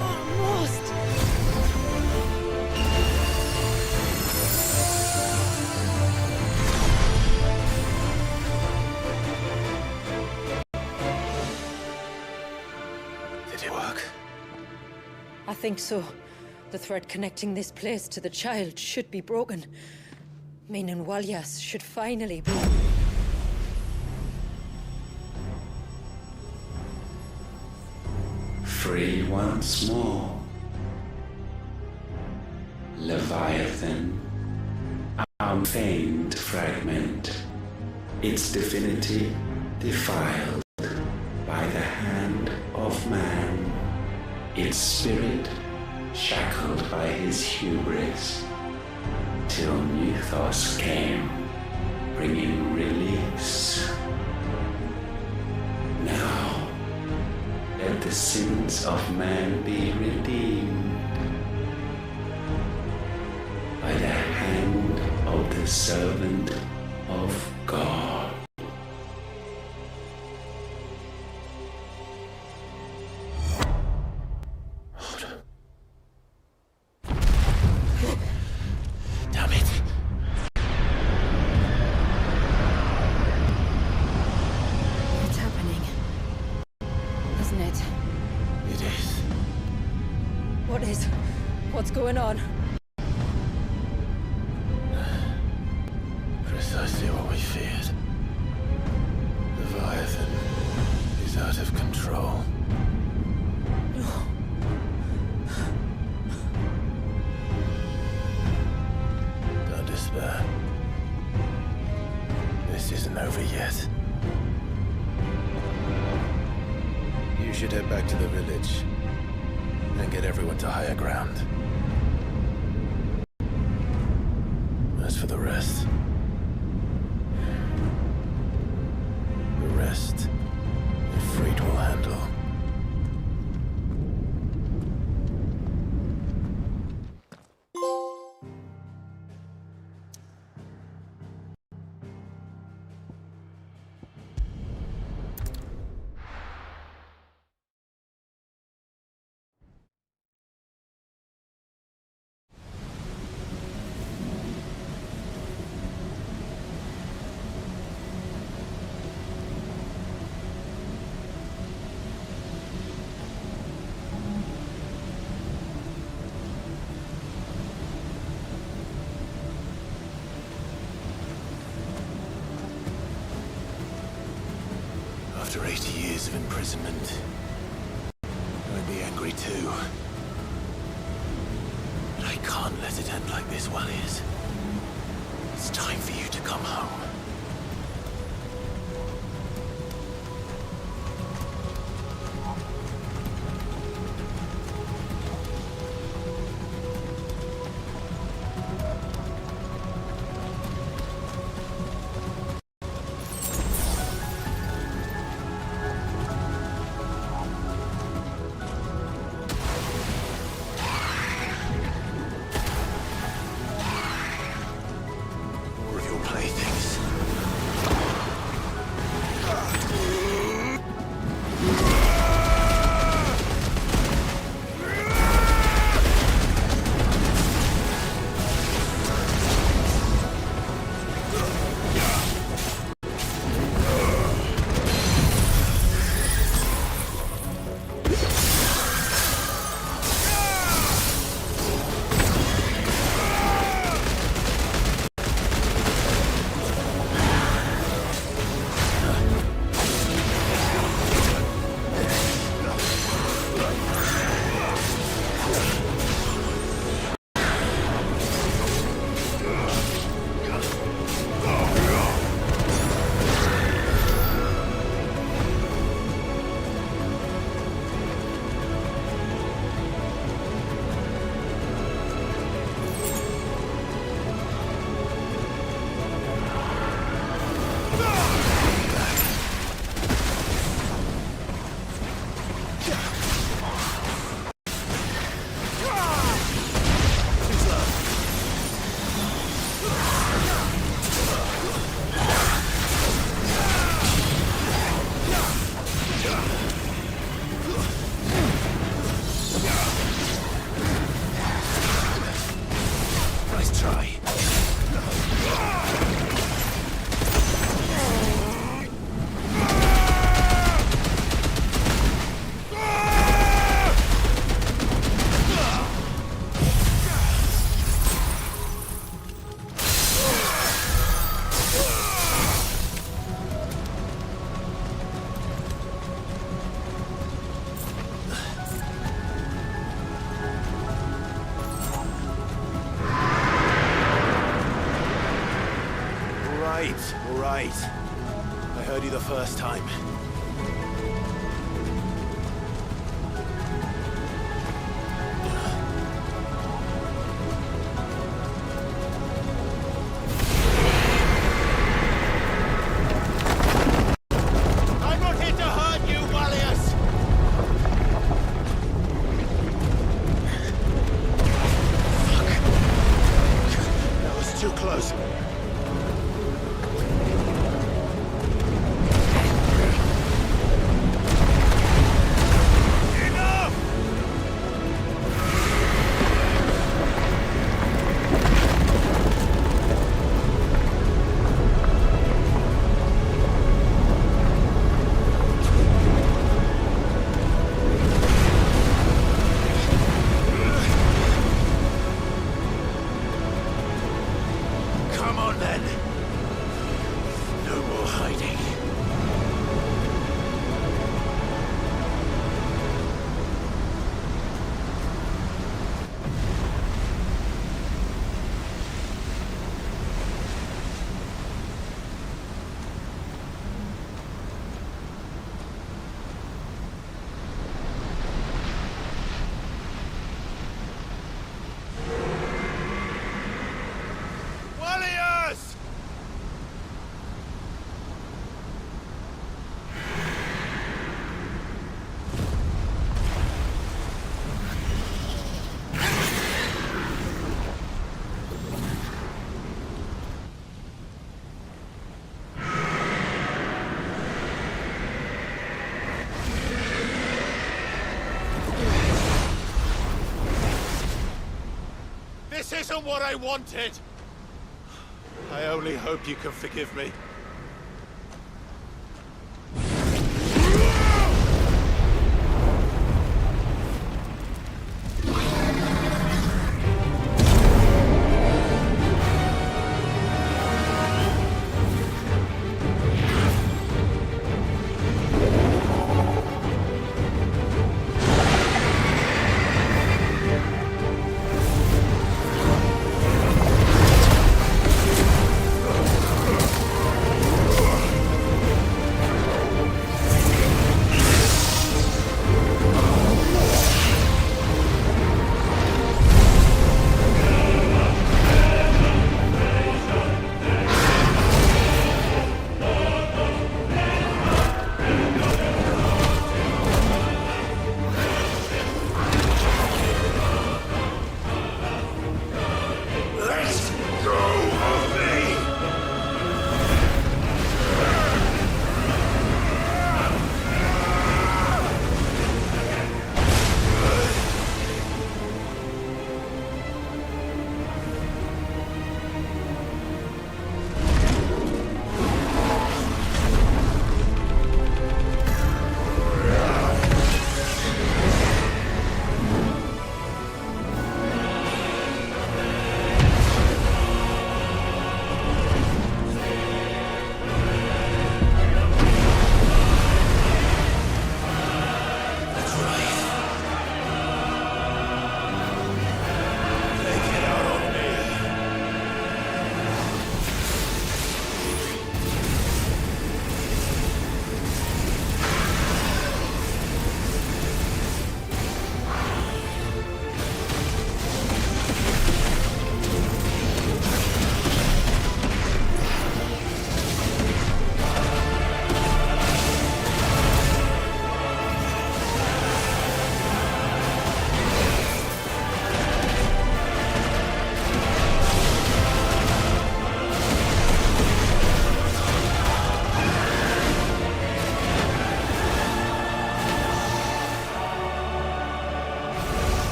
Almost. Did it work? I think so. The thread connecting this place to the child should be broken. Meaning Walyas should finally be... Free once more. Leviathan, unfeigned fragment, its divinity defiled by the hand of man, its spirit shackled by his hubris, till Mythos came, bringing release. Now, let the sins of man be redeemed by the hand of the servant of God. Damn it. It's happening. Isn't it? It is. What is? What's going on? Precisely what we feared. Leviathan is out of control. Don't despair. This isn't over yet. You should head back to the village and get everyone to higher ground. As for the rest, Ifrit will handle. After 80 years of imprisonment, I'd be angry too. But I can't let it end like this, Walyas. It's time for you to come home. More of your plaything. All right. I heard you the first time. I'm not here to hurt you, Wallius! That was too close. Come on then. No more hiding. Wallius! This isn't what I wanted! I only hope you can forgive me.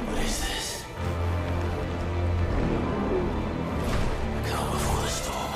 What is this? Calm before the storm.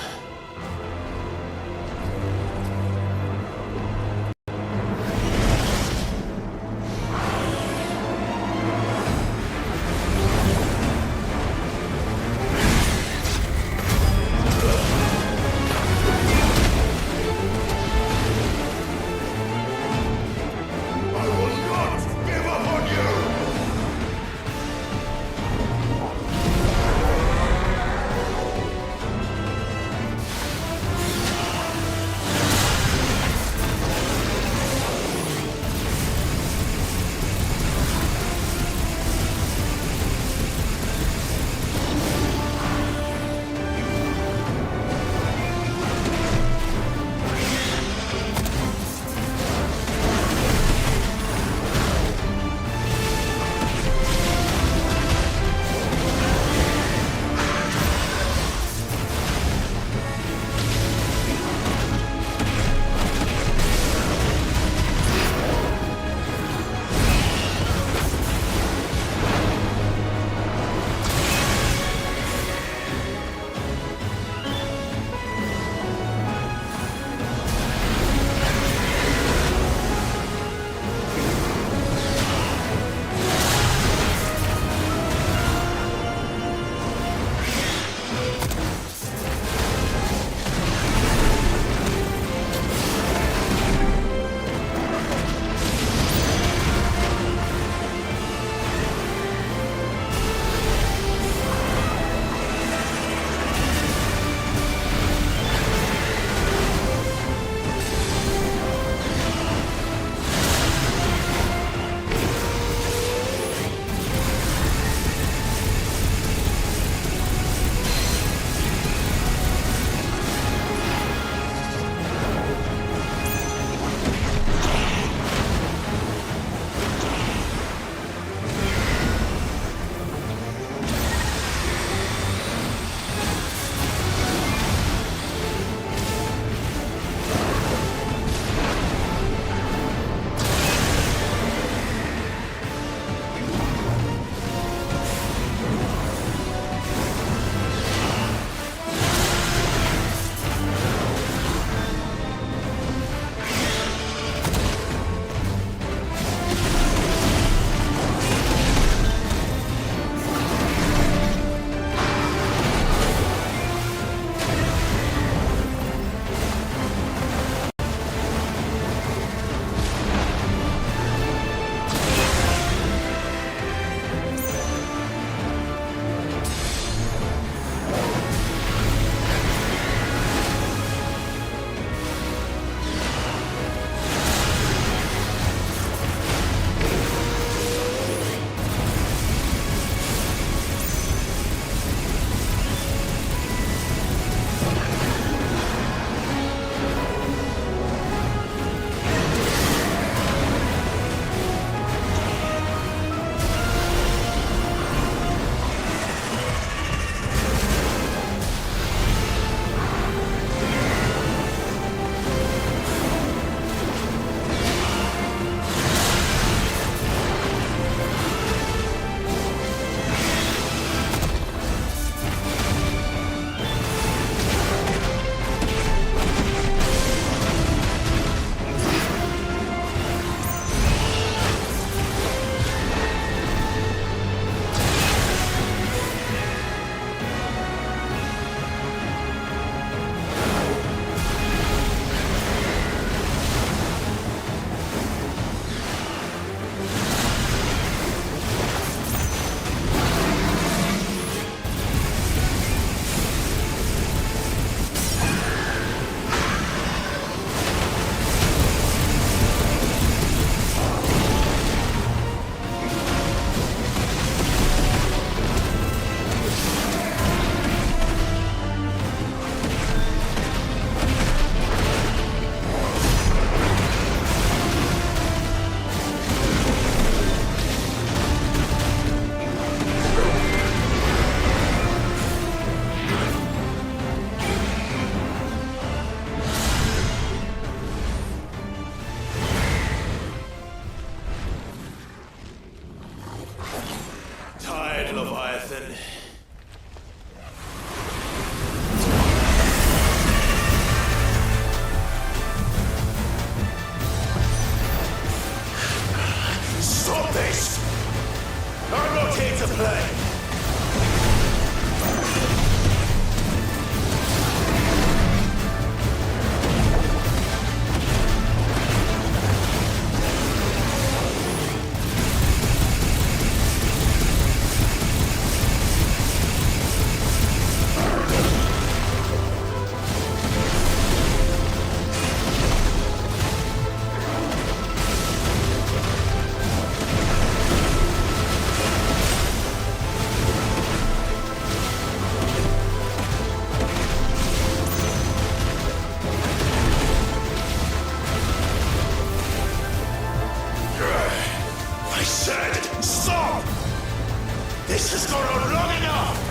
Red Leviathan. Stop this! I'm not here to play! This has gone on long enough!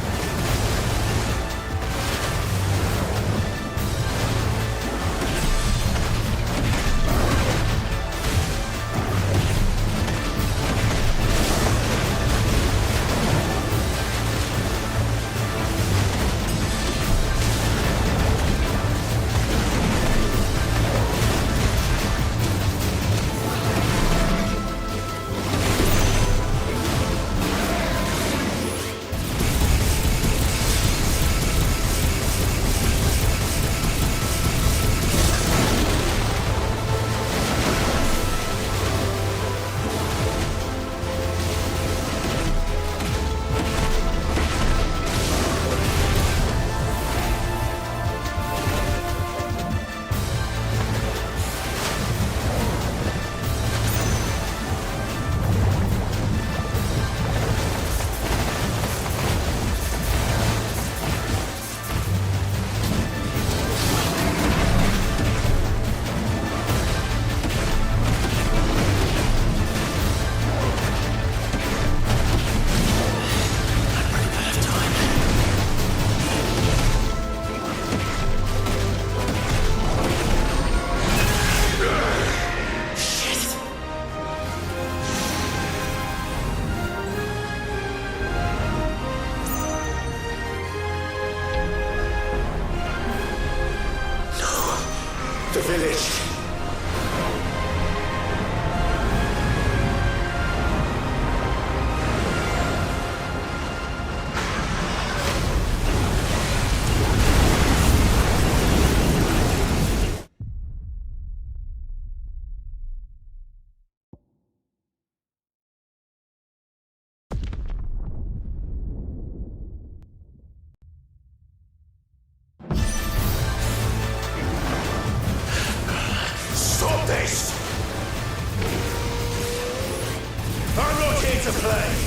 The village. Stop this! I'm not here to play!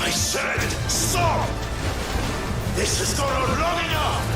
I said, stop! This has gone on long enough!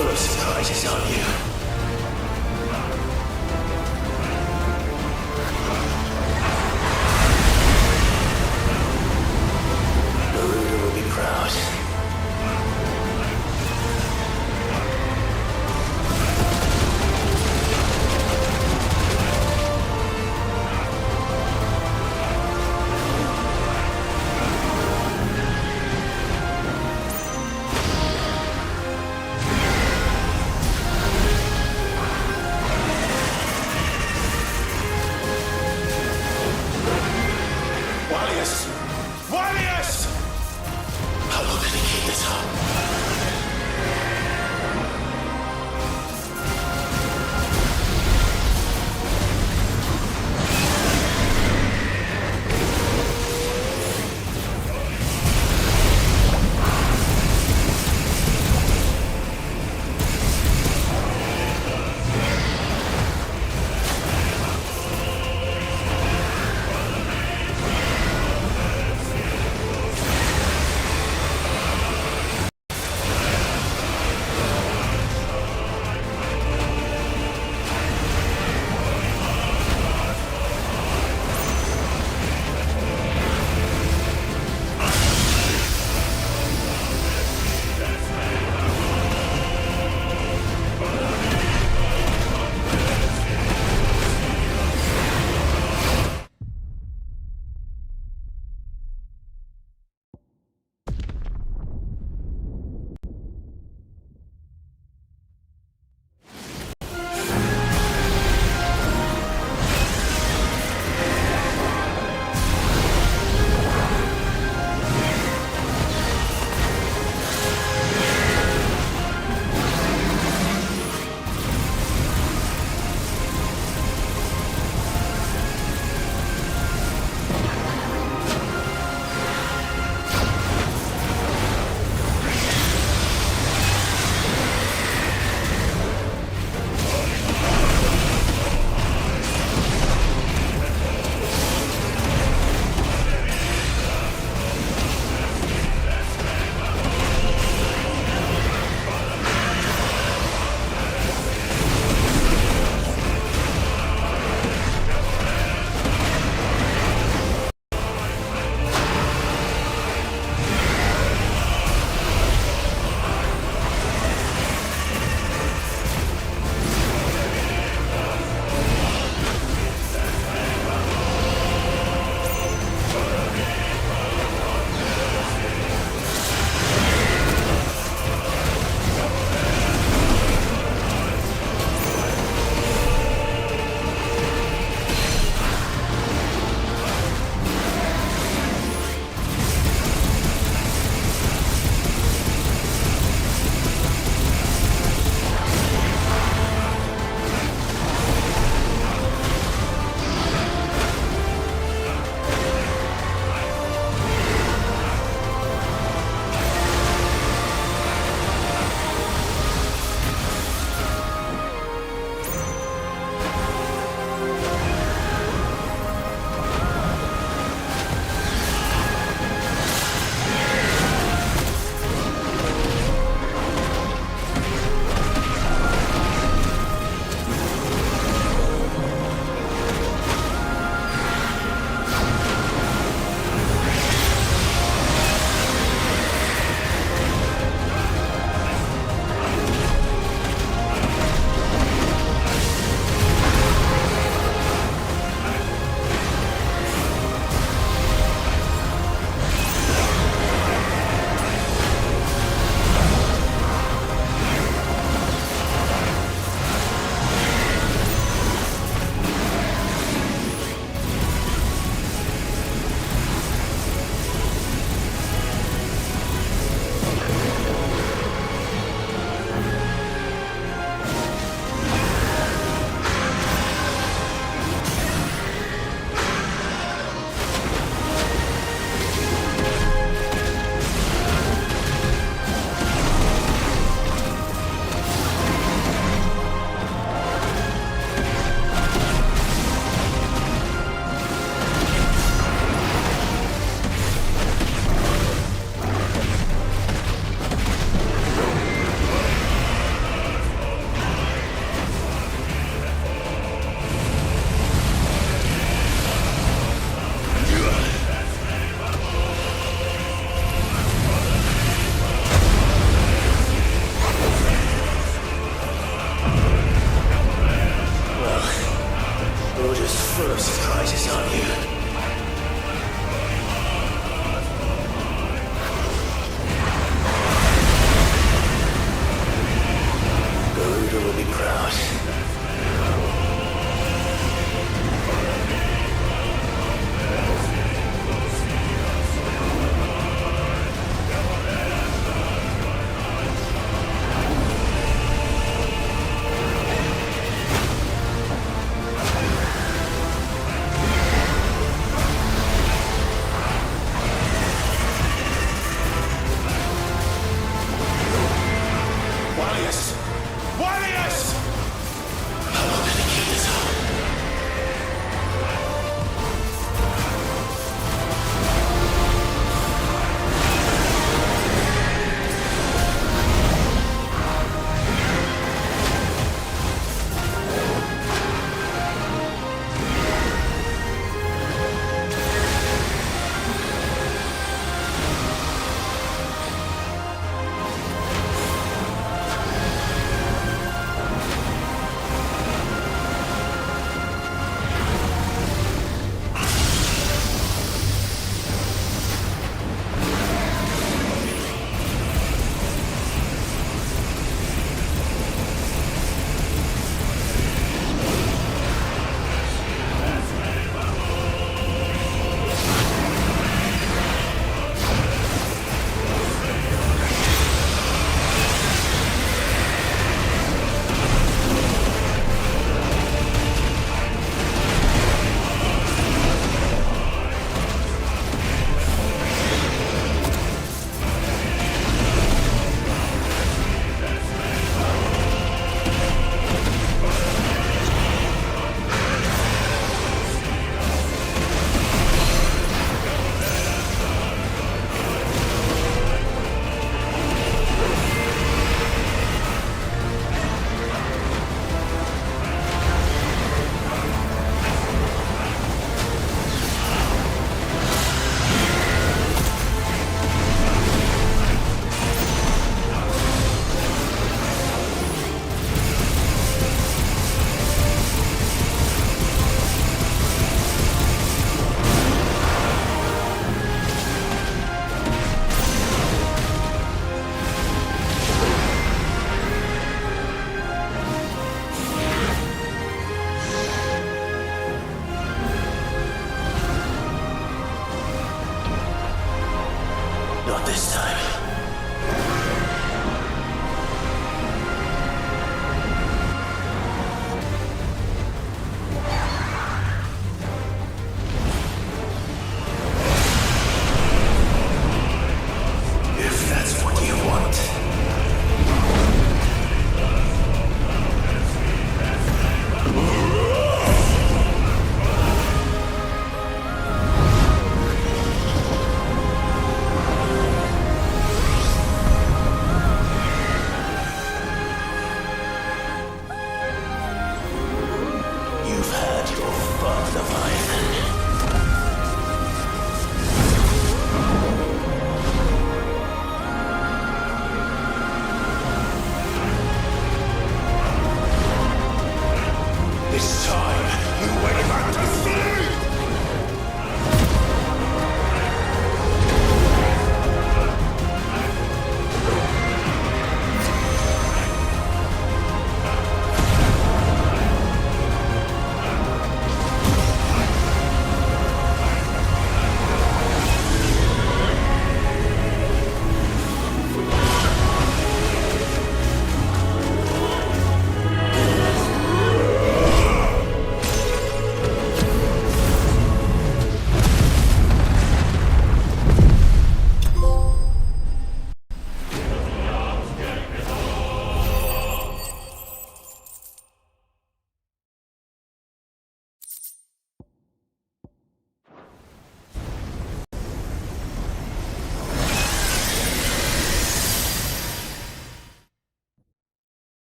full of surprises, aren't you? Garuda will be proud.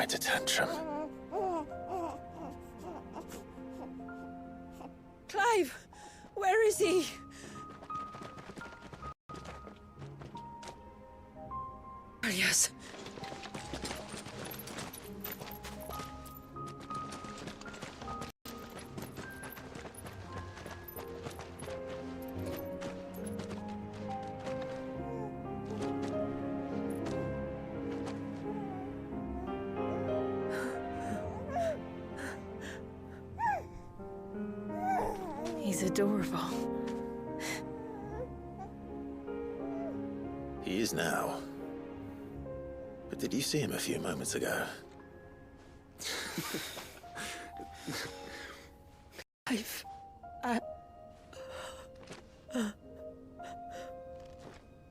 quite a tantrum. Clive! Where is he? Yes. He's adorable. He is now. But did you see him a few moments ago?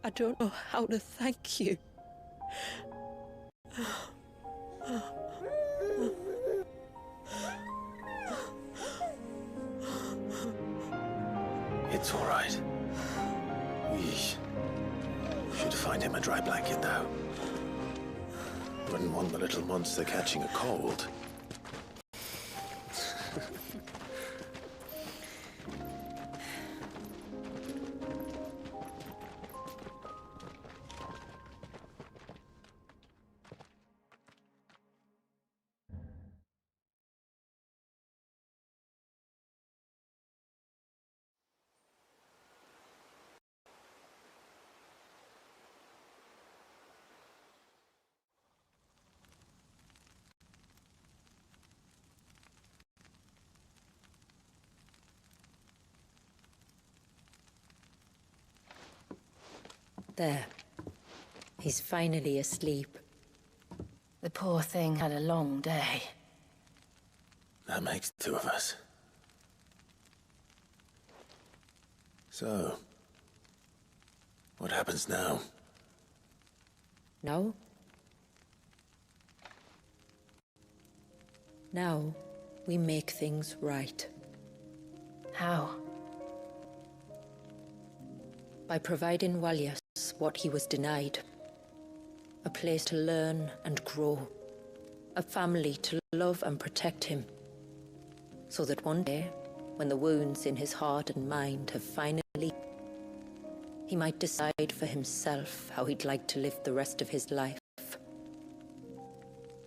I don't know how to thank you. It's all right. We should find him a dry blanket now. Wouldn't want the little monster catching a cold. There. He's finally asleep. The poor thing had a long day. That makes two of us. So, what happens now? Now? Now, we make things right. How? By providing Walyas what he was denied. A place to learn and grow. A family to love and protect him. So that one day, when the wounds in his heart and mind have finally, he might decide for himself how he'd like to live the rest of his life.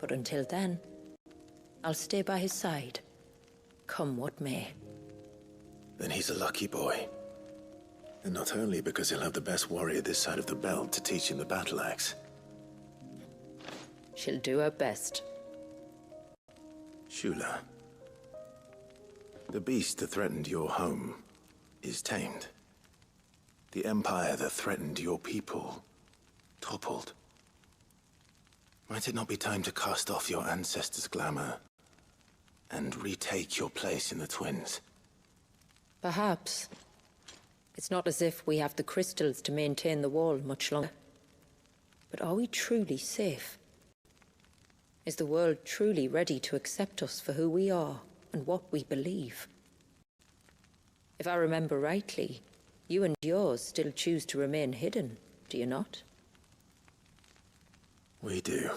But until then, I'll stay by his side, come what may. Then he's a lucky boy. And not only because he'll have the best warrior this side of the belt to teach him the battle axe. She'll do her best. Shula. The beast that threatened your home is tamed. The empire that threatened your people toppled. Might it not be time to cast off your ancestors' glamour and retake your place in the Twins? Perhaps. It's not as if we have the crystals to maintain the wall much longer. But are we truly safe? Is the world truly ready to accept us for who we are and what we believe? If I remember rightly, you and yours still choose to remain hidden, do you not? We do.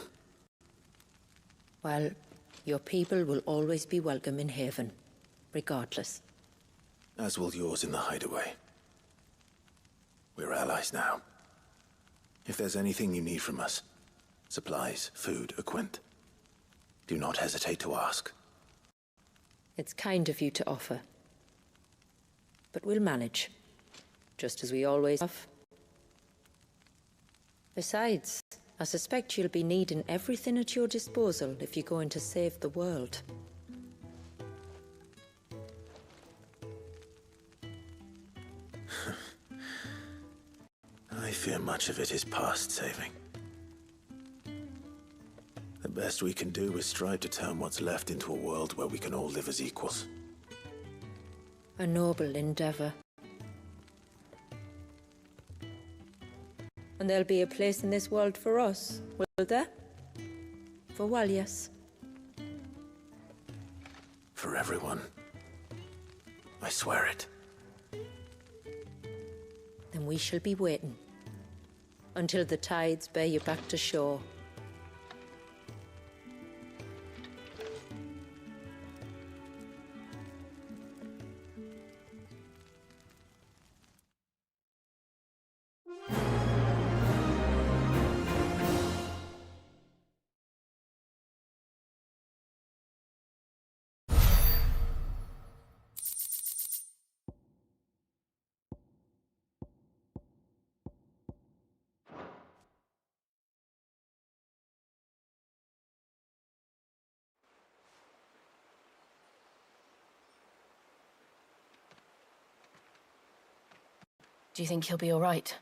Well, your people will always be welcome in Haven, regardless. As will yours in the hideaway. We're allies now. If there's anything you need from us, supplies, food, equipment, do not hesitate to ask. It's kind of you to offer. But we'll manage, just as we always have. Besides, I suspect you'll be needing everything at your disposal if you're going to save the world. I fear much of it is past saving. The best we can do is strive to turn what's left into a world where we can all live as equals. A noble endeavor. And there'll be a place in this world for us, will there? For Walyas? For everyone. I swear it. Then we shall be waiting. Until the tides bear you back to shore. Do you think he'll be all right?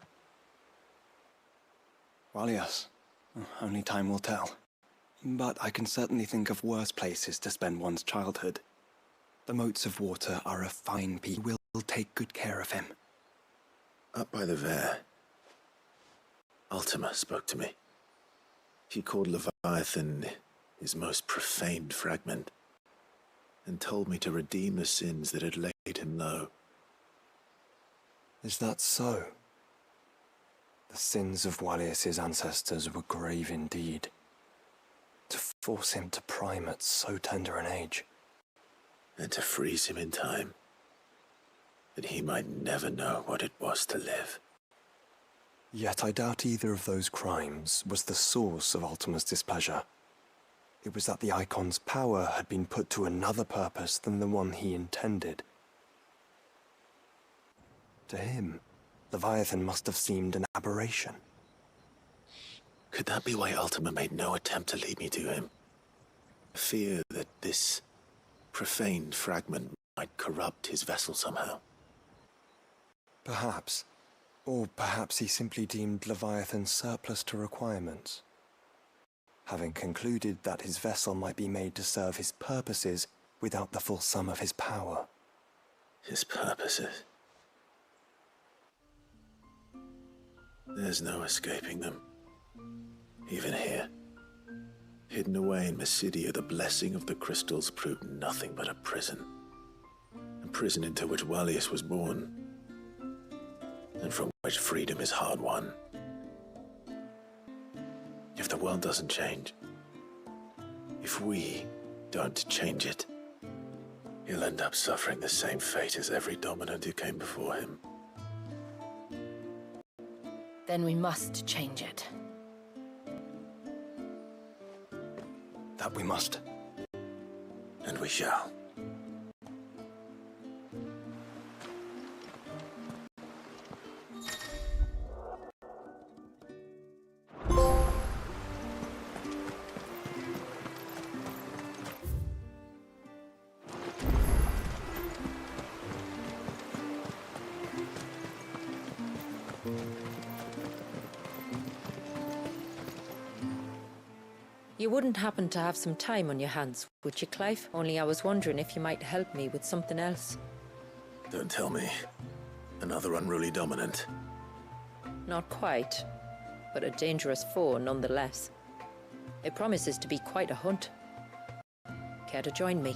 Well, yes. Only time will tell. But I can certainly think of worse places to spend one's childhood. The moats of water are a fine piece. We'll take good care of him. Up by the Vare, Ultima spoke to me. He called Leviathan his most profaned fragment, and told me to redeem the sins that had laid him low. Is that so? The sins of Wallius's ancestors were grave indeed. To force him to prime at so tender an age. And to freeze him in time, that he might never know what it was to live. Yet I doubt either of those crimes was the source of Ultima's displeasure. It was that the Icon's power had been put to another purpose than the one he intended. To him, Leviathan must have seemed an aberration. Could that be why Ultima made no attempt to lead me to him? Fear that this profaned fragment might corrupt his vessel somehow. Perhaps. Or perhaps he simply deemed Leviathan surplus to requirements. Having concluded that his vessel might be made to serve his purposes without the full sum of his power. His purposes? There's no escaping them. Even here. Hidden away in Mysidia, the blessing of the crystals proved nothing but a prison. A prison into which Wallius was born, and from which freedom is hard won. If the world doesn't change, if we don't change it, he'll end up suffering the same fate as every dominant who came before him. Then we must change it. That we must. And we shall. You wouldn't happen to have some time on your hands, would you, Clive? Only I was wondering if you might help me with something else. Don't tell me. Another unruly dominant. Not quite, but a dangerous foe nonetheless. It promises to be quite a hunt. Care to join me?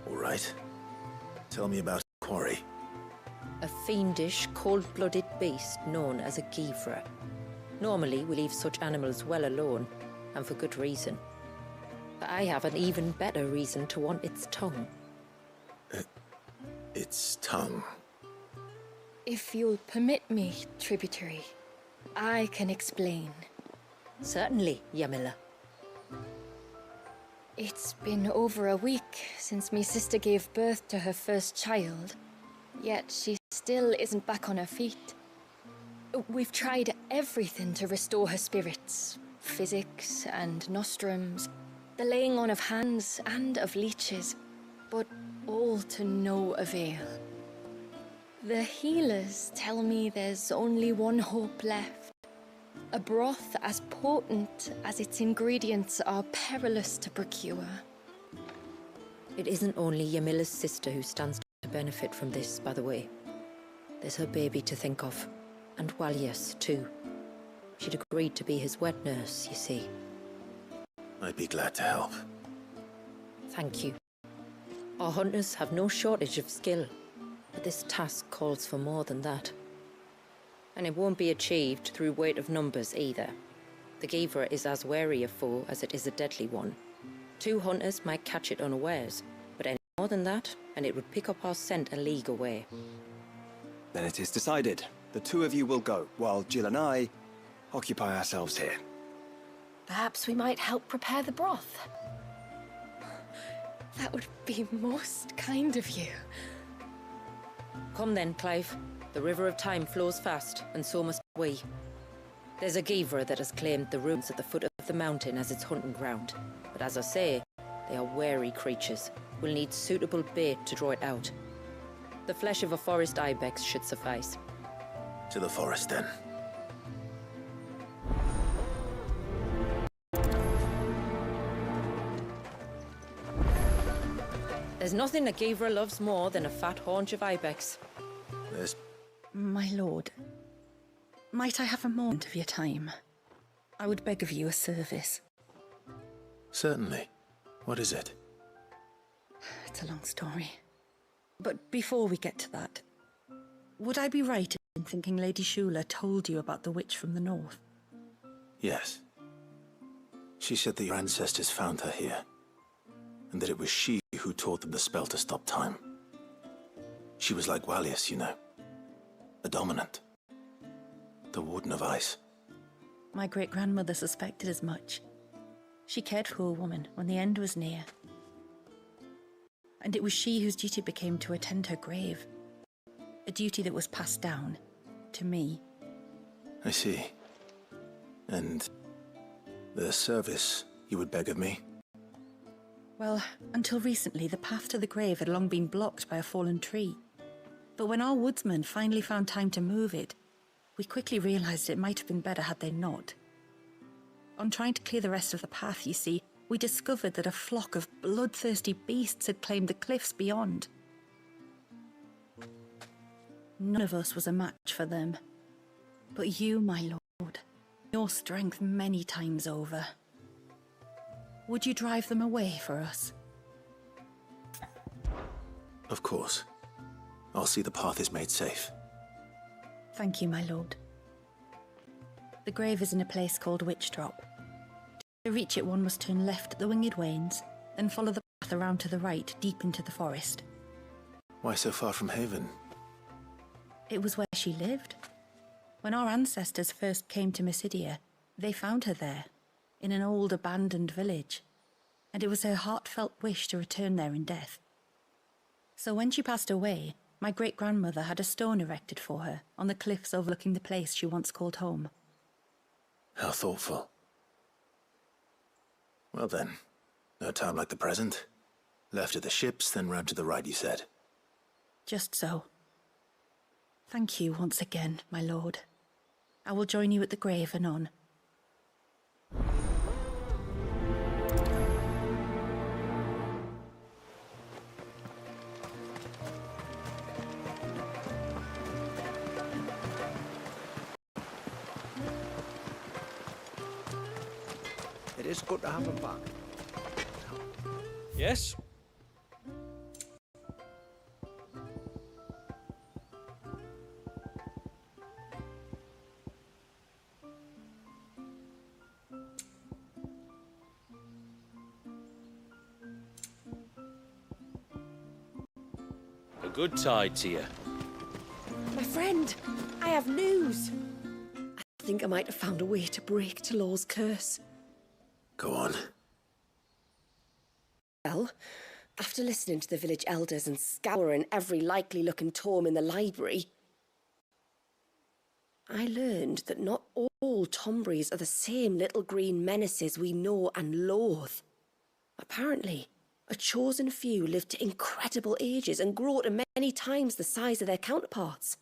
All right. Tell me about Quarry. A fiendish, cold-blooded beast known as a Givra. Normally, we leave such animals well alone, and for good reason. But I have an even better reason to want its tongue. Its tongue? If you'll permit me, tributary, I can explain. Certainly, Yamila. It's been over a week since me sister gave birth to her first child, yet she still isn't back on her feet. We've tried everything to restore her spirits. Physics and nostrums, the laying on of hands and of leeches, but all to no avail. The healers tell me there's only one hope left. A broth as potent as its ingredients are perilous to procure. It isn't only Yamila's sister who stands to benefit from this, by the way. There's her baby to think of. And Wallius, too. She'd agreed to be his wet nurse, you see. I'd be glad to help. Thank you. Our hunters have no shortage of skill, but this task calls for more than that. And it won't be achieved through weight of numbers either. The Givra is as wary a foe as it is a deadly one. 2 hunters might catch it unawares, but any more than that, and it would pick up our scent a league away. Then it is decided. The 2 of you will go, while Jill and I occupy ourselves here. Perhaps we might help prepare the broth. That would be most kind of you. Come then, Clive. The river of time flows fast, and so must we. There's a Givra that has claimed the ruins at the foot of the mountain as its hunting ground. But as I say, they are wary creatures. We'll need suitable bait to draw it out. The flesh of a forest ibex should suffice. To the forest, then. There's nothing that Gavra loves more than a fat haunch of ibex. There's... My lord, might I have a moment of your time? I would beg of you a service. Certainly. What is it? It's a long story. But before we get to that, would I be right in thinking Lady Shula told you about the witch from the north? Yes. She said that your ancestors found her here, and that it was she who taught them the spell to stop time. She was like Wallius, you know. A dominant. The Warden of Ice. My great-grandmother suspected as much. She cared for a woman when the end was near. And it was she whose duty became to attend her grave. A duty that was passed down to me. I see. And the service you would beg of me? Well, until recently, the path to the grave had long been blocked by a fallen tree. But when our woodsmen finally found time to move it, we quickly realized it might have been better had they not. On trying to clear the rest of the path, you see, we discovered that a flock of bloodthirsty beasts had claimed the cliffs beyond. None of us was a match for them. But you, my lord, your strength many times over. Would you drive them away for us? Of course. I'll see the path is made safe. Thank you, my lord. The grave is in a place called Witch Drop. To reach it, one must turn left at the Winged Wains, then follow the path around to the right, deep into the forest. Why so far from Haven? It was where she lived. When our ancestors first came to Mysidia, they found her there, in an old abandoned village, and it was her heartfelt wish to return there in death. So when she passed away, my great-grandmother had a stone erected for her on the cliffs overlooking the place she once called home. How thoughtful. Well then, no time like the present. Left at the ships, then round to the right, you said. Just so. Thank you once again, my lord. I will join you at the grave anon. It is good to have him back. Yes? A good tide to you. My friend, I have news. I think I might have found a way to break Talor's curse. Go on. Well, after listening to the village elders and scouring every likely-looking tome in the library, I learned that not all Tombries are the same little green menaces we know and loathe. Apparently, a chosen few live to incredible ages and grow to many times the size of their counterparts.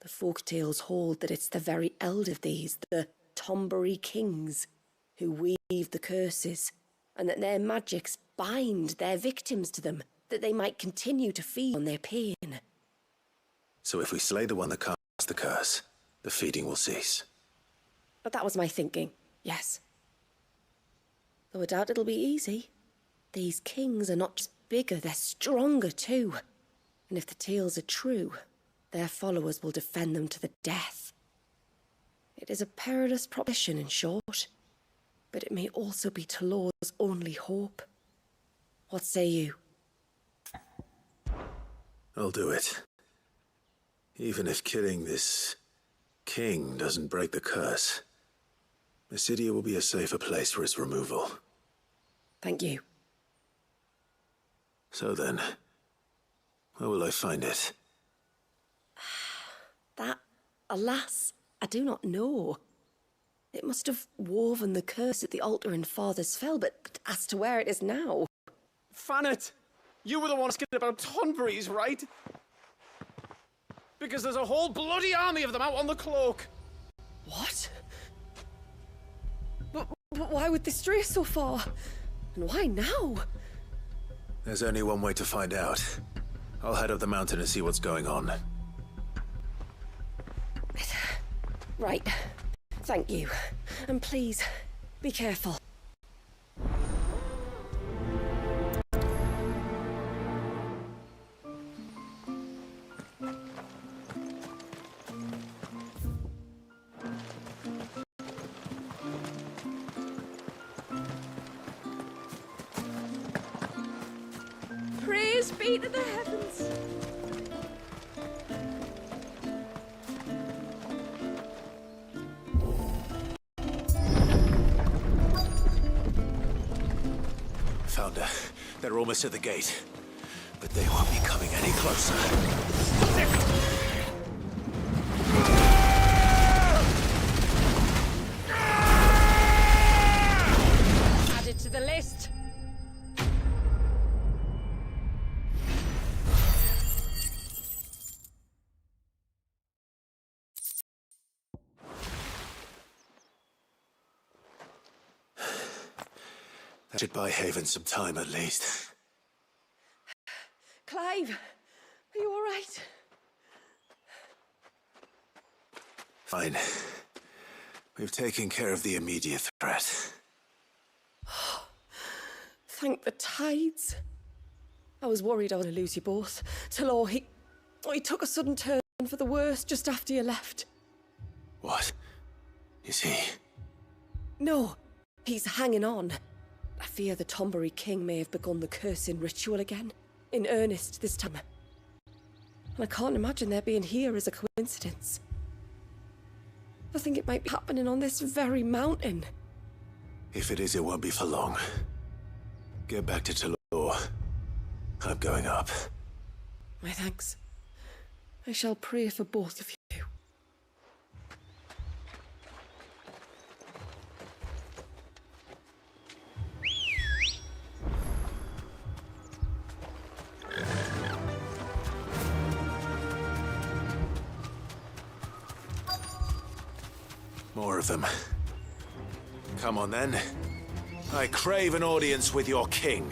The folktales hold that it's the very elder of these, the Tombury kings, who weave the curses, and that their magics bind their victims to them, that they might continue to feed on their pain. So if we slay the one that casts the curse, the feeding will cease. But that was my thinking, yes. Though I doubt it'll be easy. These kings are not just bigger, they're stronger too. And if the tales are true, their followers will defend them to the death. It is a perilous proposition, in short. But it may also be Talor's only hope. What say you? I'll do it. Even if killing this king doesn't break the curse, Mysidia will be a safer place for its removal. Thank you. So then, where will I find it? That, alas, I do not know. It must have woven the curse at the altar in Father's Fell, but as to where it is now... Fannet! You were the one asking about Tonberries, right? Because there's a whole bloody army of them out on the cloak. What? But why would they stray so far? And why now? There's only one way to find out. I'll head up the mountain and see what's going on. Right. Thank you. And please, be careful. Praise be to the heavens. Found her. They're almost at the gate. But they won't be coming any closer. Add it to the list. That should buy Haven some time at least. Clive, are you all right? Fine. We've taken care of the immediate threat. Thank the tides. I was worried I would lose you both. Till he took a sudden turn for the worse just after you left. What? Is he? No, he's hanging on. I fear the Tombury King may have begun the cursing ritual again. In earnest this time. And I can't imagine their being here as a coincidence. I think it might be happening on this very mountain. If it is, it won't be for long. Get back to Talor. I'm going up. My thanks. I shall pray for both of you. More of them. Come on then. I crave an audience with your king.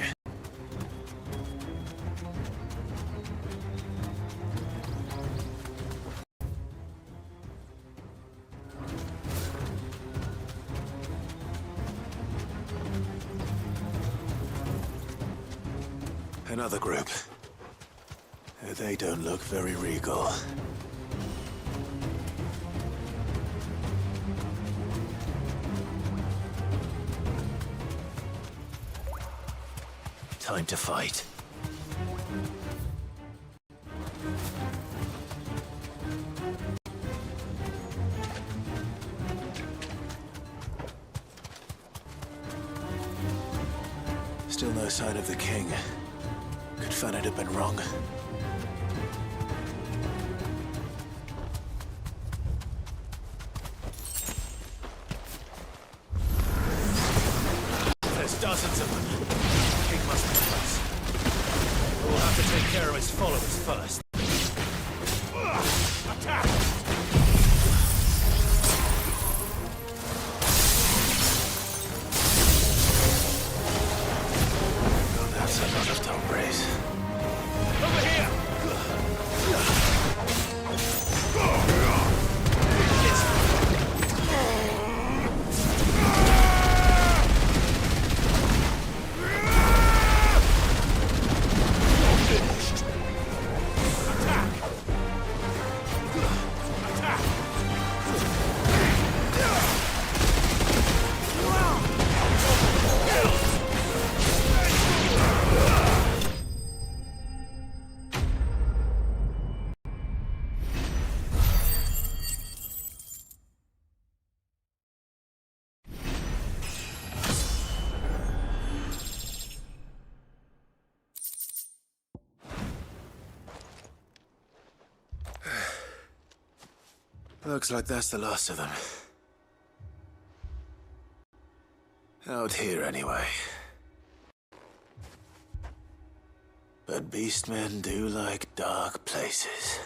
Another group. They don't look very regal. Time to fight. Still no sign of the king. Could Fanad have been wrong? There's dozens of them. King must be close. We'll have to take care of his followers first. Attack! Oh, that's a lot of Tombrays. Over here! Looks like that's the last of them. Out here, anyway. But beastmen do like dark places.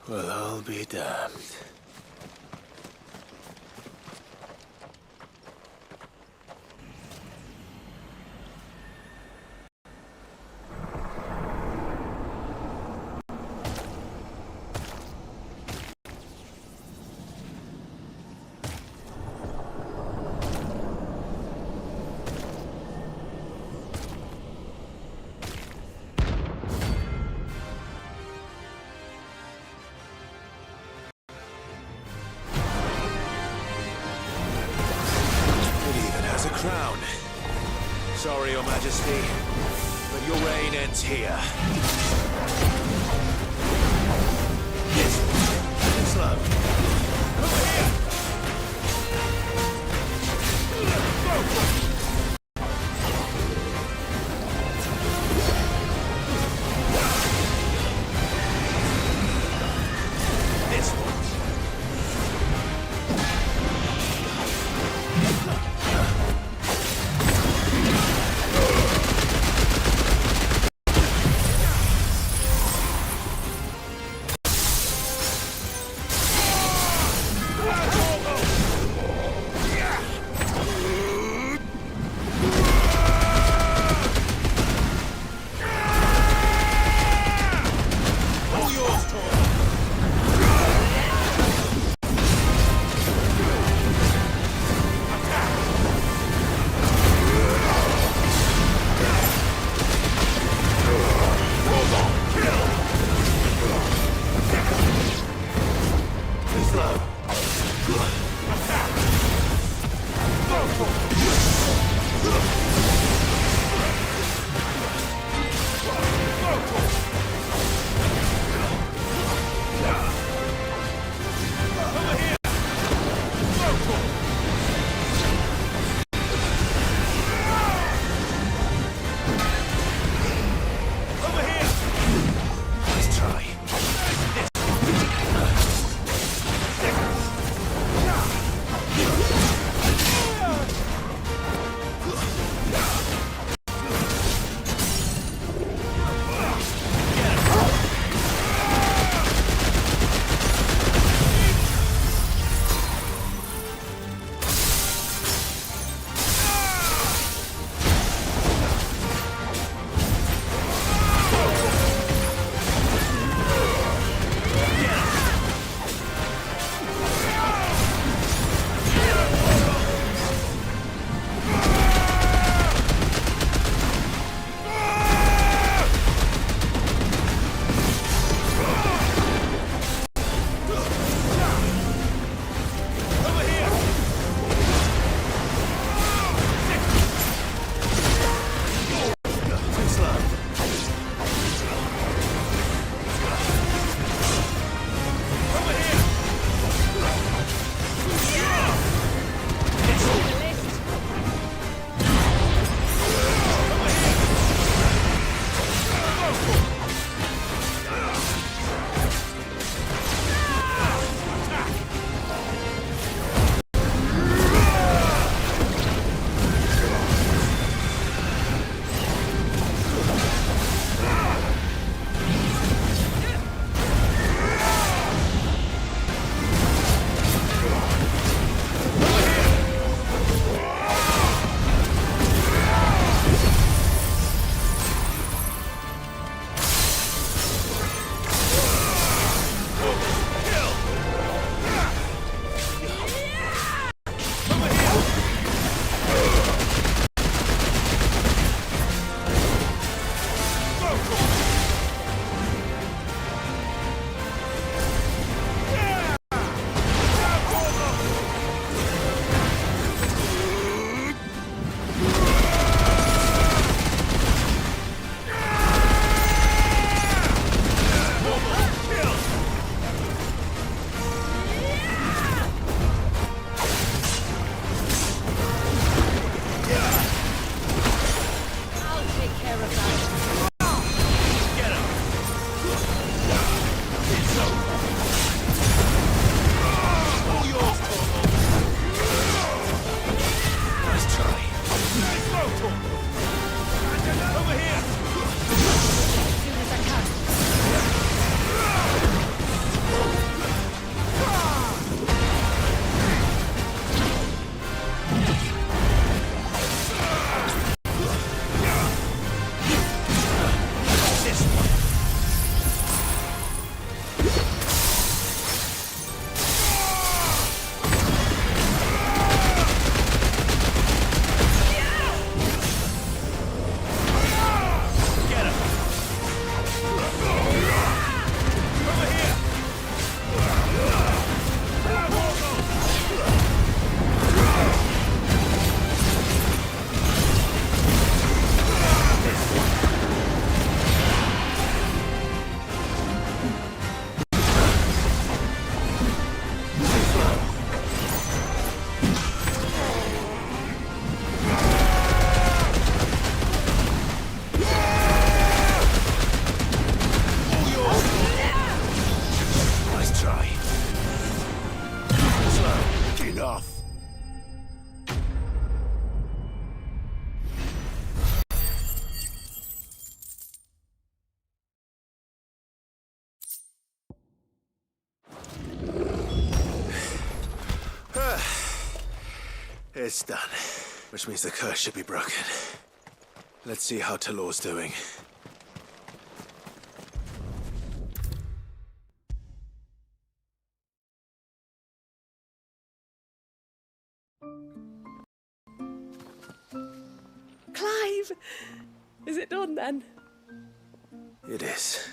Well, I'll be damned. Crown. Sorry, Your Majesty, but your reign ends here. Yes, slow. Over here. This one. Over here! As soon as I can. Nice try. Slow. Enough. It's done. Which means the curse should be broken. Let's see how Talor's doing. Clive! Is it done then? It is.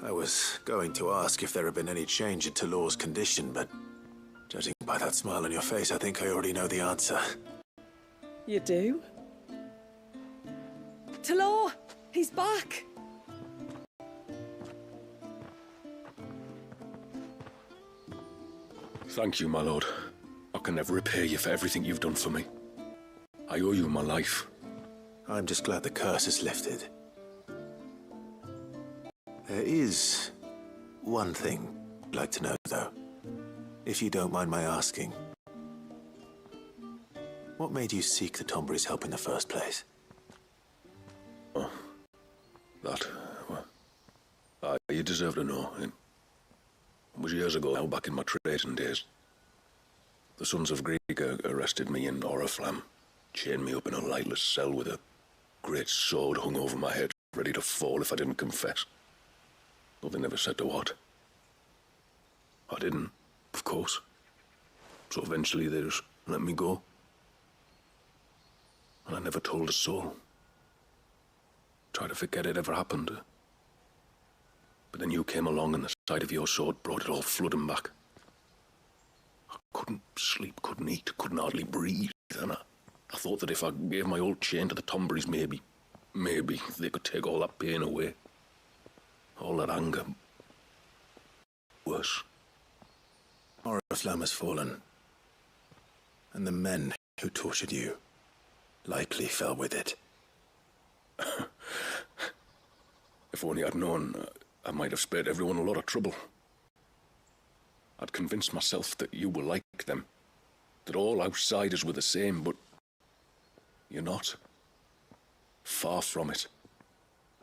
I was going to ask if there had been any change in Talor's condition, but judging by that smile on your face, I think I already know the answer. You do? Talor! He's back! Thank you, my lord. I can never repay you for everything you've done for me. I owe you my life. I'm just glad the curse is lifted. There is one thing I'd like to know, though. If you don't mind my asking. What made you seek the Tombury's help in the first place? Oh, that, well, you deserve to know. It was years ago now, back in my trading days. The Sons of Greek arrested me in Oriflamme, chained me up in a lightless cell with a great sword hung over my head, ready to fall if I didn't confess. Though they never said to what. I didn't, of course. So eventually they just let me go. And I never told a soul. Tried to forget it ever happened. But then you came along and the sight of your sword brought it all flooding back. I couldn't sleep, couldn't eat, couldn't hardly breathe. And I thought that if I gave my old chain to the Tomburys, maybe they could take all that pain away. All that anger. Worse. Oriflamme has fallen. And the men who tortured you likely fell with it. If only I'd known, I might have spared everyone a lot of trouble. I'd convinced myself that you were like them, that all outsiders were the same, but you're not. Far from it.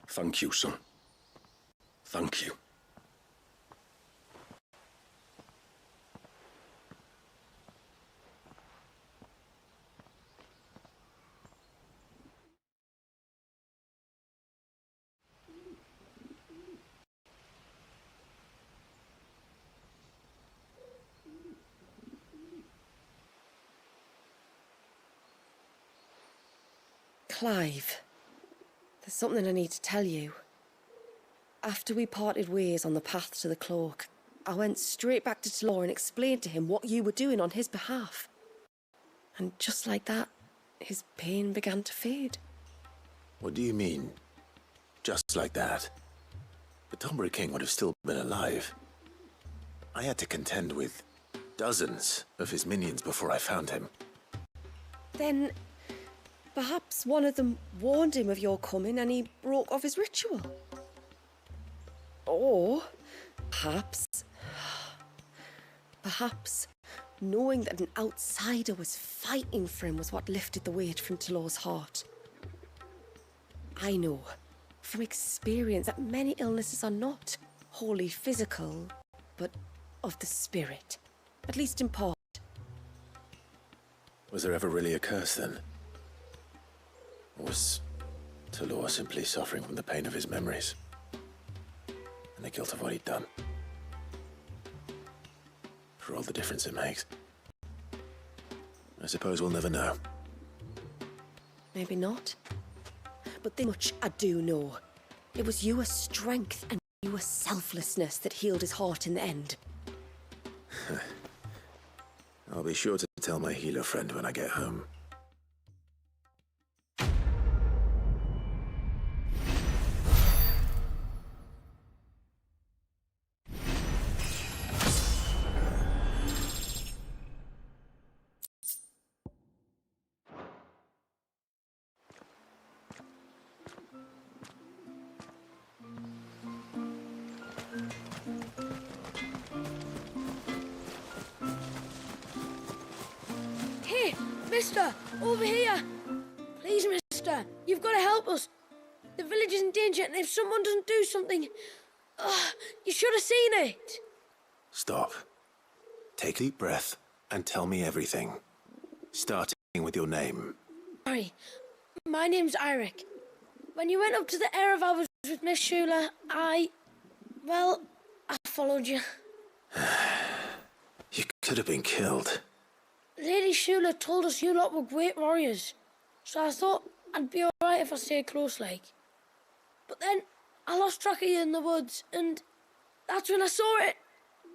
Thank you, son. Thank you. Clive, there's something I need to tell you. After we parted ways on the path to the cloak, I went straight back to Talor and explained to him what you were doing on his behalf. And just like that, his pain began to fade. What do you mean? Just like that? The Tombury King would have still been alive. I had to contend with dozens of his minions before I found him. Then perhaps one of them warned him of your coming and he broke off his ritual. Or perhaps Knowing that an outsider was fighting for him was what lifted the weight from Talor's heart. I know, from experience, that many illnesses are not wholly physical, but of the spirit, at least in part. Was there ever really a curse then? Or was Talor simply suffering from the pain of his memories? And the guilt of what he'd done? For all the difference it makes. I suppose we'll never know. Maybe not. But this much I do know. It was your strength and your selflessness that healed his heart in the end. I'll be sure to tell my healer friend when I get home. Hey, mister, over here. Please, mister, you've got to help us. The village is in danger, and if someone doesn't do something... you should have seen it. Stop. Take a deep breath and tell me everything. Starting with your name. Sorry, my name's Eirik. When you went up to the Erev with Miss Shula, I followed you. You could have been killed. Lady Shula told us you lot were great warriors, so I thought I'd be alright if I stayed close like. But then I lost track of you in the woods, and that's when I saw it.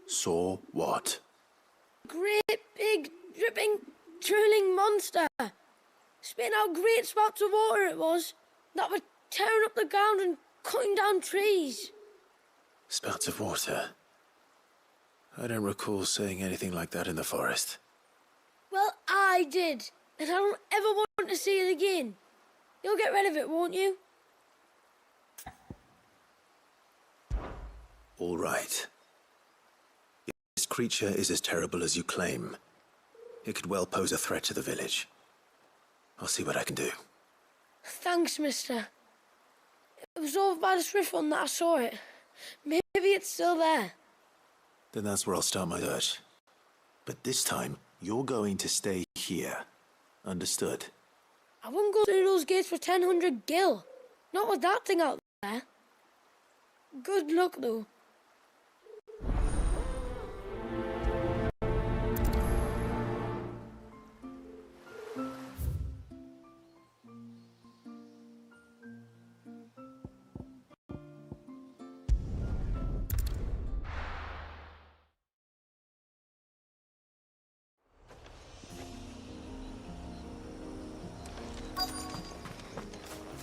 Saw what? Great, big, dripping, drooling monster. Spitting out great spouts of water it was, that were tearing up the ground and cutting down trees. Spouts of water? I don't recall seeing anything like that in the forest. Well, I did, and I don't ever want to see it again. You'll get rid of it, won't you? All right. If this creature is as terrible as you claim, it could well pose a threat to the village. I'll see what I can do. Thanks, mister. It was over by the Swift one that I saw it. Maybe it's still there. Then that's where I'll start my search. But this time, you're going to stay here. Understood? I wouldn't go through those gates for 1,000 gil. Not with that thing out there. Good luck, though.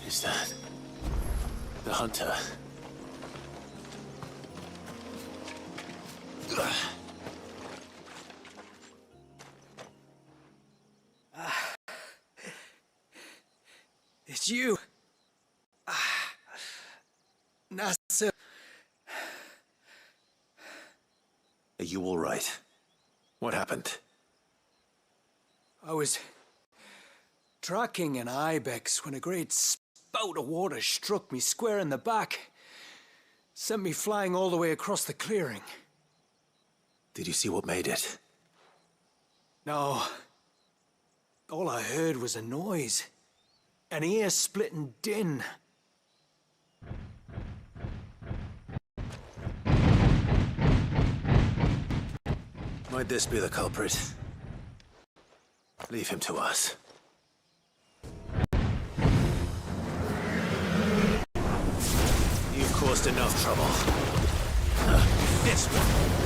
Is that the hunter? It's you. Nasser. Are you all right? What happened? I was tracking an ibex when a great spout of water struck me square in the back. Sent me flying all the way across the clearing. Did you see what made it? No. All I heard was a noise. An ear-splitting din. Might this be the culprit? Leave him to us. You've caused enough trouble. This one.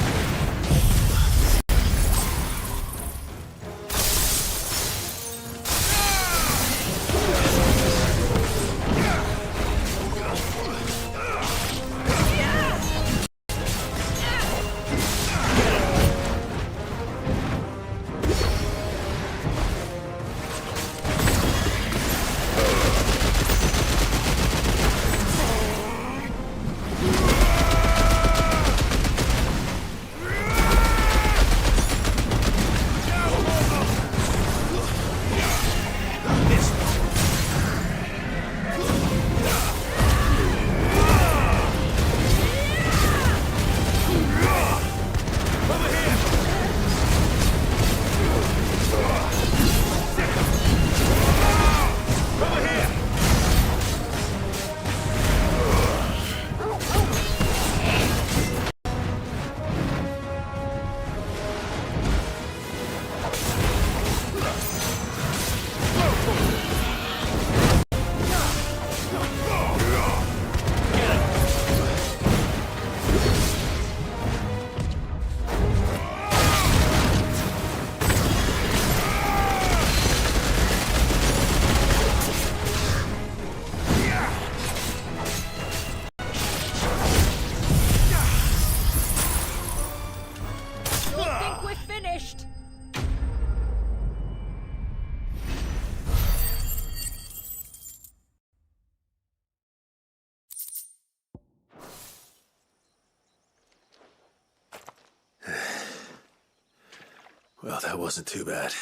Well, that wasn't too bad.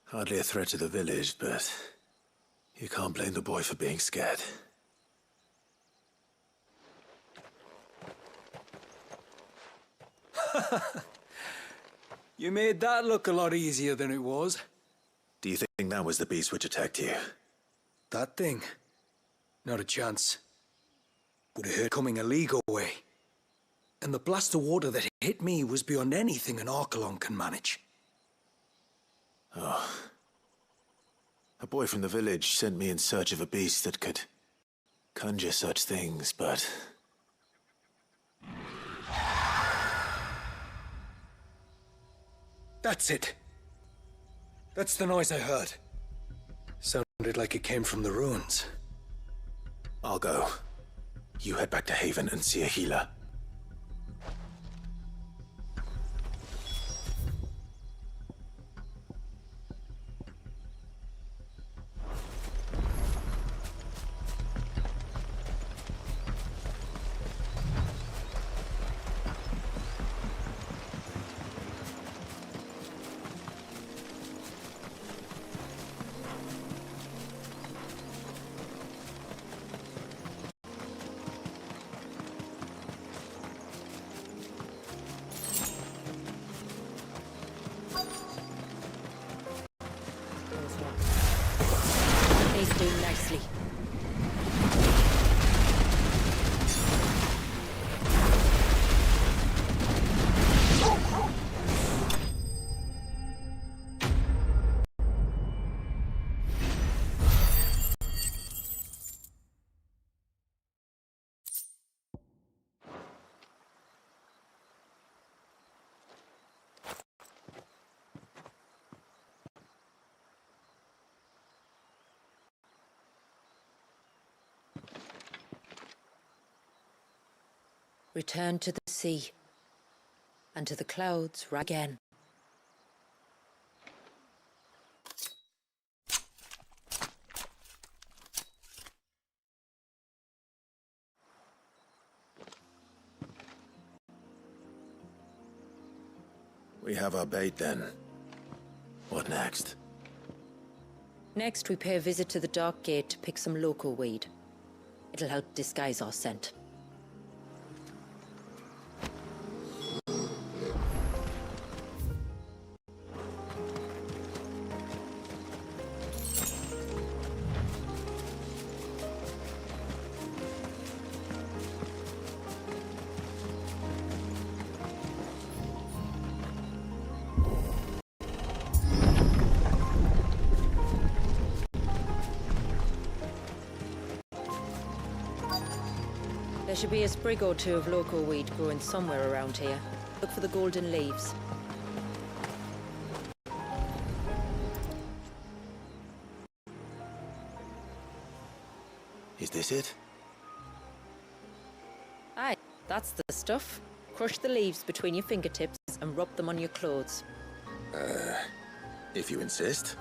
Hardly a threat to the village, but you can't blame the boy for being scared. You made that look a lot easier than it was. Do you think that was the beast which attacked you? That thing? Not a chance. Would have heard coming a league away. And the blast of water that hit me was beyond anything an Archelon can manage. Oh. A boy from the village sent me in search of a beast that could conjure such things, but... That's it. That's the noise I heard. Sounded like it came from the ruins. I'll go. You head back to Haven and see a healer. He's doing nicely. Return to the sea, and to the clouds again. We have our bait then. What next? Next, we pay a visit to the Dark Gate to pick some local weed. It'll help disguise our scent. There should be a sprig or two of local weed growing somewhere around here. Look for the golden leaves. Is this it? Aye, that's the stuff. Crush the leaves between your fingertips and rub them on your clothes. If you insist.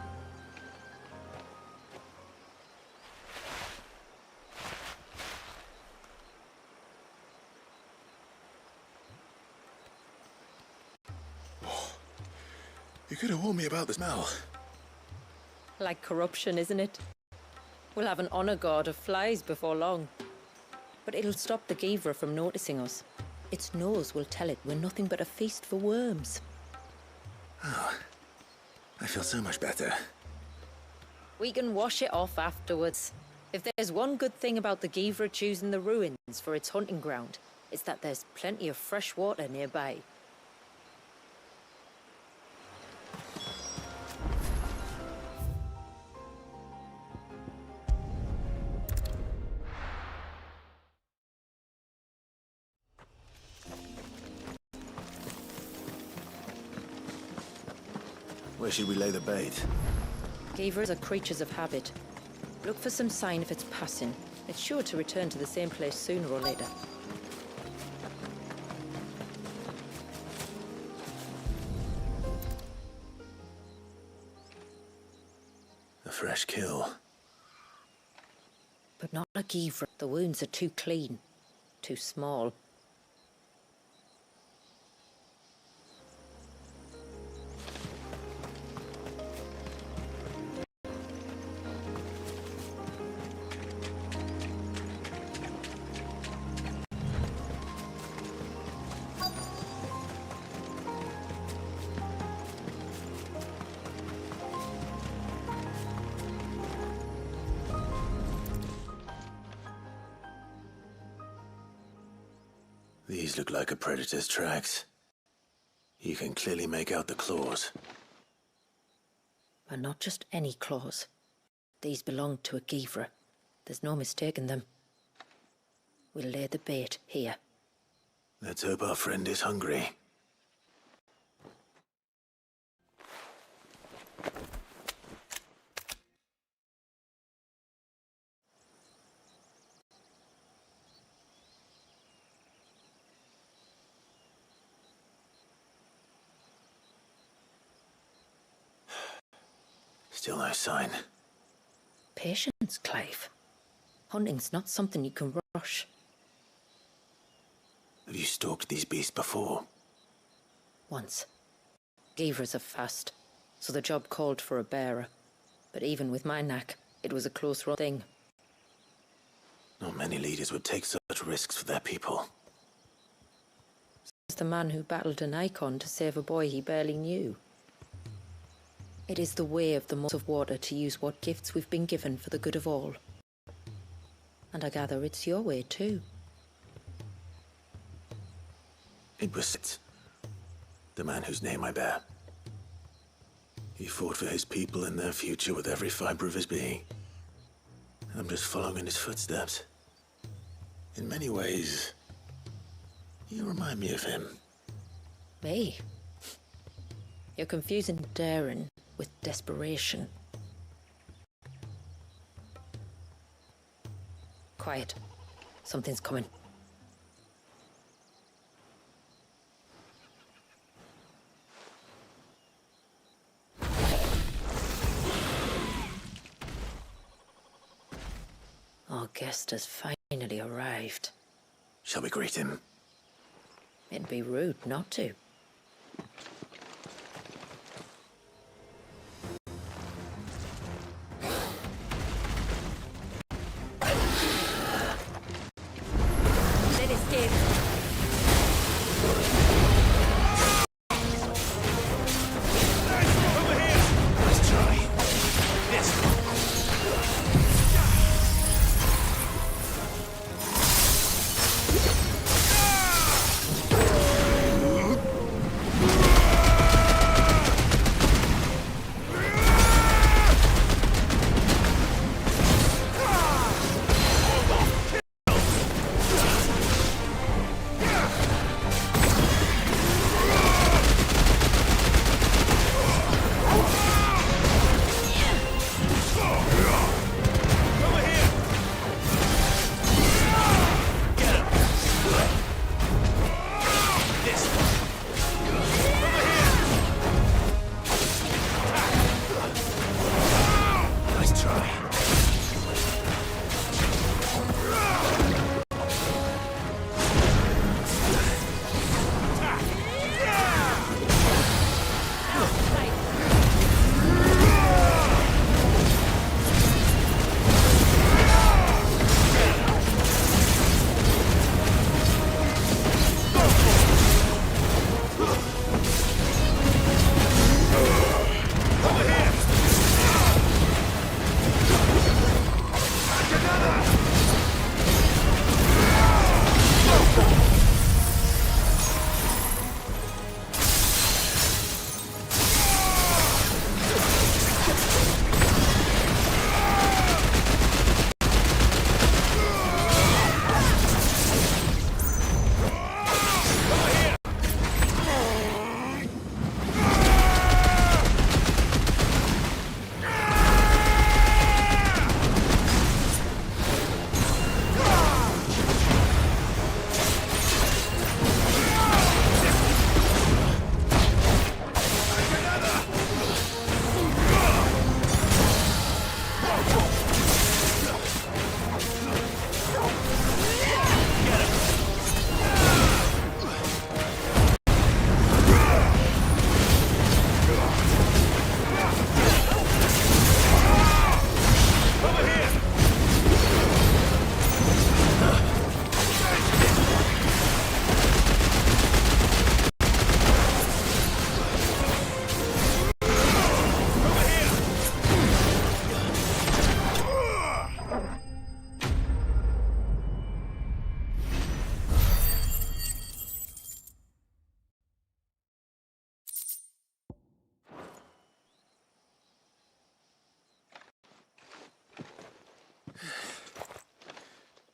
You could have warned me about the smell. Like corruption, isn't it? We'll have an honor guard of flies before long. But it'll stop the Givra from noticing us. Its nose will tell it we're nothing but a feast for worms. Oh, I feel so much better. We can wash it off afterwards. If there's one good thing about the Givra choosing the ruins for its hunting ground, it's that there's plenty of fresh water nearby. Where should we lay the bait? Givras are creatures of habit. Look for some sign if it's passing. It's sure to return to the same place sooner or later. A fresh kill. But not a Givra. The wounds are too clean. Too small. These look like a predator's tracks. You can clearly make out the claws. And not just any claws. These belong to a Givra. There's no mistaking them. We'll lay the bait here. Let's hope our friend is hungry. Still no sign. Patience, Clive. Hunting's not something you can rush. Have you stalked these beasts before? Once. Givras are fast, so the job called for a bearer. But even with my knack, it was a close run thing. Not many leaders would take such risks for their people. It's the man who battled an icon to save a boy he barely knew. It is the way of the Moss of Water to use what gifts we've been given for the good of all. And I gather it's your way too. It was Sid, the man whose name I bear. He fought for his people and their future with every fiber of his being. And I'm just following in his footsteps. In many ways, you remind me of him. Me? You're confusing daring with desperation. Quiet. Something's coming. Our guest has finally arrived. Shall we greet him? It'd be rude not to.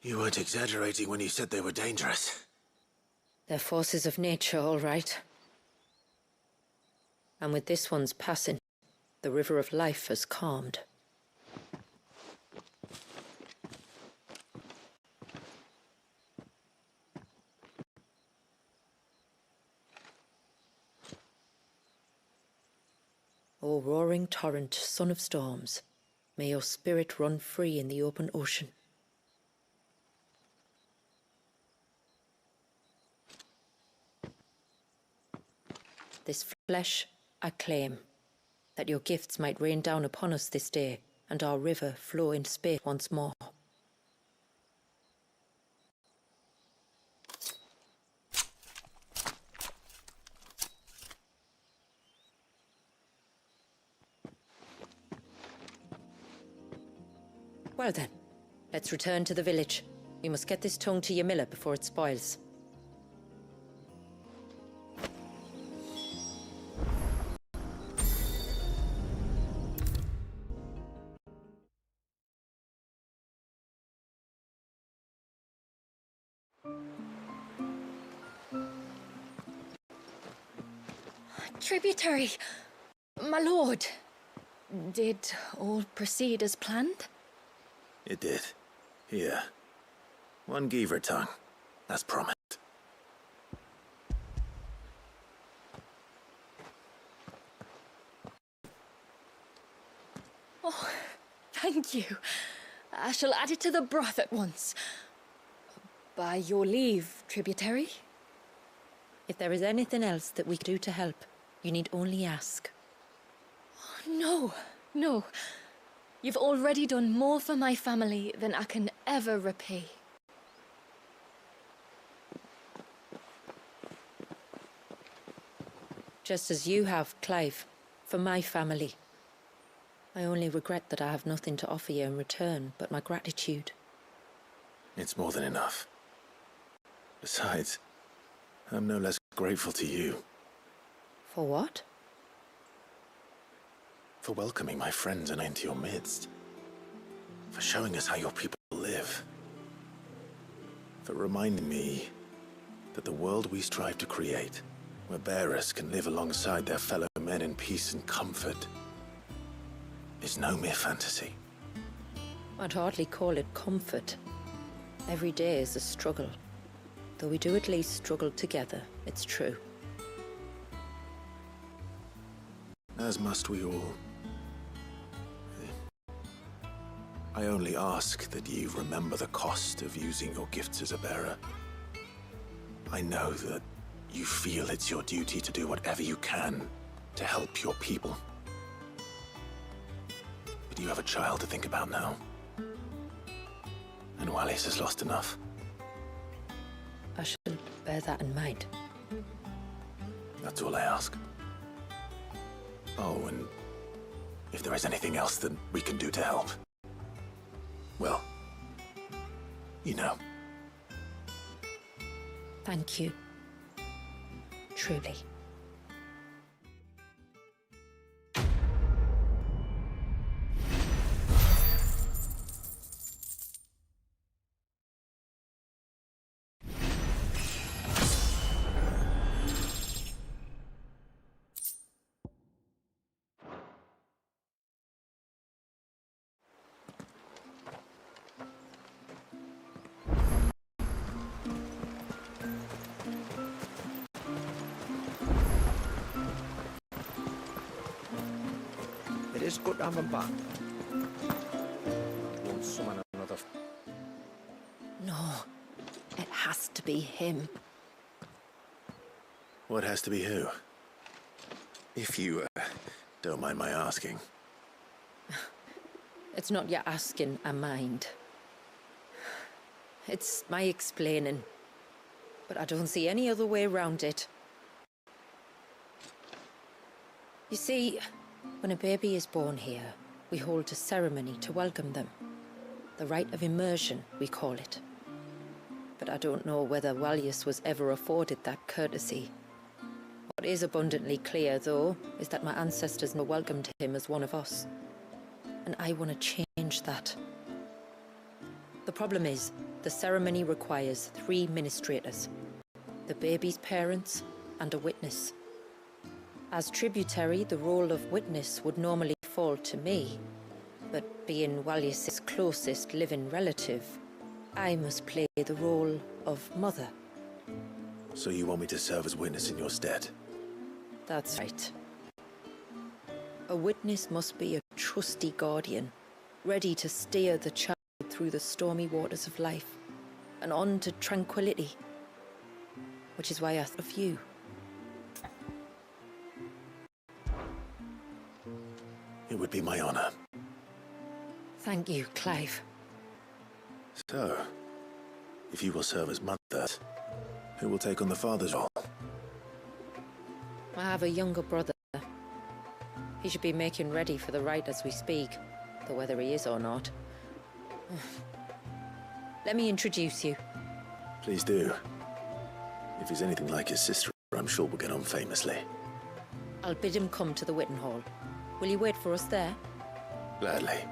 You weren't exaggerating when you said they were dangerous. They're forces of nature, all right. And with this one's passing, the river of life has calmed. O roaring torrent, son of storms, may your spirit run free in the open ocean. This flesh I claim, that your gifts might rain down upon us this day, and our river flow in space once more. Well then, let's return to the village. We must get this tongue to Yamila before it spoils. Tributary, my lord. Did all proceed as planned? It did. Here. One Geaver tongue, as promised. Oh, thank you. I shall add it to the broth at once. By your leave, tributary. If there is anything else that we can do to help, you need only ask. No, no. You've already done more for my family than I can ever repay. Just as you have, Clive, for my family. I only regret that I have nothing to offer you in return but my gratitude. It's more than enough. Besides, I'm no less grateful to you. For what? For welcoming my friends and into your midst. For showing us how your people live. For reminding me that the world we strive to create, where bearers can live alongside their fellow men in peace and comfort, is no mere fantasy. I'd hardly call it comfort. Every day is a struggle. Though we do at least struggle together, it's true. As must we all. I only ask that you remember the cost of using your gifts as a bearer. I know that you feel it's your duty to do whatever you can to help your people. But you have a child to think about now. And Wallis has lost enough. I shall bear that in mind. That's all I ask. Oh, and if there is anything else that we can do to help, well, you know. Thank you. Truly. It is good to have him back. Won't summon another. No, it has to be him. What has to be who? If you, don't mind my asking. It's not your asking, I mind. It's my explaining. But I don't see any other way around it. You see, when a baby is born here, we hold a ceremony to welcome them. The rite of immersion, we call it. But I don't know whether Wallius was ever afforded that courtesy. What is abundantly clear, though, is that my ancestors never welcomed him as one of us. And I want to change that. The problem is, The ceremony requires 3 ministrators, the baby's parents and a witness. As tributary, the role of witness would normally fall to me, but being Walyas's closest living relative, I must play the role of mother. So you want me to serve as witness in your stead? That's right. A witness must be a trusty guardian, ready to steer the child through the stormy waters of life and on to tranquility, which is why I thought of you. It would be my honor. Thank you, Clive. So, if you will serve as mother, who will take on the father's role? I have a younger brother. He should be making ready for the rite as we speak, though whether he is or not. Let me introduce you. Please do. If he's anything like his sister, I'm sure we'll get on famously. I'll bid him come to the Witten Hall. Will you wait for us there? Gladly.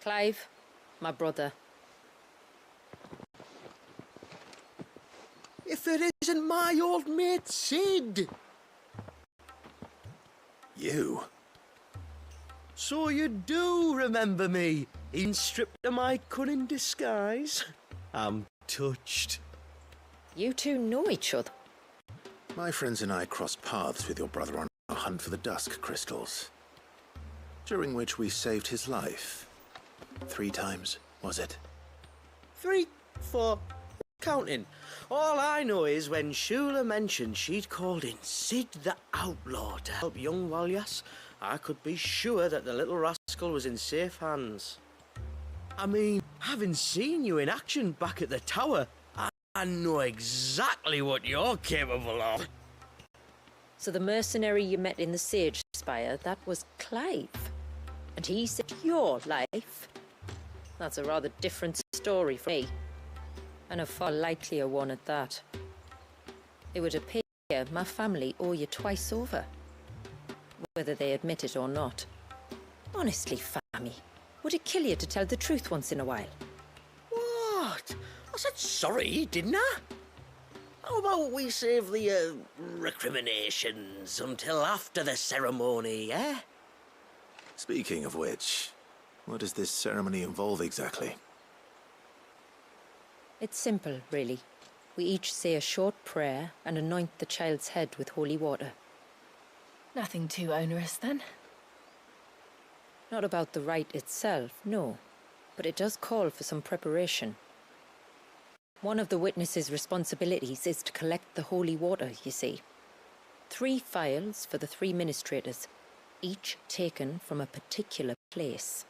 Clive, my brother. If it isn't my old mate Sid! You? So you do remember me, in stripped of my cunning disguise? I'm touched. You two know each other? My friends and I crossed paths with your brother on our hunt for the dusk crystals, during which we saved his life. 3 times, was it? 3, 4, counting. All I know is when Shula mentioned she'd called in Sid the Outlaw to help young Walyas, I could be sure that the little rascal was in safe hands. I mean, having seen you in action back at the tower, I know exactly what you're capable of. So the mercenary you met in the Sage Spire, that was Clive. And he saved your life. That's a rather different story for me. And a far likelier one at that. It would appear my family owe you twice over, whether they admit it or not. Honestly, Fammy, would it kill you to tell the truth once in a while? What? I said sorry, didn't I? How about we save the, recriminations until after the ceremony, eh? Speaking of which, what does this ceremony involve exactly? It's simple, really. We each say a short prayer and anoint the child's head with holy water. Nothing too onerous, then? Not about the rite itself, no. But it does call for some preparation. One of the witness's responsibilities is to collect the holy water, you see. 3 phials for the 3 ministrators, each taken from a particular place.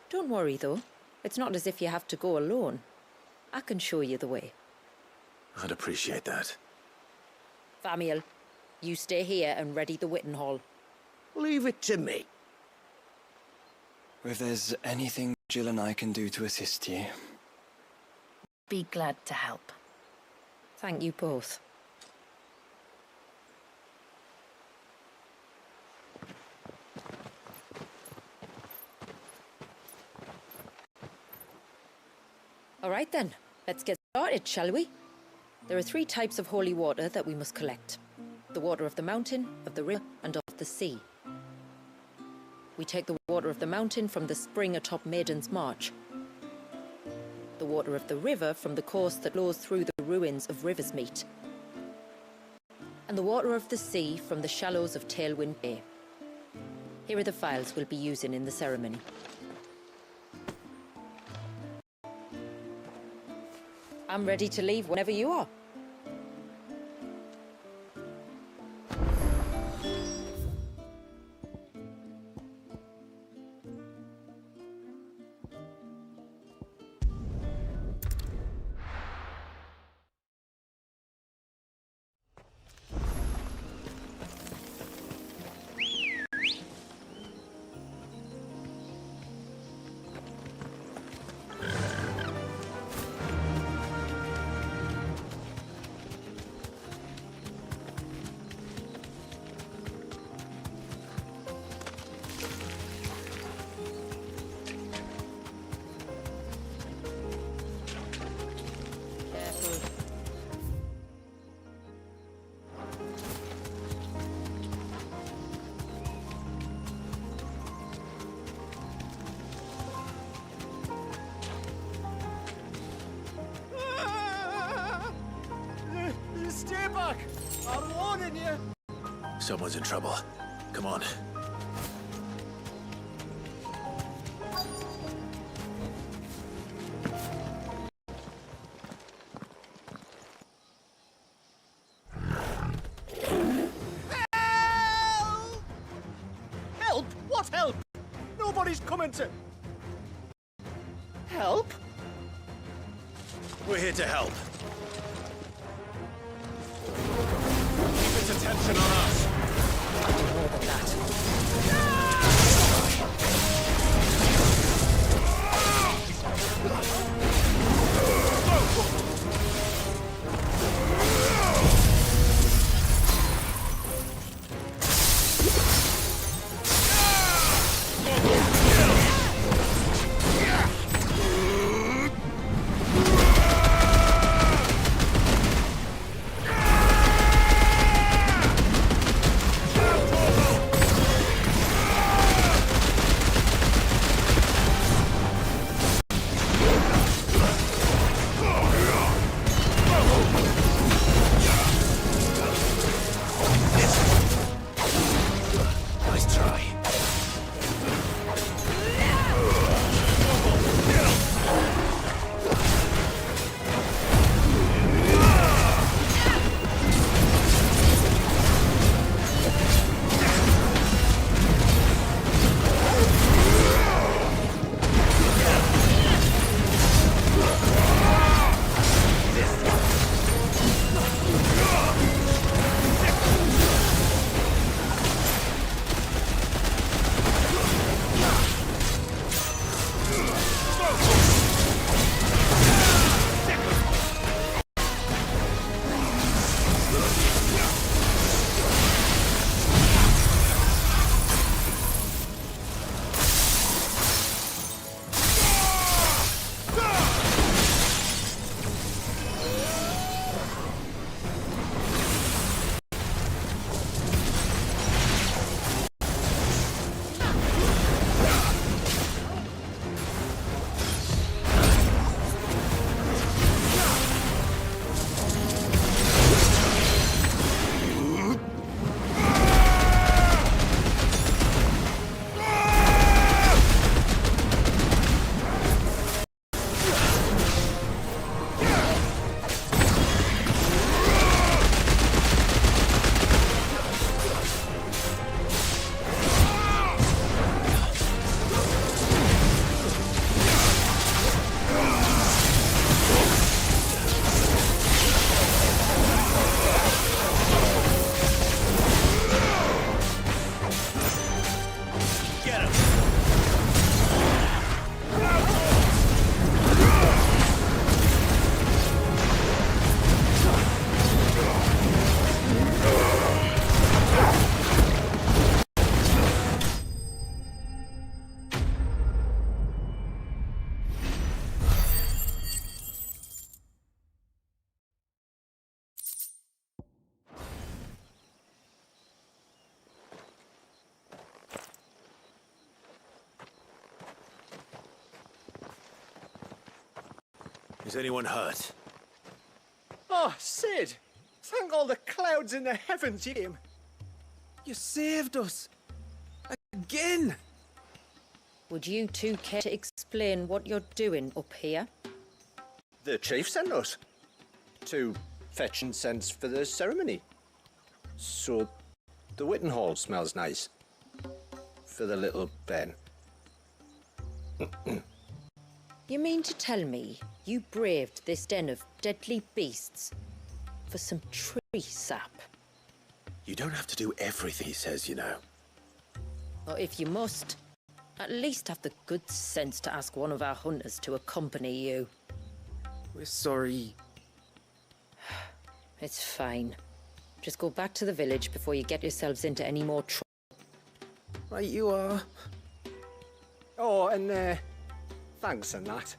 Don't worry, though. It's not as if you have to go alone. I can show you the way. I'd appreciate that. Famiel, you stay here and ready the Witten Hall. Leave it to me. If there's anything Jill and I can do to assist you, be glad to help. Thank you both. All right then, let's get started, shall we? There are 3 types of holy water that we must collect. The water of the mountain, of the river, and of the sea. We take the water of the mountain from the spring atop Maiden's March. The water of the river from the course that flows through the ruins of Riversmeet. And the water of the sea from the shallows of Tailwind Bay. Here are the phials we'll be using in the ceremony. I'm ready to leave whenever you are. Someone's in trouble. Come on. Help? What help? Nobody's coming to... Help? We're here to help. Keep its attention on us. More than that. Is anyone hurt? Oh, Sid! Thank all the clouds in the heavens you came. You saved us. Again! Would you two care to explain what you're doing up here? The chief sent us to fetch incense for the ceremony. So the Witten Hall smells nice. For the little Ben. You mean to tell me you braved this den of deadly beasts for some tree sap? You don't have to do everything he says, you know. Or if you must, at least have the good sense to ask one of our hunters to accompany you. We're sorry. It's fine. Just go back to the village before you get yourselves into any more trouble. Right you are. Oh, and thanks and that.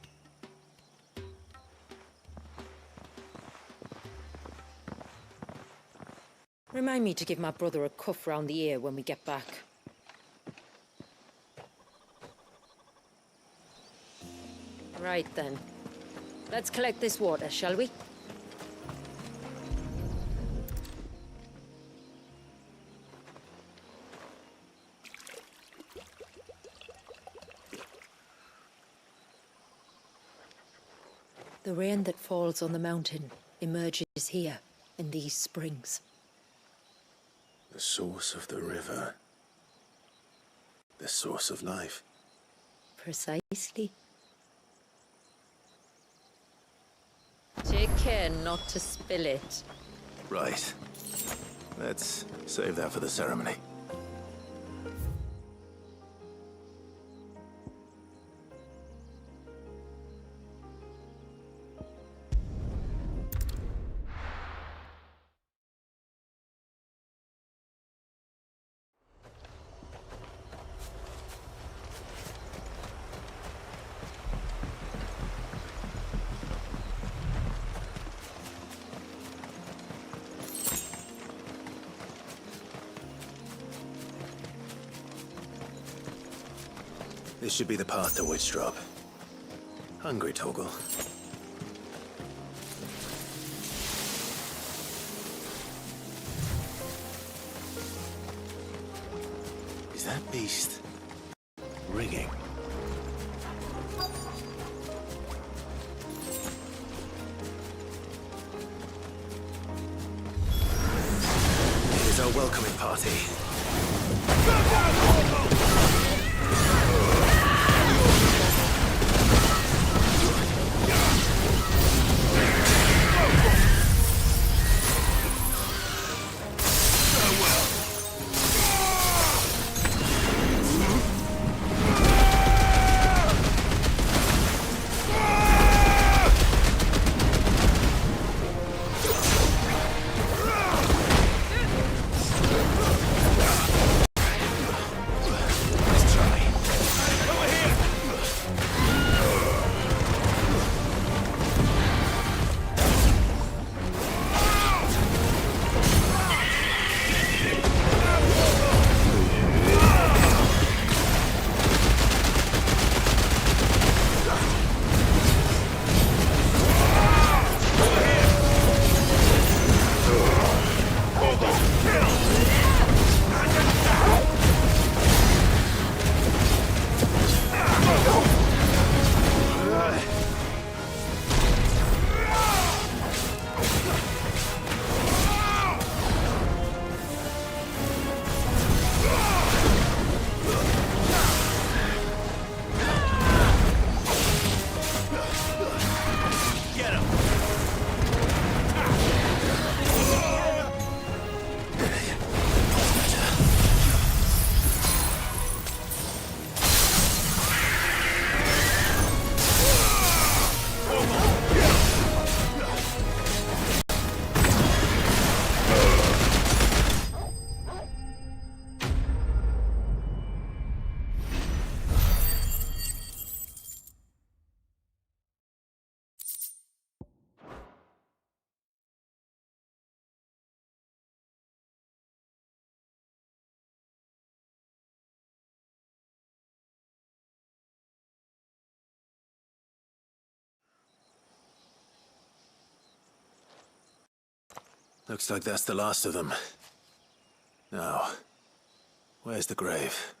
Remind me to give my brother a cuff round the ear when we get back. Right then. Let's collect this water, shall we? The rain that falls on the mountain emerges here, in these springs. The source of the river. The source of life. Precisely. Take care not to spill it. Right. Let's save that for the ceremony. This should be the path to Witchdrop. Hungry, Torgal? Is that beast ringing? Here's our welcoming party. Looks like that's the last of them. Now, where's the grave?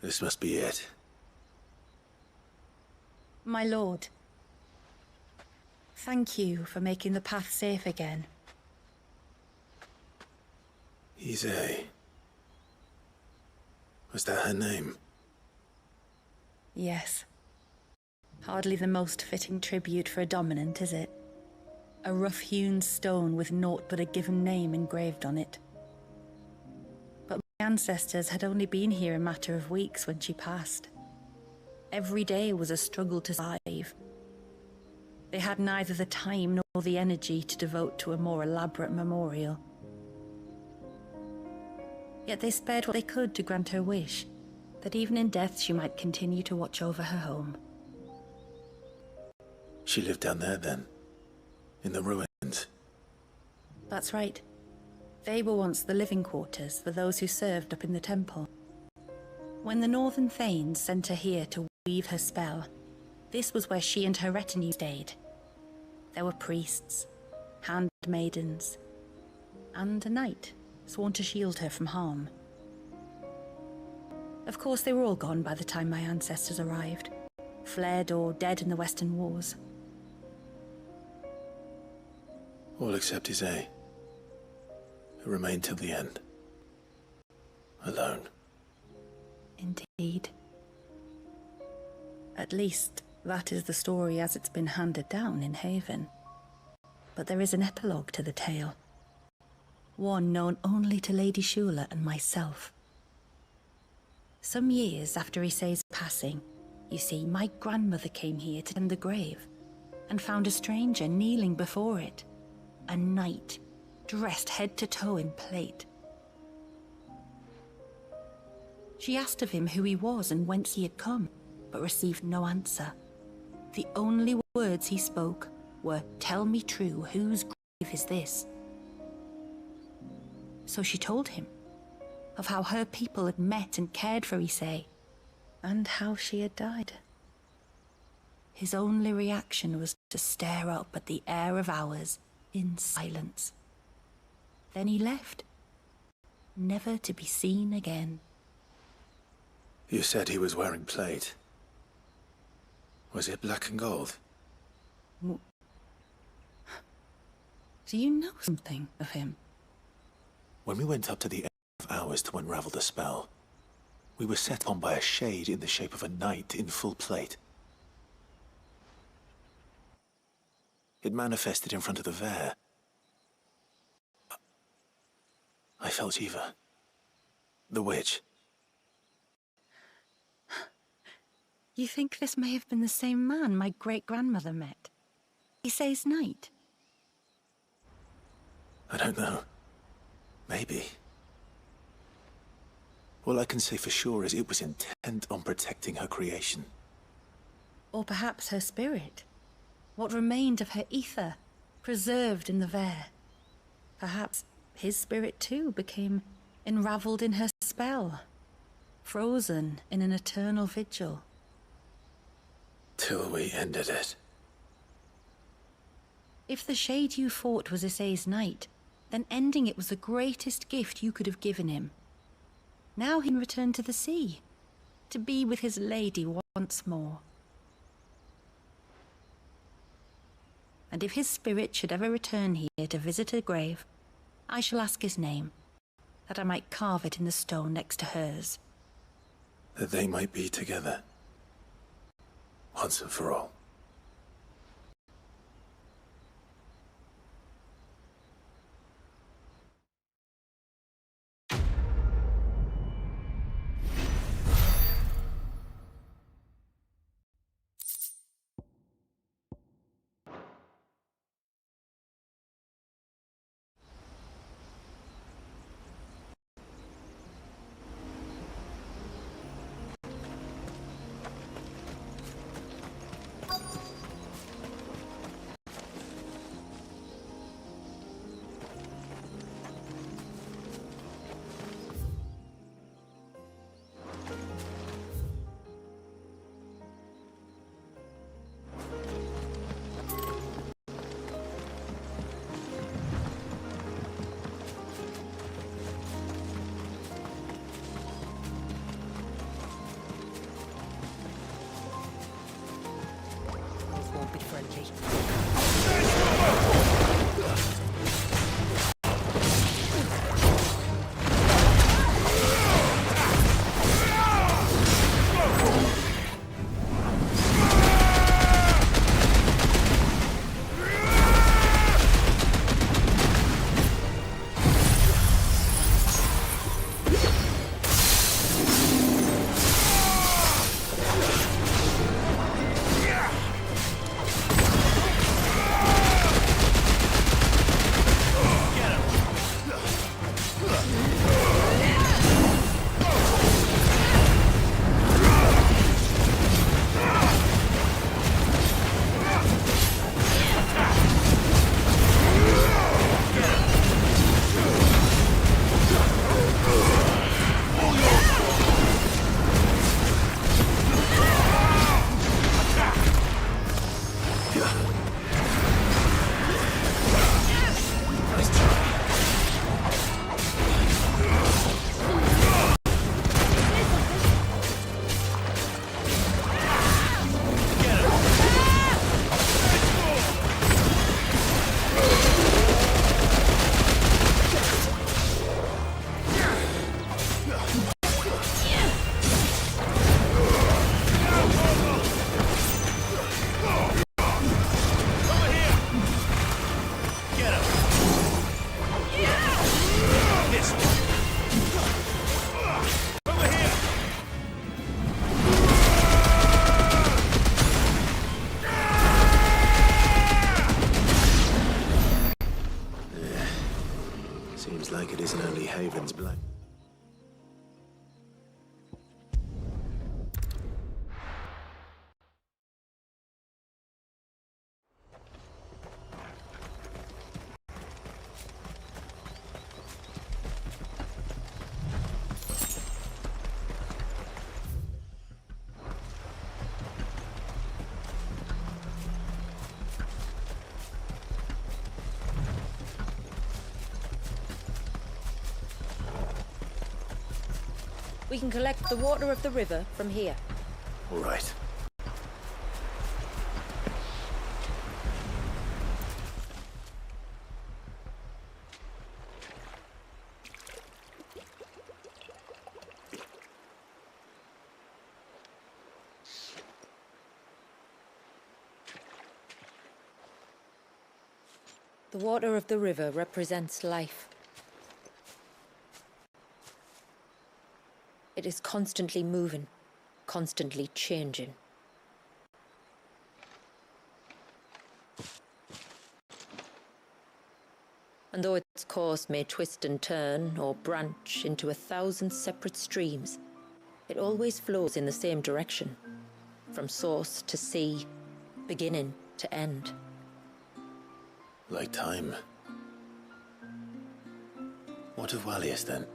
This must be it. My lord, thank you for making the path safe again. XVI. Was that her name? Yes. Hardly the most fitting tribute for a dominant, is it? A rough-hewn stone with naught but a given name engraved on it. But my ancestors had only been here a matter of weeks when she passed. Every day was a struggle to survive. They had neither the time nor the energy to devote to a more elaborate memorial. Yet they spared what they could to grant her wish, that even in death she might continue to watch over her home. She lived down there then? In the ruins? That's right. They were once the living quarters for those who served up in the temple. When the Northern Thanes sent her here to weave her spell, this was where she and her retinue stayed. There were priests, handmaidens, and a knight sworn to shield her from harm. Of course, they were all gone by the time my ancestors arrived, fled or dead in the Western Wars. All except XVI, who remained till the end. Alone. Indeed. At least, that is the story as it's been handed down in Haven. But there is an epilogue to the tale. One known only to Lady Shula and myself. Some years after XVI's passing, you see, my grandmother came here to tend the grave and found a stranger kneeling before it. A knight, dressed head to toe in plate. She asked of him who he was and whence he had come, but received no answer. The only words he spoke were, "Tell me true, whose grave is this?" So she told him of how her people had met and cared for XVII, and how she had died. His only reaction was to stare up at the air of hours in silence. Then he left, never to be seen again. You said he was wearing plate. Was it black and gold? Do you know something of him? When we went up to the end of hours to unravel the spell, we were set on by a shade in the shape of a knight in full plate. It manifested in front of the Vare. I felt Eva, the witch. You think this may have been the same man my great-grandmother met? XVI's knight? I don't know. Maybe. All I can say for sure is it was intent on protecting her creation. Or perhaps her spirit. What remained of her ether, preserved in the Vare. Perhaps his spirit too became enraveled in her spell, frozen in an eternal vigil. Till we ended it. If the shade you fought was XVI's knight, then ending it was the greatest gift you could have given him. Now he can return to the sea, to be with his lady once more. And if his spirit should ever return here to visit her grave, I shall ask his name, that I might carve it in the stone next to hers. That they might be together. Once and for all. Seems like it isn't only Haven's black. We can collect the water of the river from here. All right. The water of the river represents life. It is constantly moving, constantly changing. And though its course may twist and turn or branch into 1,000 separate streams, it always flows in the same direction, from source to sea, beginning to end. Like time. What of Wallius then?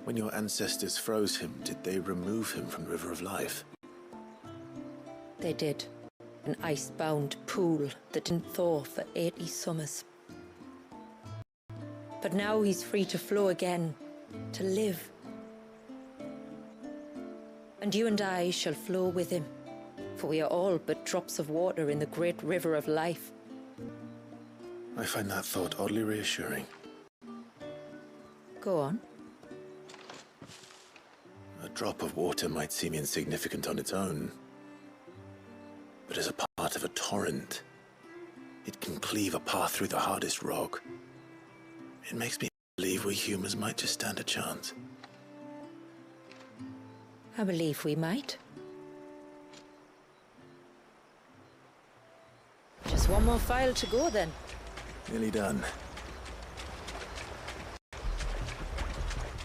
When your ancestors froze him, did they remove him from the River of Life? They did. An ice-bound pool that didn't thaw for 80 summers. But now he's free to flow again, to live. And you and I shall flow with him, for we are all but drops of water in the great river of life. I find that thought oddly reassuring. Go on. A drop of water might seem insignificant on its own, but as a part of a torrent, it can cleave a path through the hardest rock. It makes me believe we humans might just stand a chance. I believe we might. Just one more file to go then. Nearly done.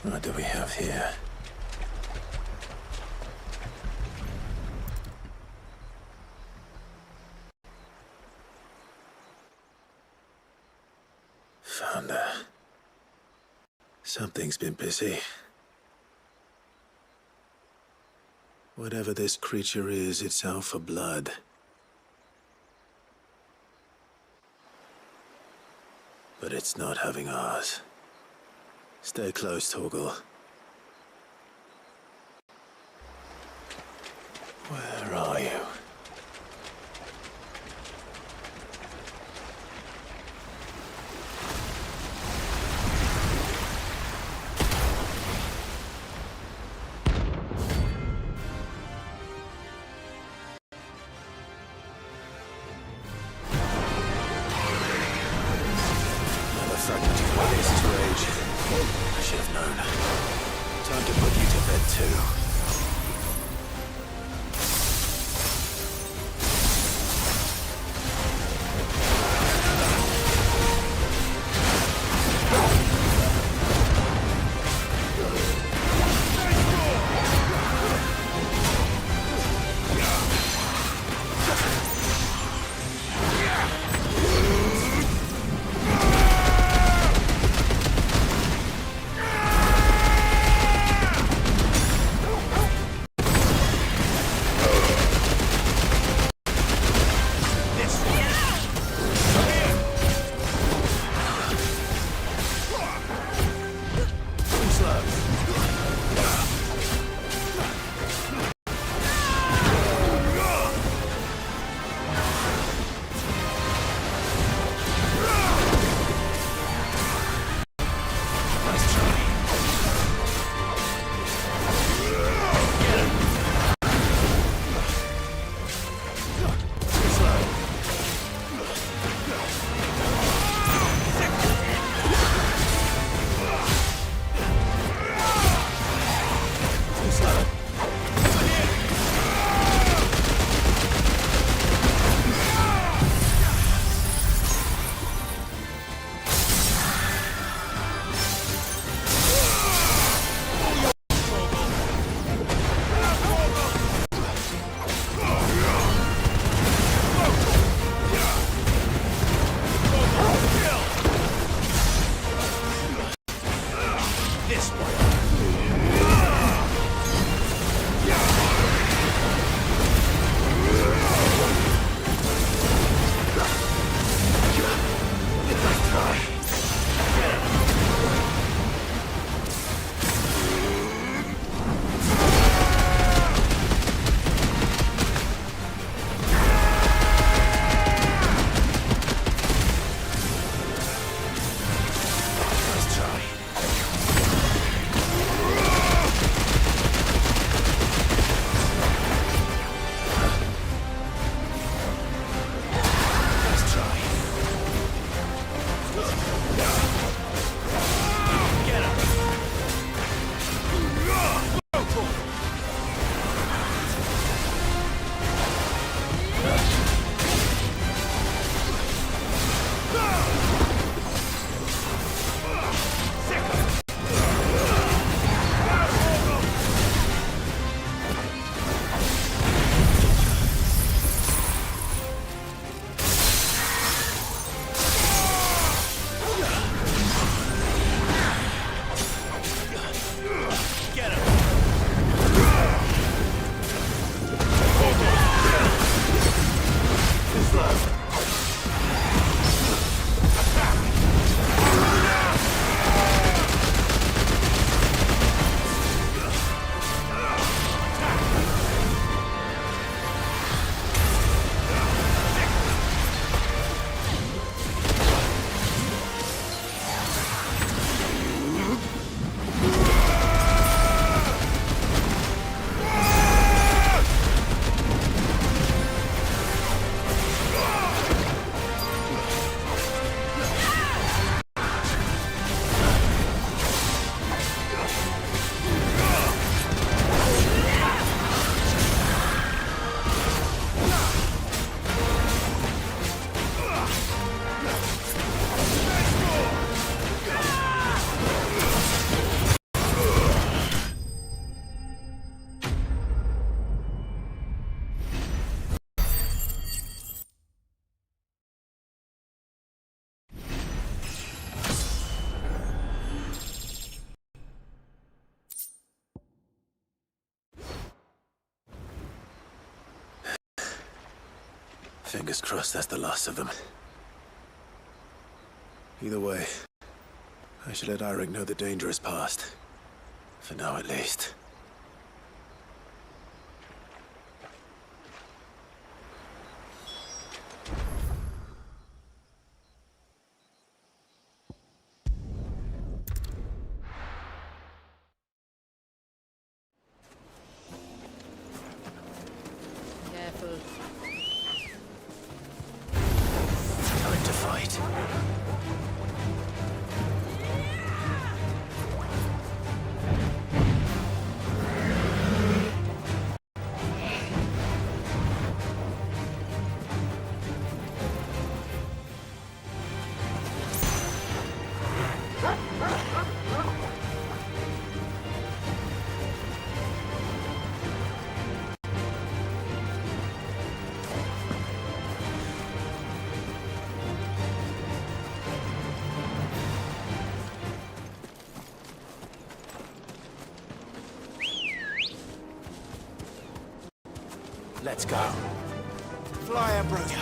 What do we have here? Found her. Something's been busy. Whatever this creature is, it's out for blood. But it's not having ours. Stay close, Torgal. Where are you? this way! Fingers crossed that's the last of them. Either way, I should let Eirik know the danger is past. For now, at least. Careful. Time to fight. Let's go. Fly, Ambrosia.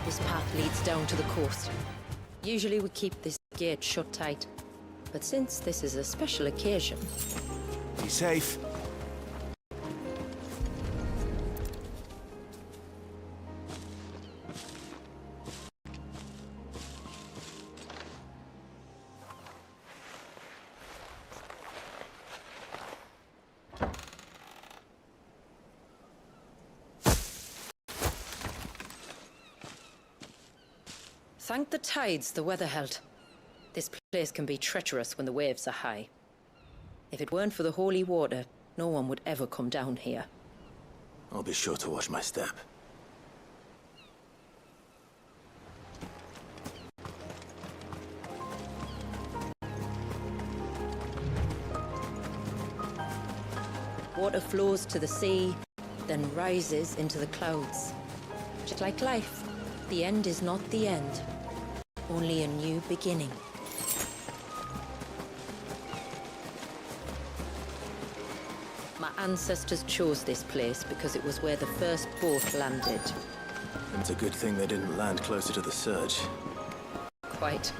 This path leads down to the coast. Usually we keep this gate shut tight, but since this is a special occasion... Be safe. Thank the tides the weather held. This place can be treacherous when the waves are high. If it weren't for the holy water, no one would ever come down here. I'll be sure to watch my step. Water flows to the sea, then rises into the clouds. Just like life, the end is not the end, only a new beginning. My ancestors chose this place because it was where the first boat landed. It's a good thing they didn't land closer to the surge. Quite.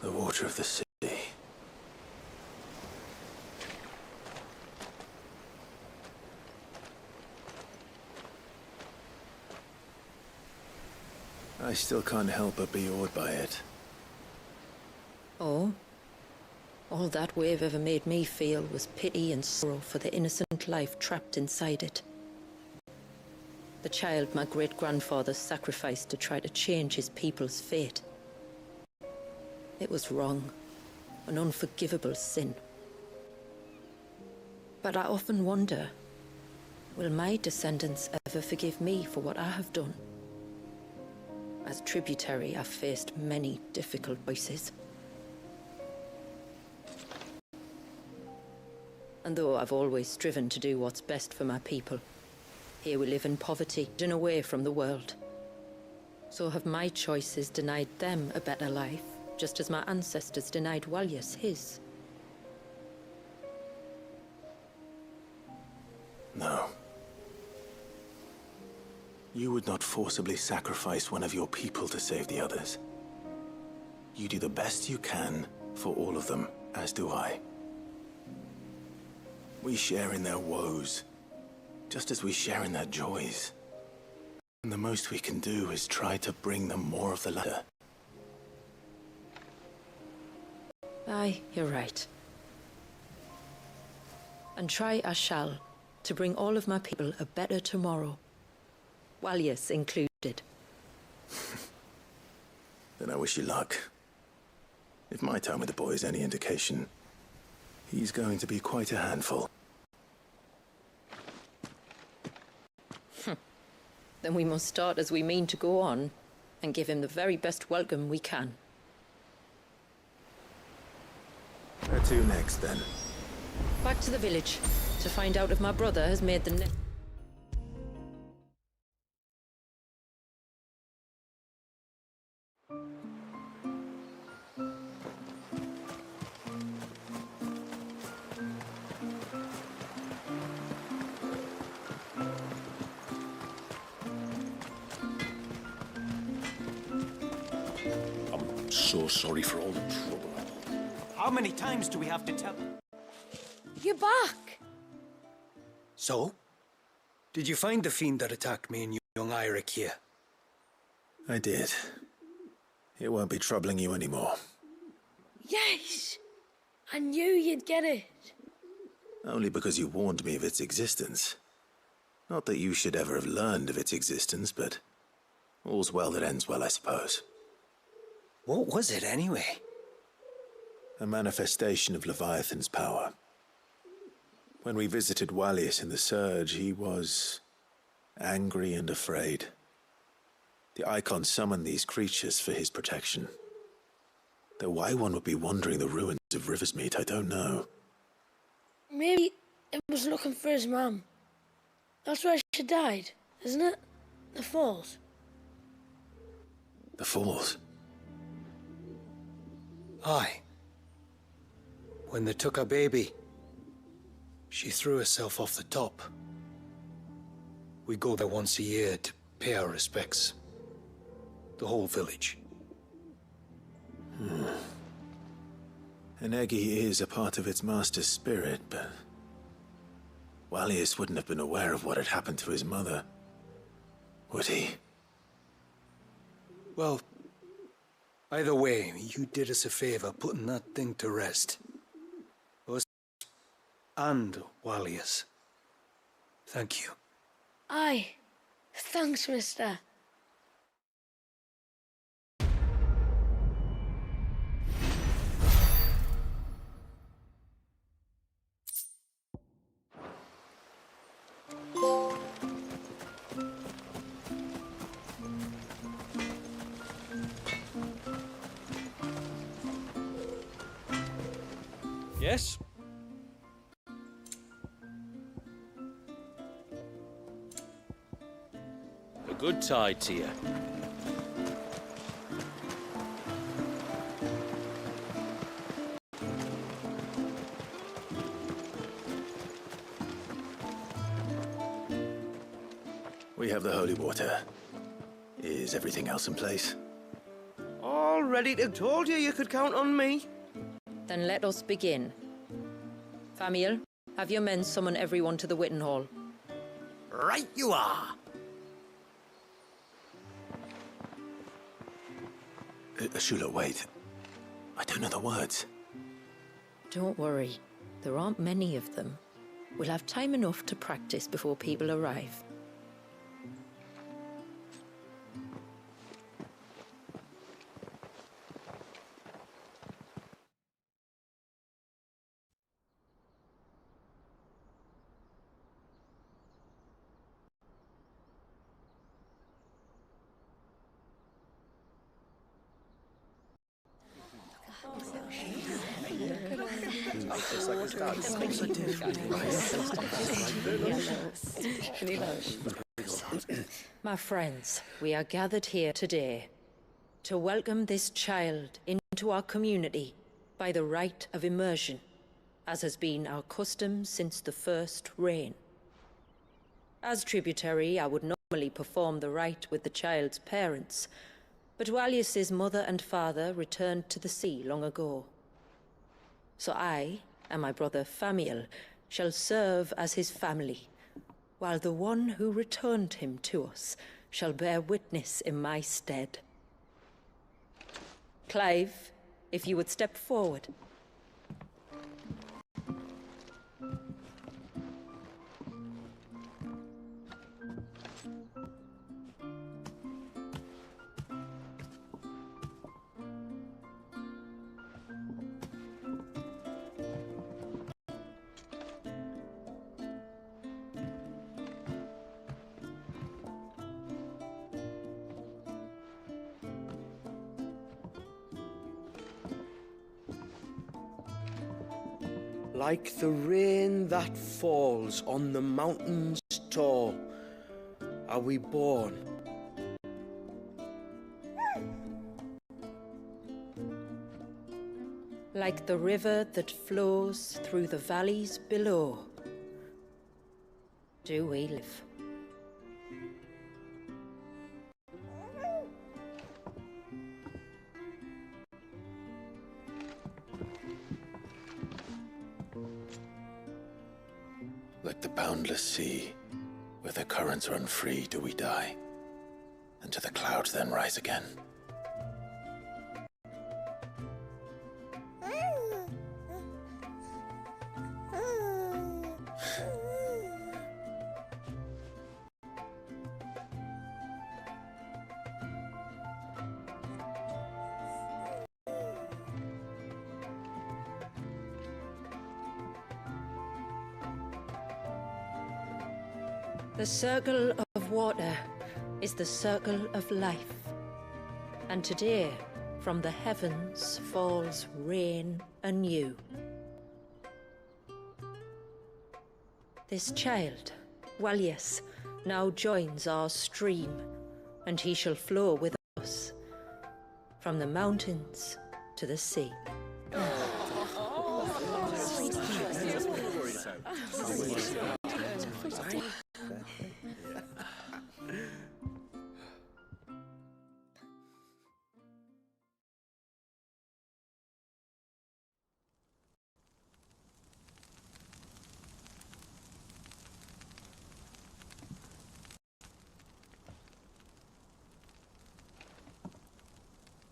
The water of the sea. I still can't help but be awed by it. Oh? All that wave ever made me feel was pity and sorrow for the innocent life trapped inside it. The child my great-grandfather sacrificed to try to change his people's fate. It was wrong, an unforgivable sin. But I often wonder, will my descendants ever forgive me for what I have done? As tributary, I've faced many difficult choices. And though I've always striven to do what's best for my people, here we live in poverty and away from the world. So have my choices denied them a better life, just as my ancestors denied Walyas his? No. You would not forcibly sacrifice one of your people to save the others. You do the best you can for all of them, as do I. We share in their woes, just as we share in their joys. And the most we can do is try to bring them more of the latter. Aye, you're right. And try I shall, to bring all of my people a better tomorrow. Walyas included. Then I wish you luck. If my time with the boy is any indication, he's going to be quite a handful. Then we must start as we mean to go on, and give him the very best welcome we can. Where to next, then? Back to the village, to find out if my brother has made the I'm so sorry for all the trouble. How many times do we have to tell? You're back! So? Did you find the fiend that attacked me and young Eirik here? I did. It won't be troubling you anymore. Yes! I knew you'd get it. Only because you warned me of its existence. Not that you should ever have learned of its existence, but all's well that ends well, I suppose. What was it, anyway? A manifestation of Leviathan's power. When we visited Walyas in the Surge, he was angry and afraid. The Icon summoned these creatures for his protection. Though why one would be wandering the ruins of Riversmeet, I don't know. Maybe it was looking for his mum. That's where she died, isn't it? The Falls. The Falls? Aye. When they took her baby, she threw herself off the top. We go there once a year to pay our respects. The whole village. An Eggy is a part of its master's spirit, but Walyas wouldn't have been aware of what had happened to his mother, would he? Well, either way, you did us a favor putting that thing to rest. Us and Walyas. Thank you. Aye. Thanks, mister. Yes? A good tide to you. We have the holy water. Is everything else in place? All ready to told you could count on me. Then let us begin. Famiel, have your men summon everyone to the Witten Hall. Right you are. Shula, wait. I don't know the words. Don't worry. There aren't many of them. We'll have time enough to practice before people arrive. My friends, we are gathered here today to welcome this child into our community by the rite of immersion, as has been our custom since the first reign. As tributary, I would normally perform the rite with the child's parents, but Walius's mother and father returned to the sea long ago. So I and my brother Famiel shall serve as his family, while the one who returned him to us shall bear witness in my stead. Clive, if you would step forward. Like the rain that falls on the mountains tall, are we born. Like the river that flows through the valleys below, do we live. Like the boundless sea, where the currents run free, do we die, and to the clouds then rise again. The circle of water is the circle of life, and today from the heavens falls rain anew. This child, Walius, now joins our stream, and he shall flow with us from the mountains to the sea.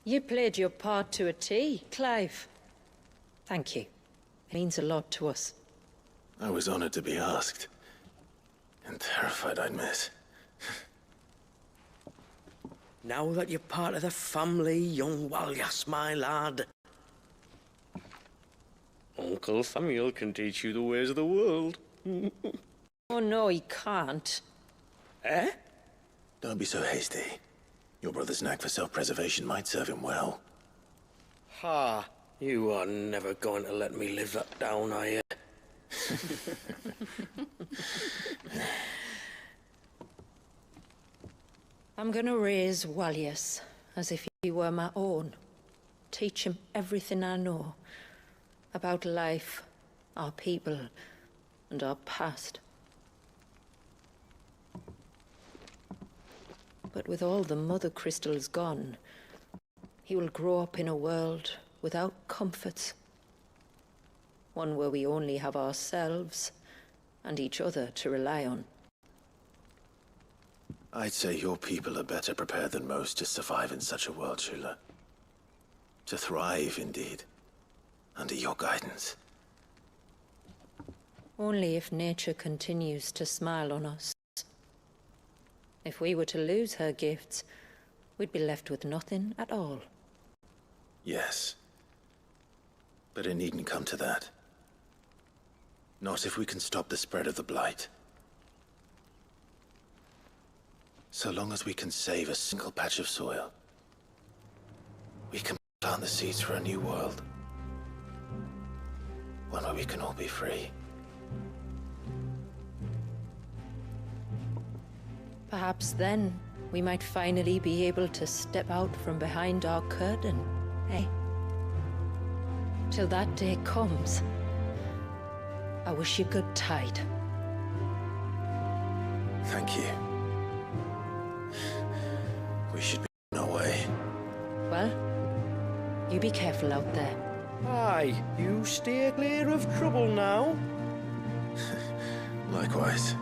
You played your part to a T, Clive. Thank you. It means a lot to us. I was honored to be asked. And terrified I'd miss. Now that you're part of the family, young Walius, my lad. Uncle Famiel can teach you the ways of the world. Oh no, he can't. Eh? Don't be so hasty. Your brother's knack for self-preservation might serve him well. Ha! You are never going to let me live that down, are you? I'm gonna raise Wallius as if he were my own. Teach him everything I know about life, our people, and our past. But with all the mother crystals gone, he will grow up in a world without comforts. One where we only have ourselves and each other to rely on. I'd say your people are better prepared than most to survive in such a world, Shula. To thrive, indeed, under your guidance. Only if nature continues to smile on us. If we were to lose her gifts, we'd be left with nothing at all. Yes. But it needn't come to that. Not if we can stop the spread of the Blight. So long as we can save a single patch of soil, we can plant the seeds for a new world. One where we can all be free. Perhaps then, we might finally be able to step out from behind our curtain, eh? Till that day comes, I wish you good tide. Thank you. We should be on our way. Well, you be careful out there. Aye, you stay clear of trouble now. Likewise.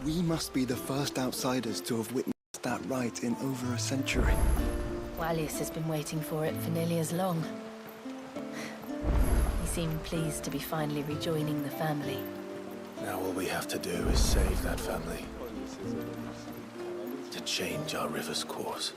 We must be the first outsiders to have witnessed that rite in over a century. Wallius has been waiting for it for nearly as long. He seemed pleased to be finally rejoining the family. Now all we have to do is save that family. To change our river's course.